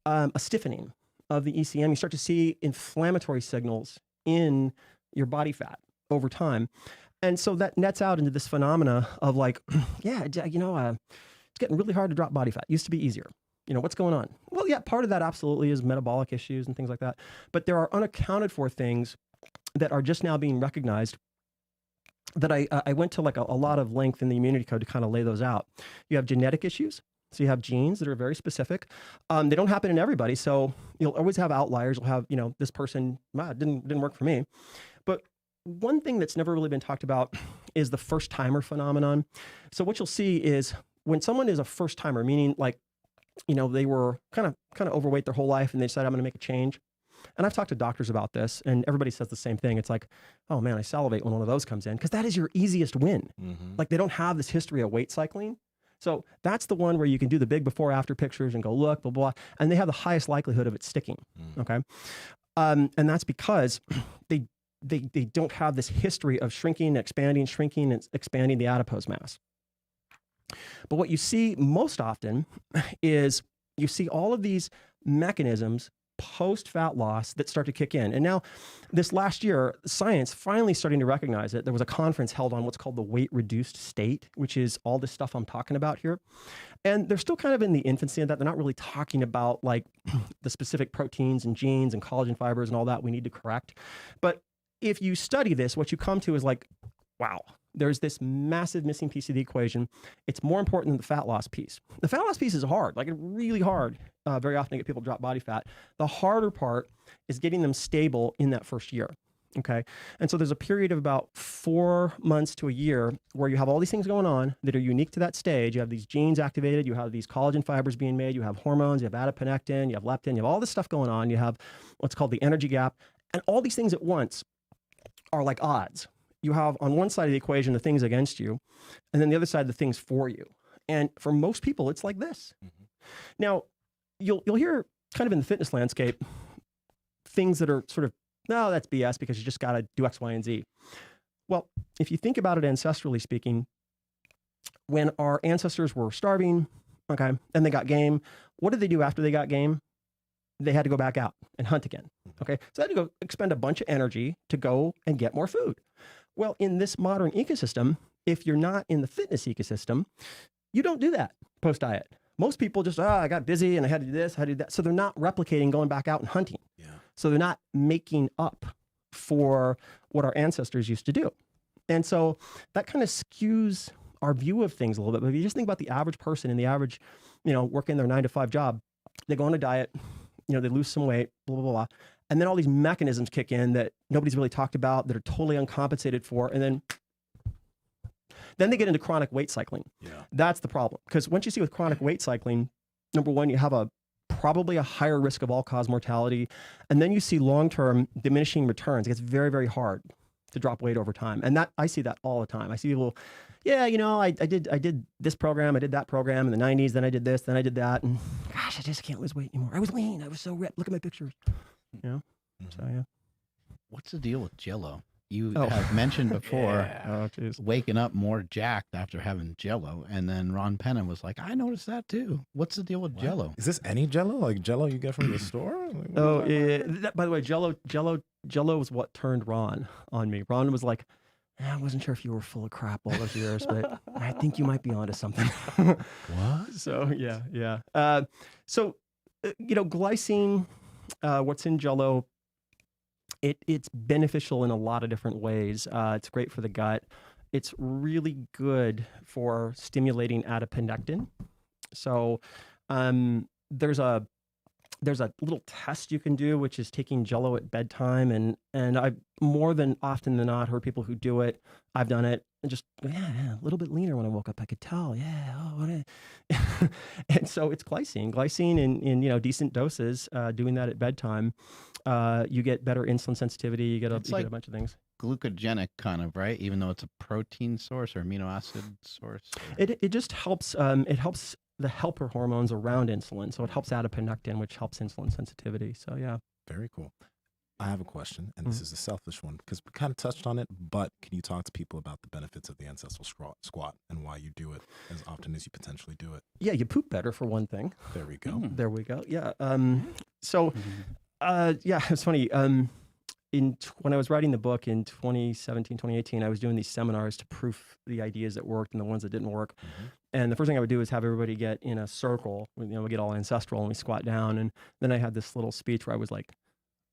a stiffening of the ECM. You start to see inflammatory signals in your body fat over time. And so that nets out into this phenomena of like, yeah, you know, it's getting really hard to drop body fat. It used to be easier. You know, what's going on? Well, yeah, part of that absolutely is metabolic issues and things like that. But there are unaccounted for things that are just now being recognized that I went to like a lot of length in the immunity code to kind of lay those out. You have genetic issues. So you have genes that are very specific. They don't happen in everybody. So you'll always have outliers. You'll have, you know, this person, it didn't work for me. But one thing that's never really been talked about is the first timer phenomenon. So what you'll see is when someone is a first timer, meaning like, you know, they were kind of overweight their whole life and they decided I'm going to make a change. And I've talked to doctors about this and everybody says the same thing. It's like, oh man, I salivate when one of those comes in because that is your easiest win. Like they don't have this history of weight cycling. So that's the one where you can do the big before after pictures and go, look, blah, blah, and they have the highest likelihood of it sticking. Okay. And that's because they don't have this history of shrinking and expanding the adipose mass. But what you see most often is you see all of these mechanisms post-fat loss that start to kick in. And now, this last year, science finally starting to recognize it. There was a conference held on what's called the weight-reduced state, which is all this stuff I'm talking about here. And they're still kind of in the infancy of that. They're not really talking about like the specific proteins and genes and collagen fibers and all that we need to correct. But if you study this, what you come to is like, wow, there's this massive missing piece of the equation. It's more important than the fat loss piece. The fat loss piece is hard, like really hard. Very often to get people to drop body fat. The harder part is getting them stable in that first year. Okay. And so there's a period of about 4 months to a year where you have all these things going on that are unique to that stage. You have these genes activated, you have these collagen fibers being made, you have hormones, you have adiponectin, you have leptin, you have all this stuff going on. You have what's called the energy gap. And all these things at once are like odds. You have on one side of the equation the things against you, and then the other side the things for you. And for most people, it's like this. Now, you'll hear kind of in the fitness landscape things that are sort of, no, that's BS because you just got to do X, Y, and Z. Well, if you think about it ancestrally speaking, when our ancestors were starving, okay, and they got game, what did they do after they got game? They had to go back out and hunt again. Okay, so they had to go expend a bunch of energy to go and get more food. Well, in this modern ecosystem, if you're not in the fitness ecosystem, you don't do that post-diet. Most people just, I got busy and I had to do this, I had to do that. So they're not replicating going back out and hunting. Yeah. So they're not making up for what our ancestors used to do. And so that kind of skews our view of things a little bit. But if you just think about the average person in the average, working their 9-to-5 job, they go on a diet, they lose some weight, blah, blah, blah. And then all these mechanisms kick in that nobody's really talked about, that are totally uncompensated for. And then they get into chronic weight cycling. Yeah. That's the problem. Because once you see with chronic weight cycling, number one, you have probably a higher risk of all-cause mortality. And then you see long-term diminishing returns. It gets very, very hard to drop weight over time. And that I see that all the time. I see people, I did this program, I did that program in the 90s, then I did this, then I did that. And gosh, I just can't lose weight anymore. I was lean. I was so ripped. Look at my pictures. So, yeah. What's the deal with Jello? You have mentioned before waking up more jacked after having Jello, and then Ron Penna was like, "I noticed that too. What's the deal with Jello? Is this any Jello? Like Jello you get from the store?" By the way, Jello was what turned Ron on me. Ron was like, I wasn't sure if you were full of crap all those years, but I think you might be onto something. What? So yeah. Glycine, what's in Jello, it's beneficial in a lot of different ways. It's great for the gut. It's really good for stimulating adiponectin. So there's a little test you can do, which is taking Jello at bedtime. And I've more than often than not heard people who do it. I've done it and just, a little bit leaner when I woke up. I could tell, and so it's glycine. Glycine in decent doses, doing that at bedtime, you get better insulin sensitivity. You get a bunch of things. Glucogenic kind of, right? Even though it's a protein source or amino acid source. It just helps. It helps the helper hormones around insulin. So it helps adiponectin, which helps insulin sensitivity. So yeah. Very cool. I have a question, and this is a selfish one because we kind of touched on it, but can you talk to people about the benefits of the ancestral squat and why you do it as often as you potentially do it? Yeah, you poop better for one thing. There we go. There we go. Yeah. It's funny. When I was writing the book in 2017, 2018, I was doing these seminars to proof the ideas that worked and the ones that didn't work. And the first thing I would do is have everybody get in a circle. We get all ancestral and we squat down. And then I had this little speech where I was like,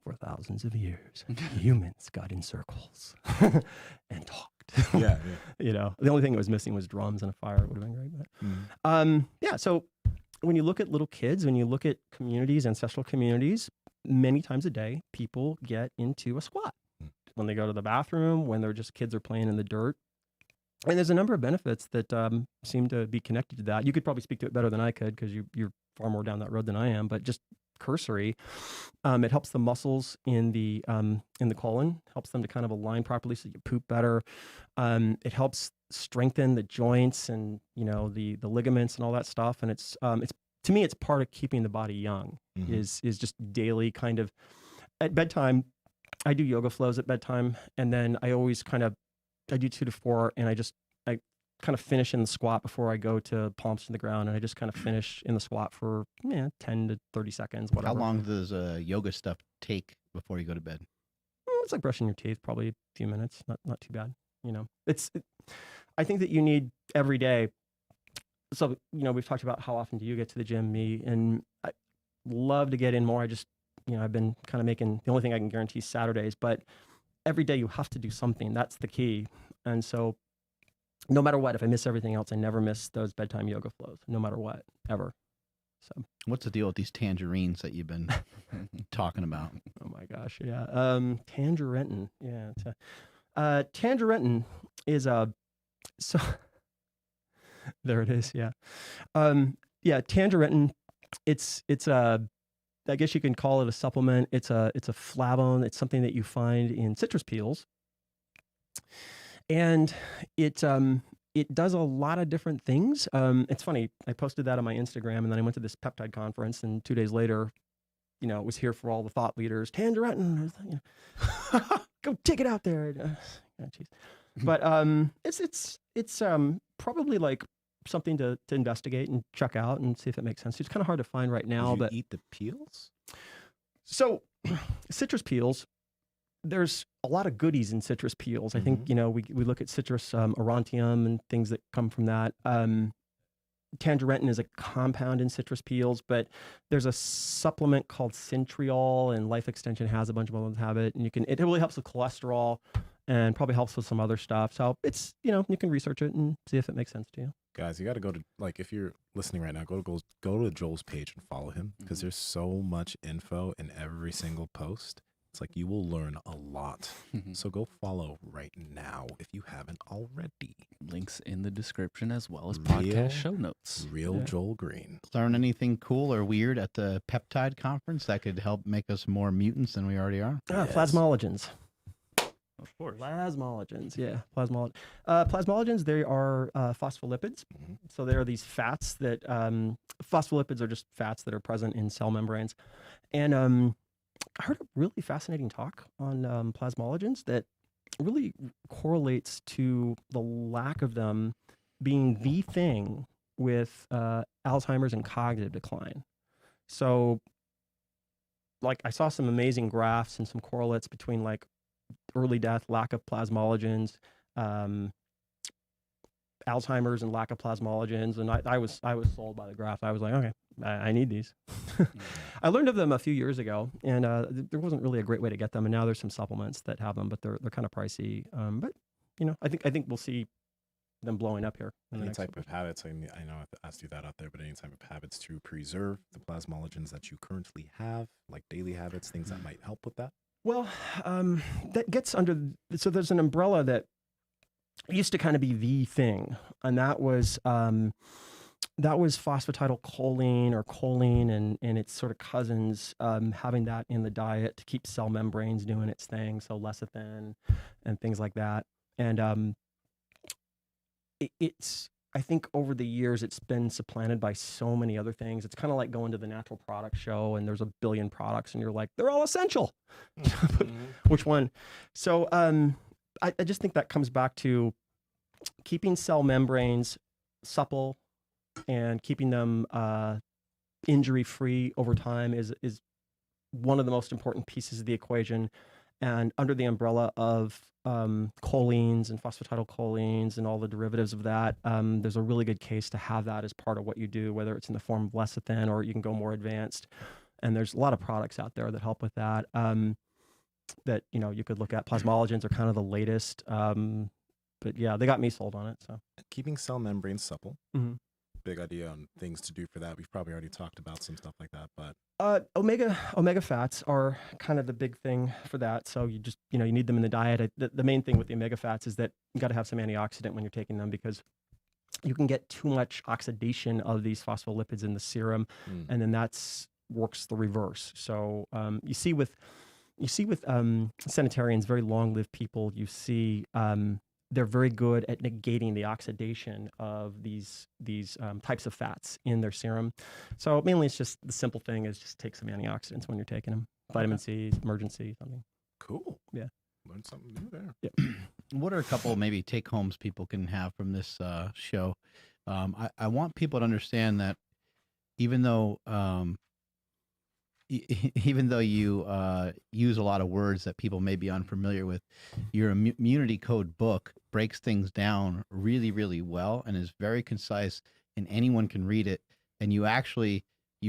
for thousands of years, humans got in circles and talked. Yeah. The only thing that was missing was drums and a fire. It would have been great. But, so when you look at little kids, when you look at communities, ancestral communities, many times a day, people get into a squat. When they go to the bathroom, when they're just kids are playing in the dirt. And there's a number of benefits that seem to be connected to that. You could probably speak to it better than I could because you're far more down that road than I am, but just cursory, it helps the muscles in the colon, helps them to kind of align properly so you poop better. It helps strengthen the joints and the ligaments and all that stuff. And it's to me, it's part of keeping the body young. Is just daily kind of at bedtime. I do yoga flows at bedtime, and then I always I do 2 to 4, and I kind of finish in the squat before I go to palms to the ground, and I just kind of finish in the squat for 10 to 30 seconds, whatever. How long does yoga stuff take before you go to bed? It's like brushing your teeth, probably a few minutes, not too bad. I think that you need every day. So, we've talked about how often do you get to the gym, me, and I love to get in more. I just, I've been kind of making, the only thing I can guarantee is Saturdays, but every day you have to do something. That's the key. And so no matter what, if I miss everything else, I never miss those bedtime yoga flows, no matter what, ever. So what's the deal with these tangerines that you've been talking about? Oh my gosh. Yeah. Tangerine. Yeah. Tangerine is so there it is. Yeah. Tangerine. It's I guess you can call it a supplement. It's a flavone. It's something that you find in citrus peels. And it does a lot of different things. It's funny. I posted that on my Instagram, and then I went to this peptide conference, and 2 days later, it was here for all the thought leaders. Tangerine, go take it out there. Geez. But it's probably like something to investigate and check out and see if it makes sense. It's kind of hard to find right now. But eat the peels? So citrus peels, there's a lot of goodies in citrus peels. I think, we look at citrus aurantium and things that come from that. Tangerine is a compound in citrus peels, but there's a supplement called Centriol, and Life Extension has a bunch of others have it. And it really helps with cholesterol and probably helps with some other stuff. So it's, you can research it and see if it makes sense to you. Guys, you got to go to, if you're listening right now, go to Joel's page and follow him, because there's so much info in every single post. It's like you will learn a lot. So go follow right now if you haven't already. Links in the description as well as podcast show notes. Joel Greene. Learn anything cool or weird at the peptide conference that could help make us more mutants than we already are? Plasmalogens. Of course. Plasmalogens, yeah. Plasmalogens, they are phospholipids. So they are these fats that, phospholipids are just fats that are present in cell membranes. And I heard a really fascinating talk on plasmalogens that really correlates to the lack of them being the thing with Alzheimer's and cognitive decline. So, I saw some amazing graphs and some correlates between early death, lack of plasmalogens, Alzheimer's and lack of plasmalogens, and I was sold by the graph. I was like, okay, I need these. I learned of them a few years ago, and there wasn't really a great way to get them. And now there's some supplements that have them, but they're kind of pricey. But I think we'll see them blowing up here. Any type of habits? I know I've asked you that out there, but any type of habits to preserve the plasmalogens that you currently have, like daily habits, things that might help with that. Well, that gets under. So there's an umbrella that used to kind of be the thing, and that was phosphatidylcholine or choline and its sort of cousins, having that in the diet to keep cell membranes doing its thing, so lecithin and things like that. And it's I think over the years it's been supplanted by so many other things. It's kind of like going to the natural product show and there's a billion products and you're like, they're all essential. Which one? So I just think that comes back to keeping cell membranes supple and keeping them injury-free over time is one of the most important pieces of the equation. And under the umbrella of cholines and phosphatidylcholines and all the derivatives of that, there's a really good case to have that as part of what you do, whether it's in the form of lecithin or you can go more advanced. And there's a lot of products out there that help with that. That you could look at. Plasmalogens are kind of the latest, but yeah, they got me sold on it. So keeping cell membranes supple. Big idea on things to do for that. We've probably already talked about some stuff like that, but omega fats are kind of the big thing for that. So you just you need them in the diet. The main thing with the omega fats is that you got to have some antioxidant when you're taking them, because you can get too much oxidation of these phospholipids in the serum, and then that's works the reverse. So you see with sanitarians, very long-lived people, you see they're very good at negating the oxidation of these types of fats in their serum. So mainly it's just the simple thing is just take some antioxidants when you're taking them. Vitamin C, emergency, something. Cool. Yeah. Learn something new there. Yeah. What are a couple maybe take homes people can have from this show? I want people to understand that even though even though you use a lot of words that people may be unfamiliar with, your immunity code book breaks things down really, really well and is very concise, and anyone can read it. And you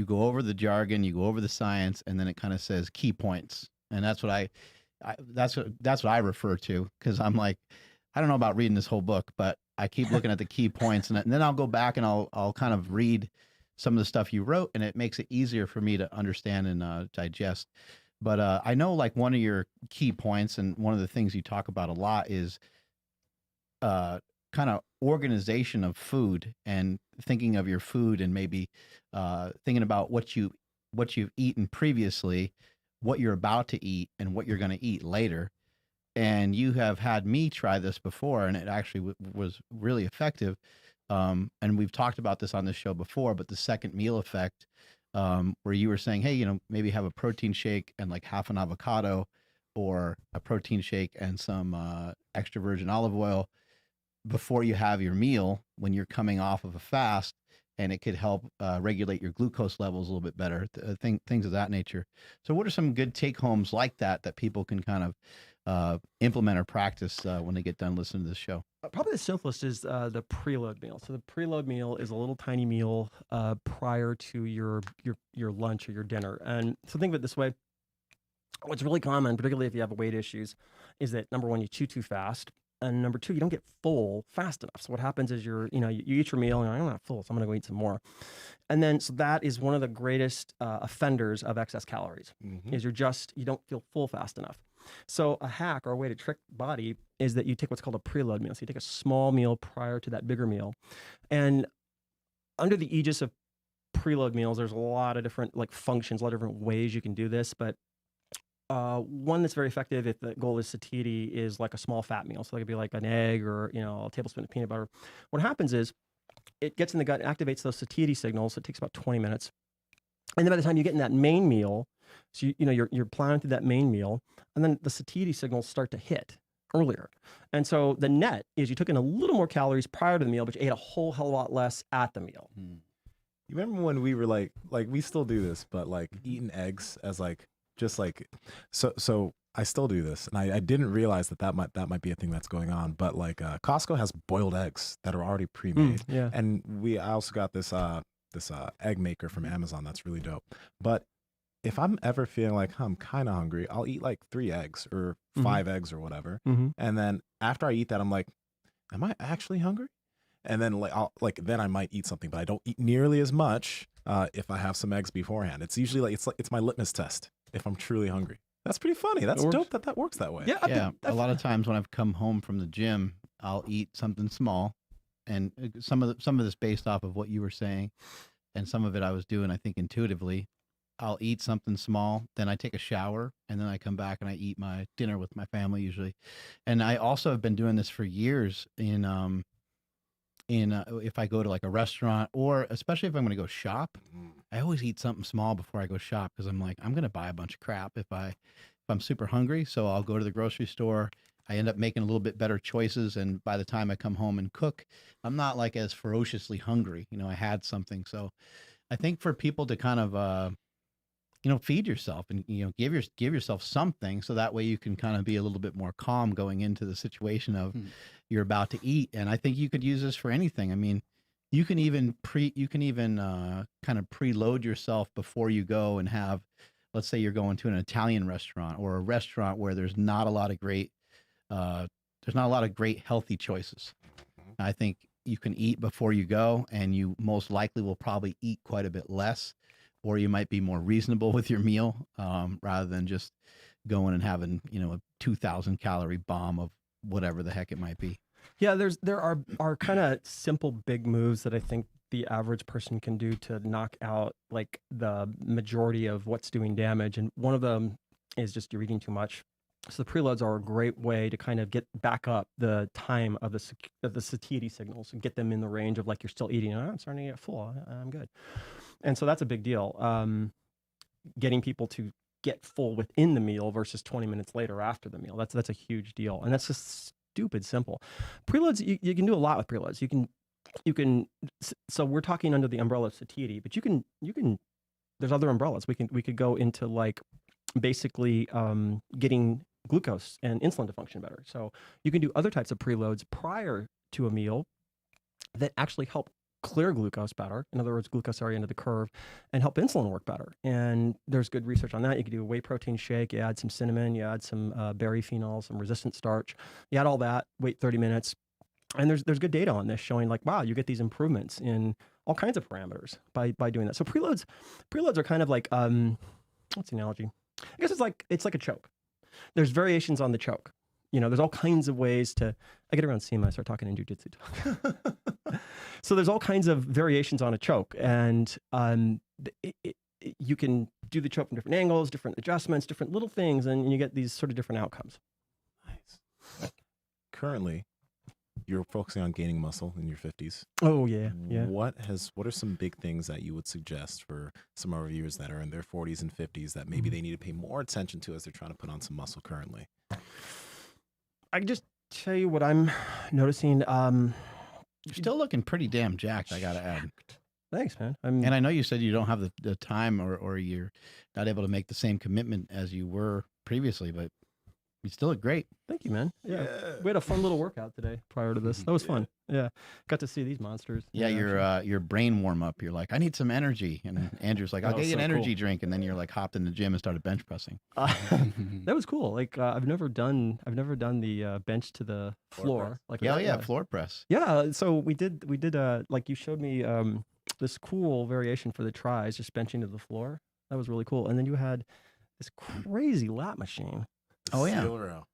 go over the jargon, you go over the science, and then it kind of says key points, and that's what that's what I refer to, because I'm like, I don't know about reading this whole book, but I keep looking at the key points, and then I'll go back and I'll kind of read some of the stuff you wrote, and it makes it easier for me to understand and digest. But I know, like, one of your key points and one of the things you talk about a lot is kind of organization of food and thinking of your food, and maybe thinking about what you've eaten previously, what you're about to eat, and what you're going to eat later. And you have had me try this before, and it actually was really effective. And we've talked about this on this show before, but the second meal effect, where you were saying, hey, maybe have a protein shake and like half an avocado, or a protein shake and some extra virgin olive oil before you have your meal when you're coming off of a fast, and it could help regulate your glucose levels a little bit better, things of that nature. So what are some good take homes like that people can kind of implement or practice when they get done listening to this show? Probably the simplest is the preload meal. So the preload meal is a little tiny meal prior to your lunch or your dinner. And so think of it this way. What's really common, particularly if you have weight issues, is that number one, you chew too fast. And number two, you don't get full fast enough. So what happens is you eat your meal and you're like, I'm not full, so I'm going to go eat some more. And then, so that is one of the greatest offenders of excess calories, is you don't feel full fast enough. So a hack or a way to trick body is that you take what's called a preload meal. So you take a small meal prior to that bigger meal. And under the aegis of preload meals, there's a lot of different functions, a lot of different ways you can do this. But one that's very effective if the goal is satiety is like a small fat meal. So that could be like an egg or a tablespoon of peanut butter. What happens is it gets in the gut, activates those satiety signals. It takes about 20 minutes. And then by the time you get in that main meal, so you're plowing through that main meal, and then the satiety signals start to hit earlier. And so the net is you took in a little more calories prior to the meal, but you ate a whole hell of a lot less at the meal. You remember when we were like we still do this, but eating eggs as so I still do this, and I didn't realize that might be a thing that's going on. But Costco has boiled eggs that are already pre-made, yeah. And I also got this egg maker from Amazon that's really dope. But if I'm ever feeling like I'm kind of hungry, I'll eat 3 eggs or 5 eggs or whatever, and then after I eat that, I'm like, am I actually hungry? And then then I might eat something, but I don't eat nearly as much if I have some eggs beforehand. It's usually it's my litmus test if I'm truly hungry. That's pretty funny. That's dope that works that way. Yeah, a lot of times when I've come home from the gym, I'll eat something small, and some of this based off of what you were saying, and some of it I was doing, I think, intuitively. I'll eat something small, then I take a shower, and then I come back and I eat my dinner with my family usually. And I also have been doing this for years if I go to a restaurant, or especially if I'm going to go shop, I always eat something small before I go shop, because I'm like, I'm going to buy a bunch of crap if I'm super hungry. So I'll go to the grocery store. I end up making a little bit better choices, and by the time I come home and cook, I'm not as ferociously hungry. I had something. So I think for people to kind of feed yourself and give yourself something, so that way you can kind of be a little bit more calm going into the situation of you're about to eat. And I think you could use this for anything. I mean, you can even kind of preload yourself before you go and have, let's say you're going to an Italian restaurant or a restaurant where there's not a lot of great healthy choices. I think you can eat before you go, and you most likely will probably eat quite a bit less, or you might be more reasonable with your meal, rather than just going and having, a 2,000 calorie bomb of whatever the heck it might be. Yeah, there are kind of simple big moves that I think the average person can do to knock out the majority of what's doing damage. And one of them is just you're eating too much. So the preloads are a great way to kind of get back up the time of the satiety signals and get them in the range of you're still eating. I'm starting to get full. I'm good. And so that's a big deal. Getting people to get full within the meal versus 20 minutes later after the meal. That's a huge deal, and that's just stupid simple. Preloads, you can do a lot with preloads. You can. So we're talking under the umbrella of satiety, but you can. There's other umbrellas. We could go into like basically getting glucose and insulin to function better. So you can do other types of preloads prior to a meal that actually help clear glucose better. In other words, glucose area into the curve, and help insulin work better. And there's good research on that. You could do a whey protein shake. You add some cinnamon. You add some berry phenol, some resistant starch. You add all that. Wait 30 minutes. And there's good data on this showing like, wow, you get these improvements in all kinds of parameters by doing that. So preloads are kind of like what's the analogy? I guess it's like a choke. There's variations on the choke. There's all kinds of ways to. I get around Nsima, I start talking in jujitsu talk. So there's all kinds of variations on a choke, and you can do the choke from different angles, different adjustments, different little things, and you get these sort of different outcomes. Nice. Currently, you're focusing on gaining muscle in your 50s. Oh yeah. What are some big things that you would suggest for some of our viewers that are in their 40s and 50s that maybe they need to pay more attention to as they're trying to put on some muscle currently? I can just tell you what I'm noticing. You're still looking pretty damn jacked, I gotta add. Thanks, man. And I know you said you don't have the time or you're not able to make the same commitment as you were previously, but you still look great. Thank you, man. Yeah. We had a fun little workout today prior to this. That was fun. Yeah. Got to see these monsters. Yeah, your brain warm up. You're like, I need some energy. And Andrew's like, I'll get you an energy drink. And then you're like hopped in the gym and started bench pressing. That was cool. Like I've never done the bench to the floor. Like floor press. Yeah. So we did like you showed me this cool variation for the tries, just benching to the floor. That was really cool. And then you had this crazy lat machine. Oh yeah,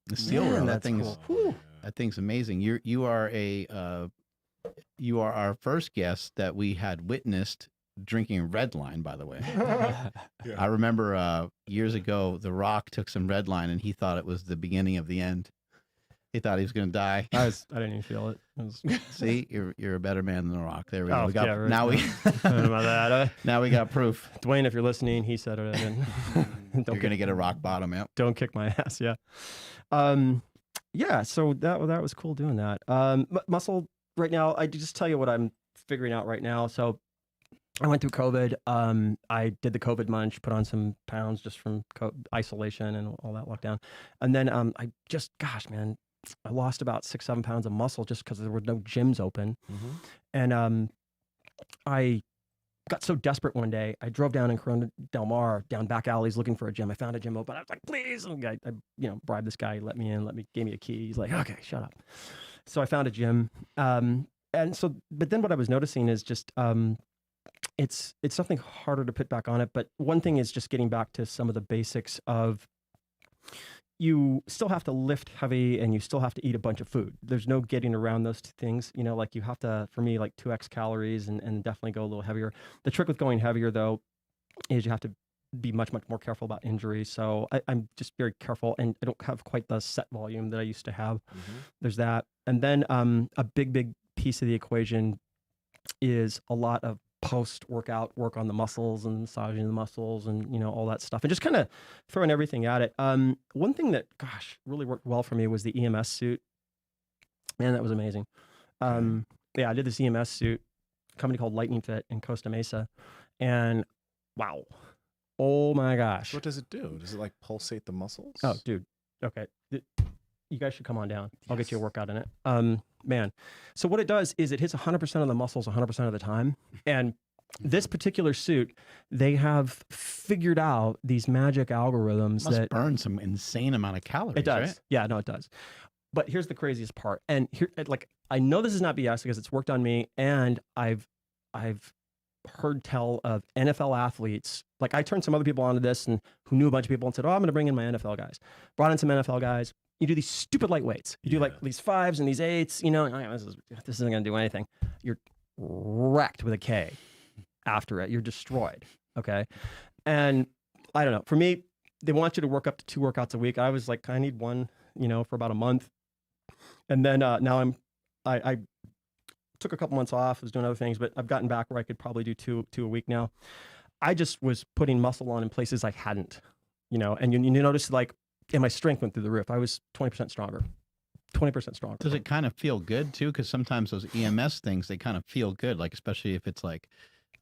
the steel row. That thing's cool. That thing's amazing. You are our first guest that we had witnessed drinking Red Line. By the way, I remember years ago, The Rock took some Red Line and he thought it was the beginning of the end. He thought he was going to die. I didn't even feel it. See, you're a better man than The Rock. There we go. We got now we got proof. Dwayne, if you're listening, he said it. You're going to get a rock bottom. Yeah. Don't kick my ass. Yeah. Yeah. So that was cool doing that. Muscle right now. I just tell you what I'm figuring out right now. So I went through COVID. I did the COVID munch, put on some pounds just from isolation and all that lockdown, and then gosh, man. I lost about 6-7 pounds of muscle just because there were no gyms open. And I got so desperate one day, I drove down in Corona Del Mar, down back alleys looking for a gym. I found a gym open. I was like, please. And I bribed this guy, let me in, gave me a key. He's like, okay, shut up. So I found a gym. But then what I was noticing is just, it's something harder to put back on it. But one thing is just getting back to some of the basics of, you still have to lift heavy and you still have to eat a bunch of food. There's no getting around those two things. Like you have to, for me, like 2x calories and definitely go a little heavier. The trick with going heavier though, is you have to be much, much more careful about injury. So I'm just very careful and I don't have quite the set volume that I used to have. There's that. And then a big piece of the equation is a lot of post-workout work on the muscles and massaging the muscles and all that stuff and just kind of throwing everything at it. One thing that really worked well for me was the EMS Suit. Man, that was amazing. Yeah, I did this EMS Suit, a company called Lightning Fit in Costa Mesa, and wow, oh my gosh. What does it do? Does it like pulsate the muscles? Oh, dude. Okay. You guys should come on down. I'll get you a workout in it. Man. So what it does is it hits 100% of the muscles 100% of the time. And this particular suit, they have figured out these magic algorithms that burn some insane amount of calories. It does. Right? Yeah, no, it does. But here's the craziest part. And here, I know this is not BS because it's worked on me, and I've heard tell of NFL athletes. Like I turned some other people onto this and who knew a bunch of people and said, oh, I'm going to bring in my NFL guys. Brought in some NFL guys. You do these stupid light weights. You do like these 5s and these 8s, this isn't going to do anything. You're wrecked with a K after it. You're destroyed. Okay. And I don't know. For me, they want you to work up to 2 workouts a week. I was like, I need one, for about a month. And then now I took a couple months off, was doing other things, but I've gotten back where I could probably do two a week now. I just was putting muscle on in places I hadn't. and you notice like, and my strength went through the roof. I was 20% stronger. 20% stronger. Does it kind of feel good too? Because sometimes those EMS things, they kind of feel good, like especially if it's like,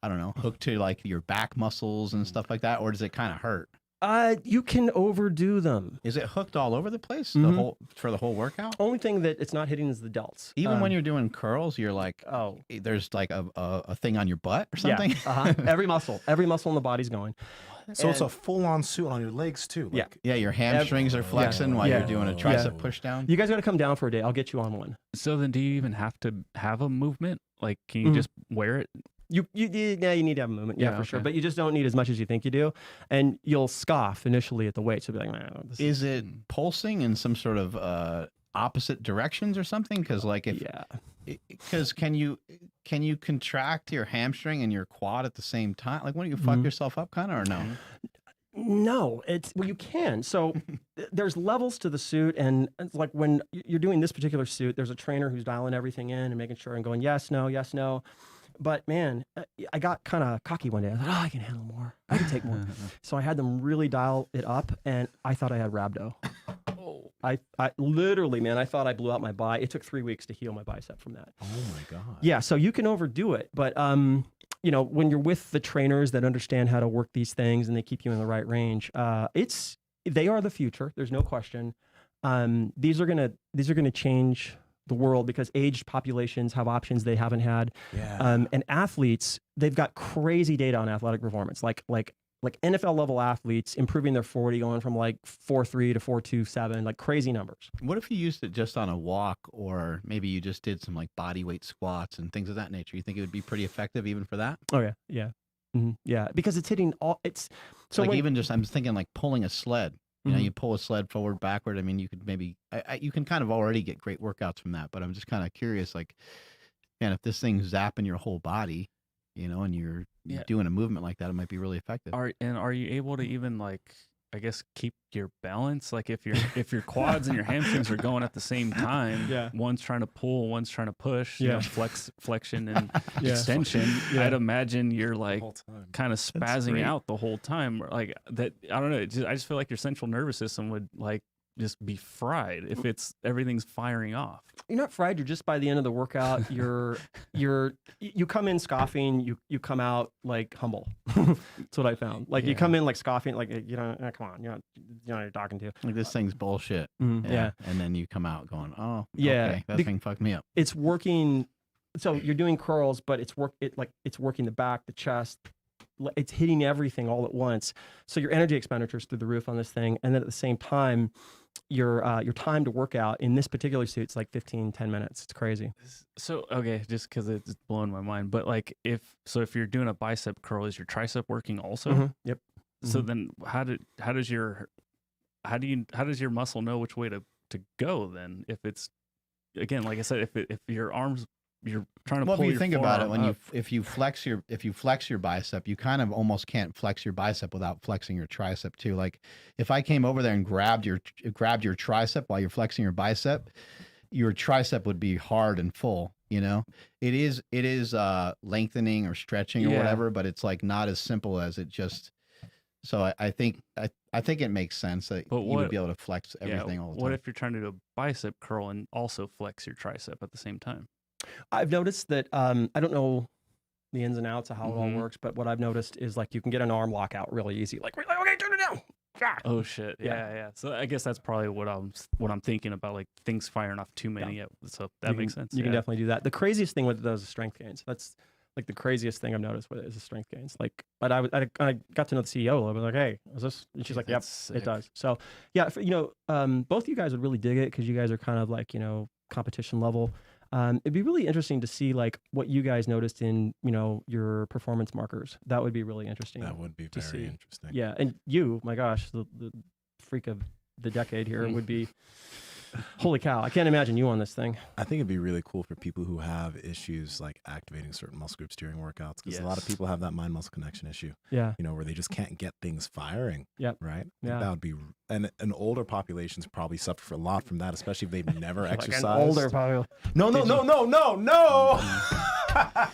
I don't know, hooked to like your back muscles and stuff like that, or does it kind of hurt? You can overdo them. Is it hooked all over the place for the whole workout? Only thing that it's not hitting is the delts. Even when you're doing curls, you're like, oh, there's like a thing on your butt or something. Yeah, every muscle in the body's going. So it's a full-on suit on your legs too. Like, yeah, your hamstrings are flexing while you're doing a tricep push down. You guys got to come down for a day. I'll get you on one. So then, do you even have to have a movement? Like, can you just wear it? You need to have a movement, for sure. But you just don't need as much as you think you do, and you'll scoff initially at the weight. So you'll be like, man, is it pulsing in some sort of opposite directions or something? Because like because can you contract your hamstring and your quad at the same time? Like, wouldn't you fuck yourself up kind of, or no? No, you can. So there's levels to the suit, and it's like when you're doing this particular suit, there's a trainer who's dialing everything in and making sure and going yes, no. But man, I got kind of cocky one day. I thought, I can handle more. I can take more. So I had them really dial it up, and I thought I had rhabdo. I literally, man, I thought I blew out my bi. It took 3 weeks to heal my bicep from that. oh my God. Yeah, so you can overdo it, but when you're with the trainers that understand how to work these things and they keep you in the right range, they are the future. There's no question. These are gonna change the world because aged populations have options they haven't had. Yeah. And athletes, they've got crazy data on athletic performance, like NFL level athletes improving their 40, going from like 4.3 to 4.27, like crazy numbers. What if you used it just on a walk, or maybe you just did some like body weight squats and things of that nature? You think it would be pretty effective even for that? Oh yeah. Yeah, because it's hitting all. It's so like even just I'm thinking like pulling a sled. You know, you pull a sled forward, backward. I mean, you could maybe you can kind of already get great workouts from that. But I'm just kind of curious, like, man, if this thing's zapping your whole body, and you're doing a movement like that, it might be really effective. Are you able to even like, I guess, keep your balance? Like if your quads and your hamstrings are going at the same time, one's trying to pull, one's trying to push, flexion and extension. I'd imagine you're like kind of spazzing out the whole time. Like that, I don't know. I just feel like your central nervous system would like just be fried if everything's firing off. You're not fried. You're just, by the end of the workout, you come in scoffing, you come out like humble. That's what I found. Like you come in like scoffing, like come on, you're not you're talking to. Like this thing's bullshit. And then you come out going, oh okay, that thing fucked me up. It's working. So you're doing curls, but it's working the back, the chest. It's hitting everything all at once. So your energy expenditure is through the roof on this thing, and then at the same time, your time to work out in this particular suit is like 10 minutes. It's crazy. So okay, just because it's blowing my mind, but like if you're doing a bicep curl, is your tricep working also? Yep. So then how does your muscle know which way to go then? If it's, again, like I said, if your arms, you're trying to pull. Well, if you think about it, when if you flex your bicep, you kind of almost can't flex your bicep without flexing your tricep too. Like if I came over there and grabbed your tricep while you're flexing your bicep, your tricep would be hard and full. It is lengthening or stretching or whatever, but it's like not as simple as it just. So I think it makes sense that you would be able to flex everything all the time. What if you're trying to do a bicep curl and also flex your tricep at the same time? I've noticed that I don't know the ins and outs of how it all works, but what I've noticed is like you can get an arm lockout really easy. Like, okay, turn it down. Oh shit! Yeah. So I guess that's probably what I'm thinking about, like things firing off too many. So that makes sense. You can definitely do that. The craziest thing with those is strength gains. That's like the craziest thing I've noticed with it is the strength gains. Like, but I got to know the CEO a little bit. Like, hey, is this? And she's like, yep, it does. So yeah, both you guys would really dig it because you guys are kind of like competition level. It'd be really interesting to see like what you guys noticed in, your performance markers. That would be really interesting. That would be very interesting. Yeah. And you, my gosh, the freak of the decade here would be Holy cow! I can't imagine you on this thing. I think it'd be really cool for people who have issues like activating certain muscle groups during workouts, because a lot of people have that mind-muscle connection issue. Yeah. You know, where they just can't get things firing. Yep. Right. I think Yeah. that would be, and older populations probably suffer a lot from that, especially if they've never exercised. Like an older population. No.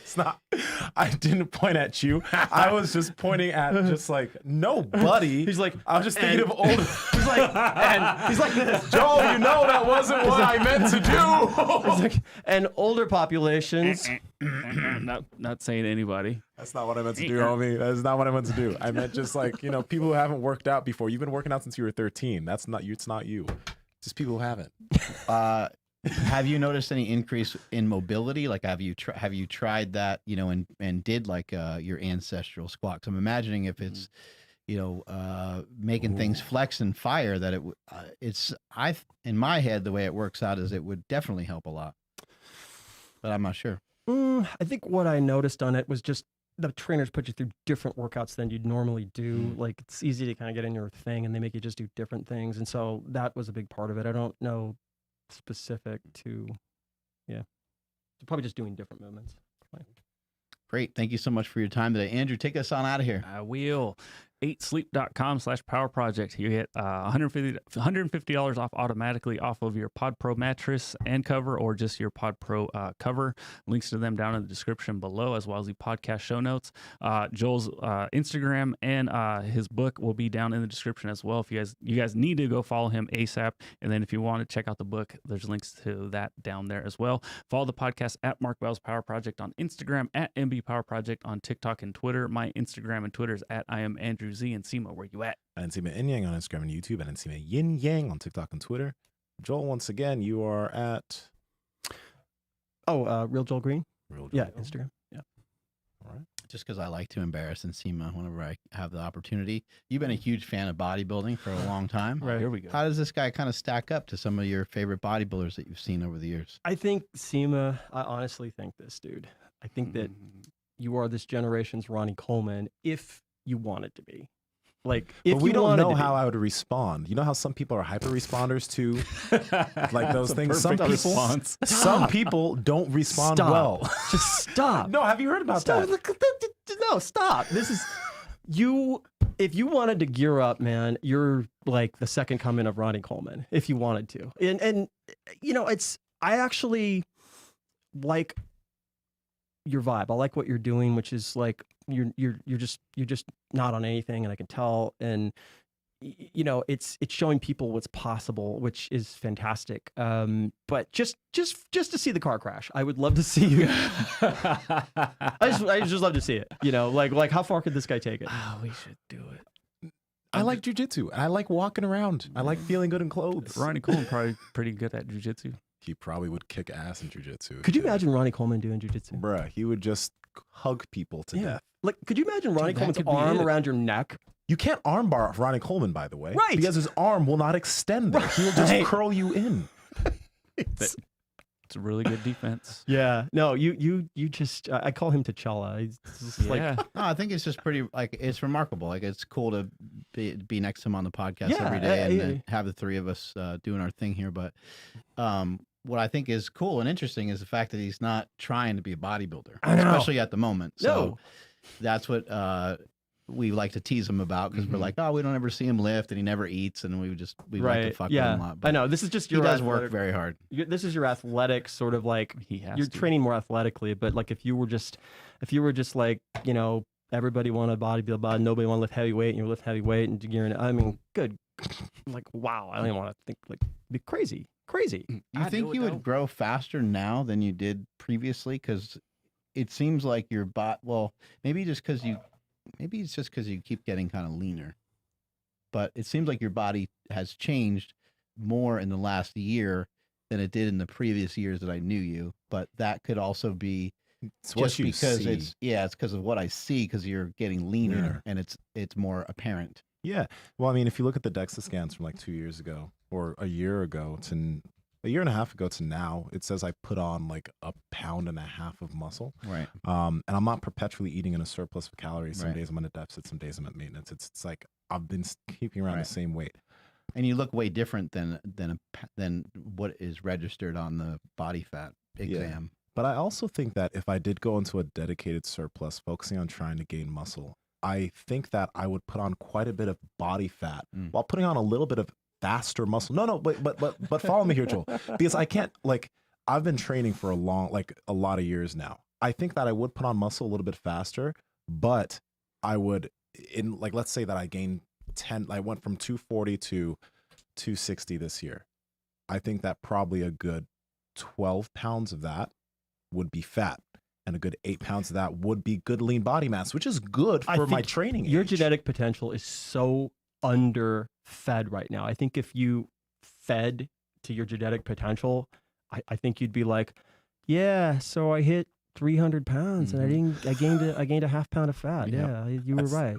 It's not. I didn't point at you. I was just pointing at just like nobody. He's like, I was just thinking of older. he's like this. Joel, you know that wasn't what I meant to do. He's like, and older populations. not saying anybody. That's not what I meant to do, homie. That's not what I meant to do. I meant just like, you know, people who haven't worked out before. You've been working out since you were 13. That's not you. It's not you. Just people who haven't. Have you noticed any increase in mobility? Like, have you tried that, you know, and did like your ancestral squats? I'm imagining if it's, you know, making things flex and fire, that in my head, the way it works out is it would definitely help a lot, but I'm not sure. I think what I noticed on it was just the trainers put you through different workouts than you'd normally do. Like, it's easy to kind of get in your thing, and they make you just do different things. And so that was a big part of it. I don't know specific to, probably just doing different movements. Great. Thank you so much for your time today. Andrew, take us on out of here. I will. 8sleep.com/power project. You get $150 off automatically off of your Pod Pro mattress and cover, or just your Pod Pro cover. Links to them down in the description below, as well as the podcast show notes. Joel's Instagram and his book will be down in the description as well. If you guys need to go follow him ASAP. And then if you want to check out the book, there's links to that down there as well. Follow the podcast at Mark Bell's Power Project on Instagram, at MB Power Project on TikTok and Twitter. My Instagram and Twitter is at I am Andrew Z. And Nsima, where you at? Nsima Inyang on Instagram and YouTube, and Nsima Yin Yang on TikTok and Twitter. Joel, once again, you are at Real Joel Greene. Real Joel. Yeah, Instagram. Yeah. All right. Just because I like to embarrass Nsima whenever I have the opportunity. You've been a huge fan of bodybuilding for a long time. Right. Here we go. How does this guy kind of stack up to some of your favorite bodybuilders that you've seen over the years? I think Nsima, I honestly think this, dude. I think that you are this generation's Ronnie Coleman if you wanted to be. Like, if but we you don't wanted know to how be. I would respond. You know how some people are hyper responders to like those things. Some perfect people, response. some people don't respond Stop. well. Just stop. No, have you heard about Stop. that? No, stop. This is you. If you wanted to gear up, man, you're like the second coming of Ronnie Coleman. If you wanted to, and you know, I actually like your vibe. I like what you're doing, which is like you're just not on anything, and I can tell. And you know, it's showing people what's possible, which is fantastic. But just to see the car crash, I would love to see you. I just love to see it. You know, like how far could this guy take it? Oh, we should do it. I like jujitsu. I like walking around. I like feeling good in clothes. Ronnie Coleman probably pretty good at jujitsu. He probably would kick ass in jujitsu. Could you imagine Ronnie Coleman doing jujitsu? Bruh, he would just hug people to death. Like, could you imagine Ronnie that Coleman's could be arm it. around your neck? You can't armbar Ronnie Coleman, by the way. Right. Because his arm will not extend there. He'll just Right. curl you in. It's a really good defense. Yeah. No, you just I call him T'Challa. He's just like, Yeah. No, I think it's just pretty, like, it's remarkable. Like, it's cool to be next to him on the podcast Yeah, every day and yeah. then have the three of us doing our thing here. But what I think is cool and interesting is the fact that he's not trying to be a bodybuilder, I know. especially at the moment. So No. that's what we like to tease him about, because we're like, oh, we don't ever see him lift and he never eats, and we like to fuck with him a lot. I know. This is just He your does work athletic- very hard. This is your athletic sort of like He has you're to. training more athletically, but like if you were just like, you know, everybody wanted bodybuild, but nobody want to lift heavy weight, and you lift heavy weight and you're I mean, good. Like, wow. I don't even want to think, like, be crazy. Do you think you would grow faster now than you did previously? Because it seems like your well, maybe it's just because you keep getting kind of leaner, but it seems like your body has changed more in the last year than it did in the previous years that I knew you. But that could also be It's what just you because see. it's because of what I see, because you're getting leaner and it's more apparent. Yeah. Well, I mean, if you look at the DEXA scans from like 2 years ago or a year ago to a year and a half ago to now, it says I put on like 1.5 pounds of muscle. Right. And I'm not perpetually eating in a surplus of calories. Some Right. days I'm in a deficit, some days I'm at maintenance. It's like I've been keeping around the Right. same weight. And you look way different than what is registered on the body fat exam. But I also think that if I did go into a dedicated surplus focusing on trying to gain muscle, I think that I would put on quite a bit of body fat while putting on a little bit of faster muscle. No, but follow me here, Joel, because I can't, like, I've been training for a lot of years now. I think that I would put on muscle a little bit faster, but I would, let's say that I gained 10, I went from 240 to 260 this year. I think that probably a good 12 pounds of that would be fat, and a good 8 pounds of that would be good lean body mass, which is good for my training your age. genetic potential is so underfed right now. I think if you fed to your genetic potential, I think you'd be like, yeah, so I hit 300 pounds and I gained a half pound of fat. Yeah, you were right.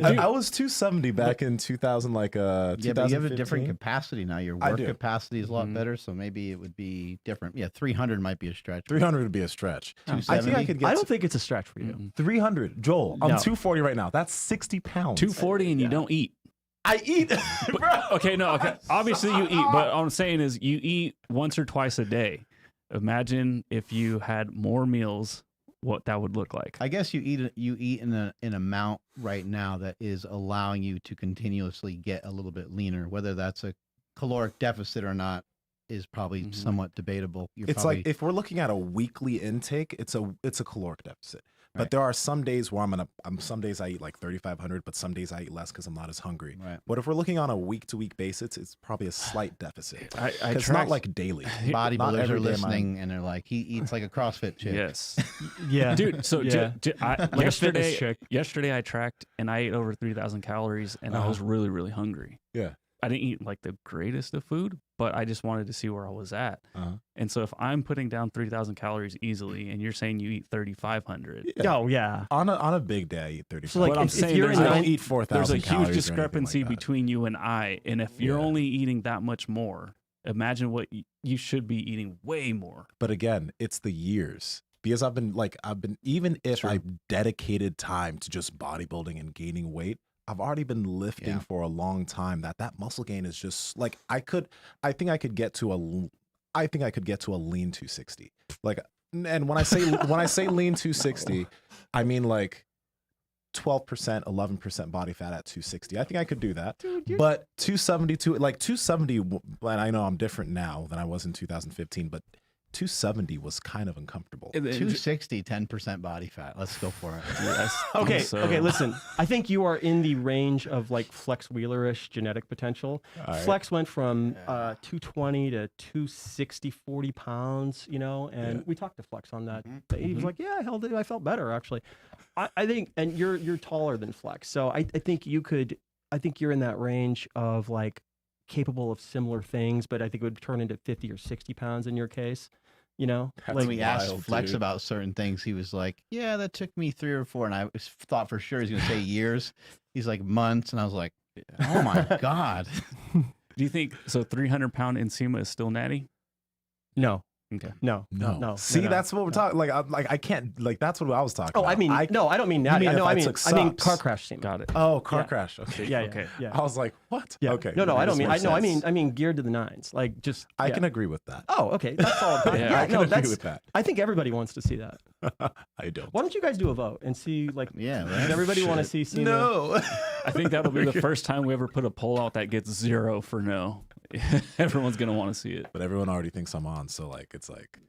I was 270 back in 2000, like but you have a different capacity now. Your work capacity is a lot Mm-hmm. better, so maybe it would be different. Yeah, 300 might be a stretch. 300 would be a stretch. I think 270? I could get I don't think it's a stretch for you. 300. Joel, I'm No. 240 right now. That's 60 pounds. 240 and you don't eat. I eat, bro. Okay, no, okay. Obviously you eat, but what I'm saying is you eat once or twice a day. Imagine if you had more meals, what that would look like. I guess you eat in an amount right now that is allowing you to continuously get a little bit leaner. Whether that's a caloric deficit or not is probably somewhat debatable. It's like if we're looking at a weekly intake, it's a caloric deficit. But Right. there are some days where some days I eat like 3,500, but some days I eat less because I'm not as hungry. Right. But if we're looking on a week-to-week basis, it's probably a slight deficit. It's not tracked- like daily. Not bodybuilders every are day am I- listening and they're like, he eats like a CrossFit chick. Yes. Yeah, Dude, so Yeah. Like a fitness chick. yesterday I tracked and I ate over 3,000 calories and I was really, really hungry. Yeah. I didn't eat like the greatest of food, but I just wanted to see where I was at. And so if I'm putting down 3,000 calories easily and you're saying you eat 3,500, Oh yeah. On a big day, I eat 35. So, like, what I'm if saying you're there's in I a- don't eat 4,000 there's a calories huge or anything discrepancy like that. between you and I. And if you're Yeah. only eating that much more, imagine what you should be eating way more. But again, it's the years. Because I've been even if True. I've dedicated time to just bodybuilding and gaining weight, I've already been lifting for a long time. That muscle gain is just like I think I could get to a lean 260. Like, and when I say lean 260, I mean like 12%, 11% body fat at 260. I think I could do that. But 270, and I know I'm different now than I was in 2015, but 270 was kind of uncomfortable. 260, 10% body fat. Let's go for it. Yes. Okay, So- okay, listen. I think you are in the range of like Flex Wheeler-ish genetic potential. All right. Flex went from 220 to 260, 40 pounds, and we talked to Flex on that. He was like, yeah, I felt better actually. I think, and you're taller than Flex. So I think you're in that range of like capable of similar things, but I think it would turn into 50 or 60 pounds in your case. When we asked wild, Flex dude. about certain things, he was like, yeah, that took me 3 or 4. And I thought for sure he's going to say years. He's like months. And I was like, oh my God. Do you think so? 300-pound Nsima is still natty? No. Okay. No. No. See, no. that's what we're talking. I can't. Like, that's what I was talking. Oh, about. I mean, no, I don't mean natty. mean if No, I I mean took car subs. crash scene. Got it. Oh, car Yeah. crash. Okay. Yeah, Okay. yeah. I was like, what? Yeah. Okay. No, I don't mean. Makes more sense. I mean geared to the nines. Like just. I yeah. can agree with that. Oh, okay. That's all. Yeah, I can agree that's. with that. I think everybody wants to see that. I don't. Why don't you guys do a vote and see like? Yeah, Does right? everybody want to see? Nsima? No. I think that'll be the first time we ever put a poll out that gets 0 for no. Everyone's going to want to see it. But everyone already thinks I'm on, so like it's like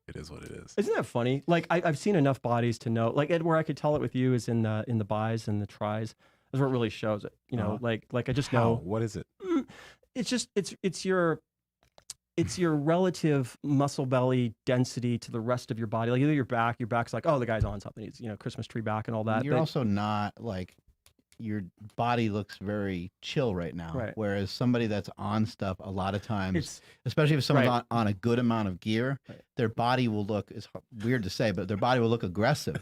it is what it is. Isn't that funny? Like I've seen enough bodies to know. Like Ed, where I could tell it with you is in the buys and the tries. That's where it really shows it. Like I just How? know. What is it? It's just it's your relative muscle belly density to the rest of your body. Like either your back's like, oh, the guy's on something. He's Christmas tree back and all that. You're but- also not like, your body looks very chill right now. Right. Whereas somebody that's on stuff a lot of times, It's- especially if someone's Right. on a good amount of gear, Right. their body will look, it's weird to say, but their body will look aggressive.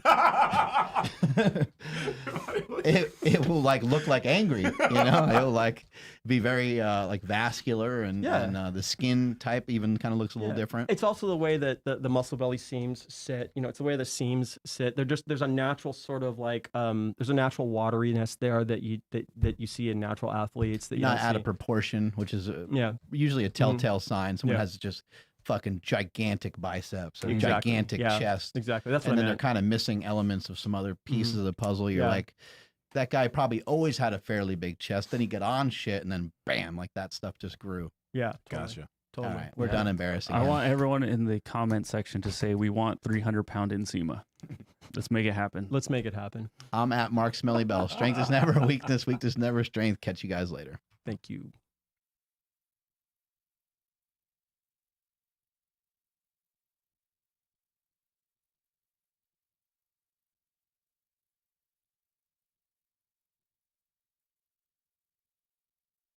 it will like look like angry, it'll like be very like vascular and the skin type even kind of looks a little different. It's also the way that the muscle belly seams sit. It's the way the seams sit. There's a natural sort of like there's a natural wateriness there that you see in natural athletes that you not don't out see. of proportion, which is usually a telltale sign. Someone has just fucking gigantic biceps or gigantic chest. Exactly. That's what and I then meant. they're kind of missing elements of some other pieces of the puzzle. You're like, that guy probably always had a fairly big chest. Then he got on shit, and then bam, like that stuff just grew. Yeah. Totally. Gotcha. Totally. All right, we're done embarrassing. I want everyone in the comment section to say we want 300-pound Nsima. Let's make it happen. Let's make it happen. I'm at Mark Smelly Bell. Strength is never a weakness. Weakness never a strength. Catch you guys later. Thank you.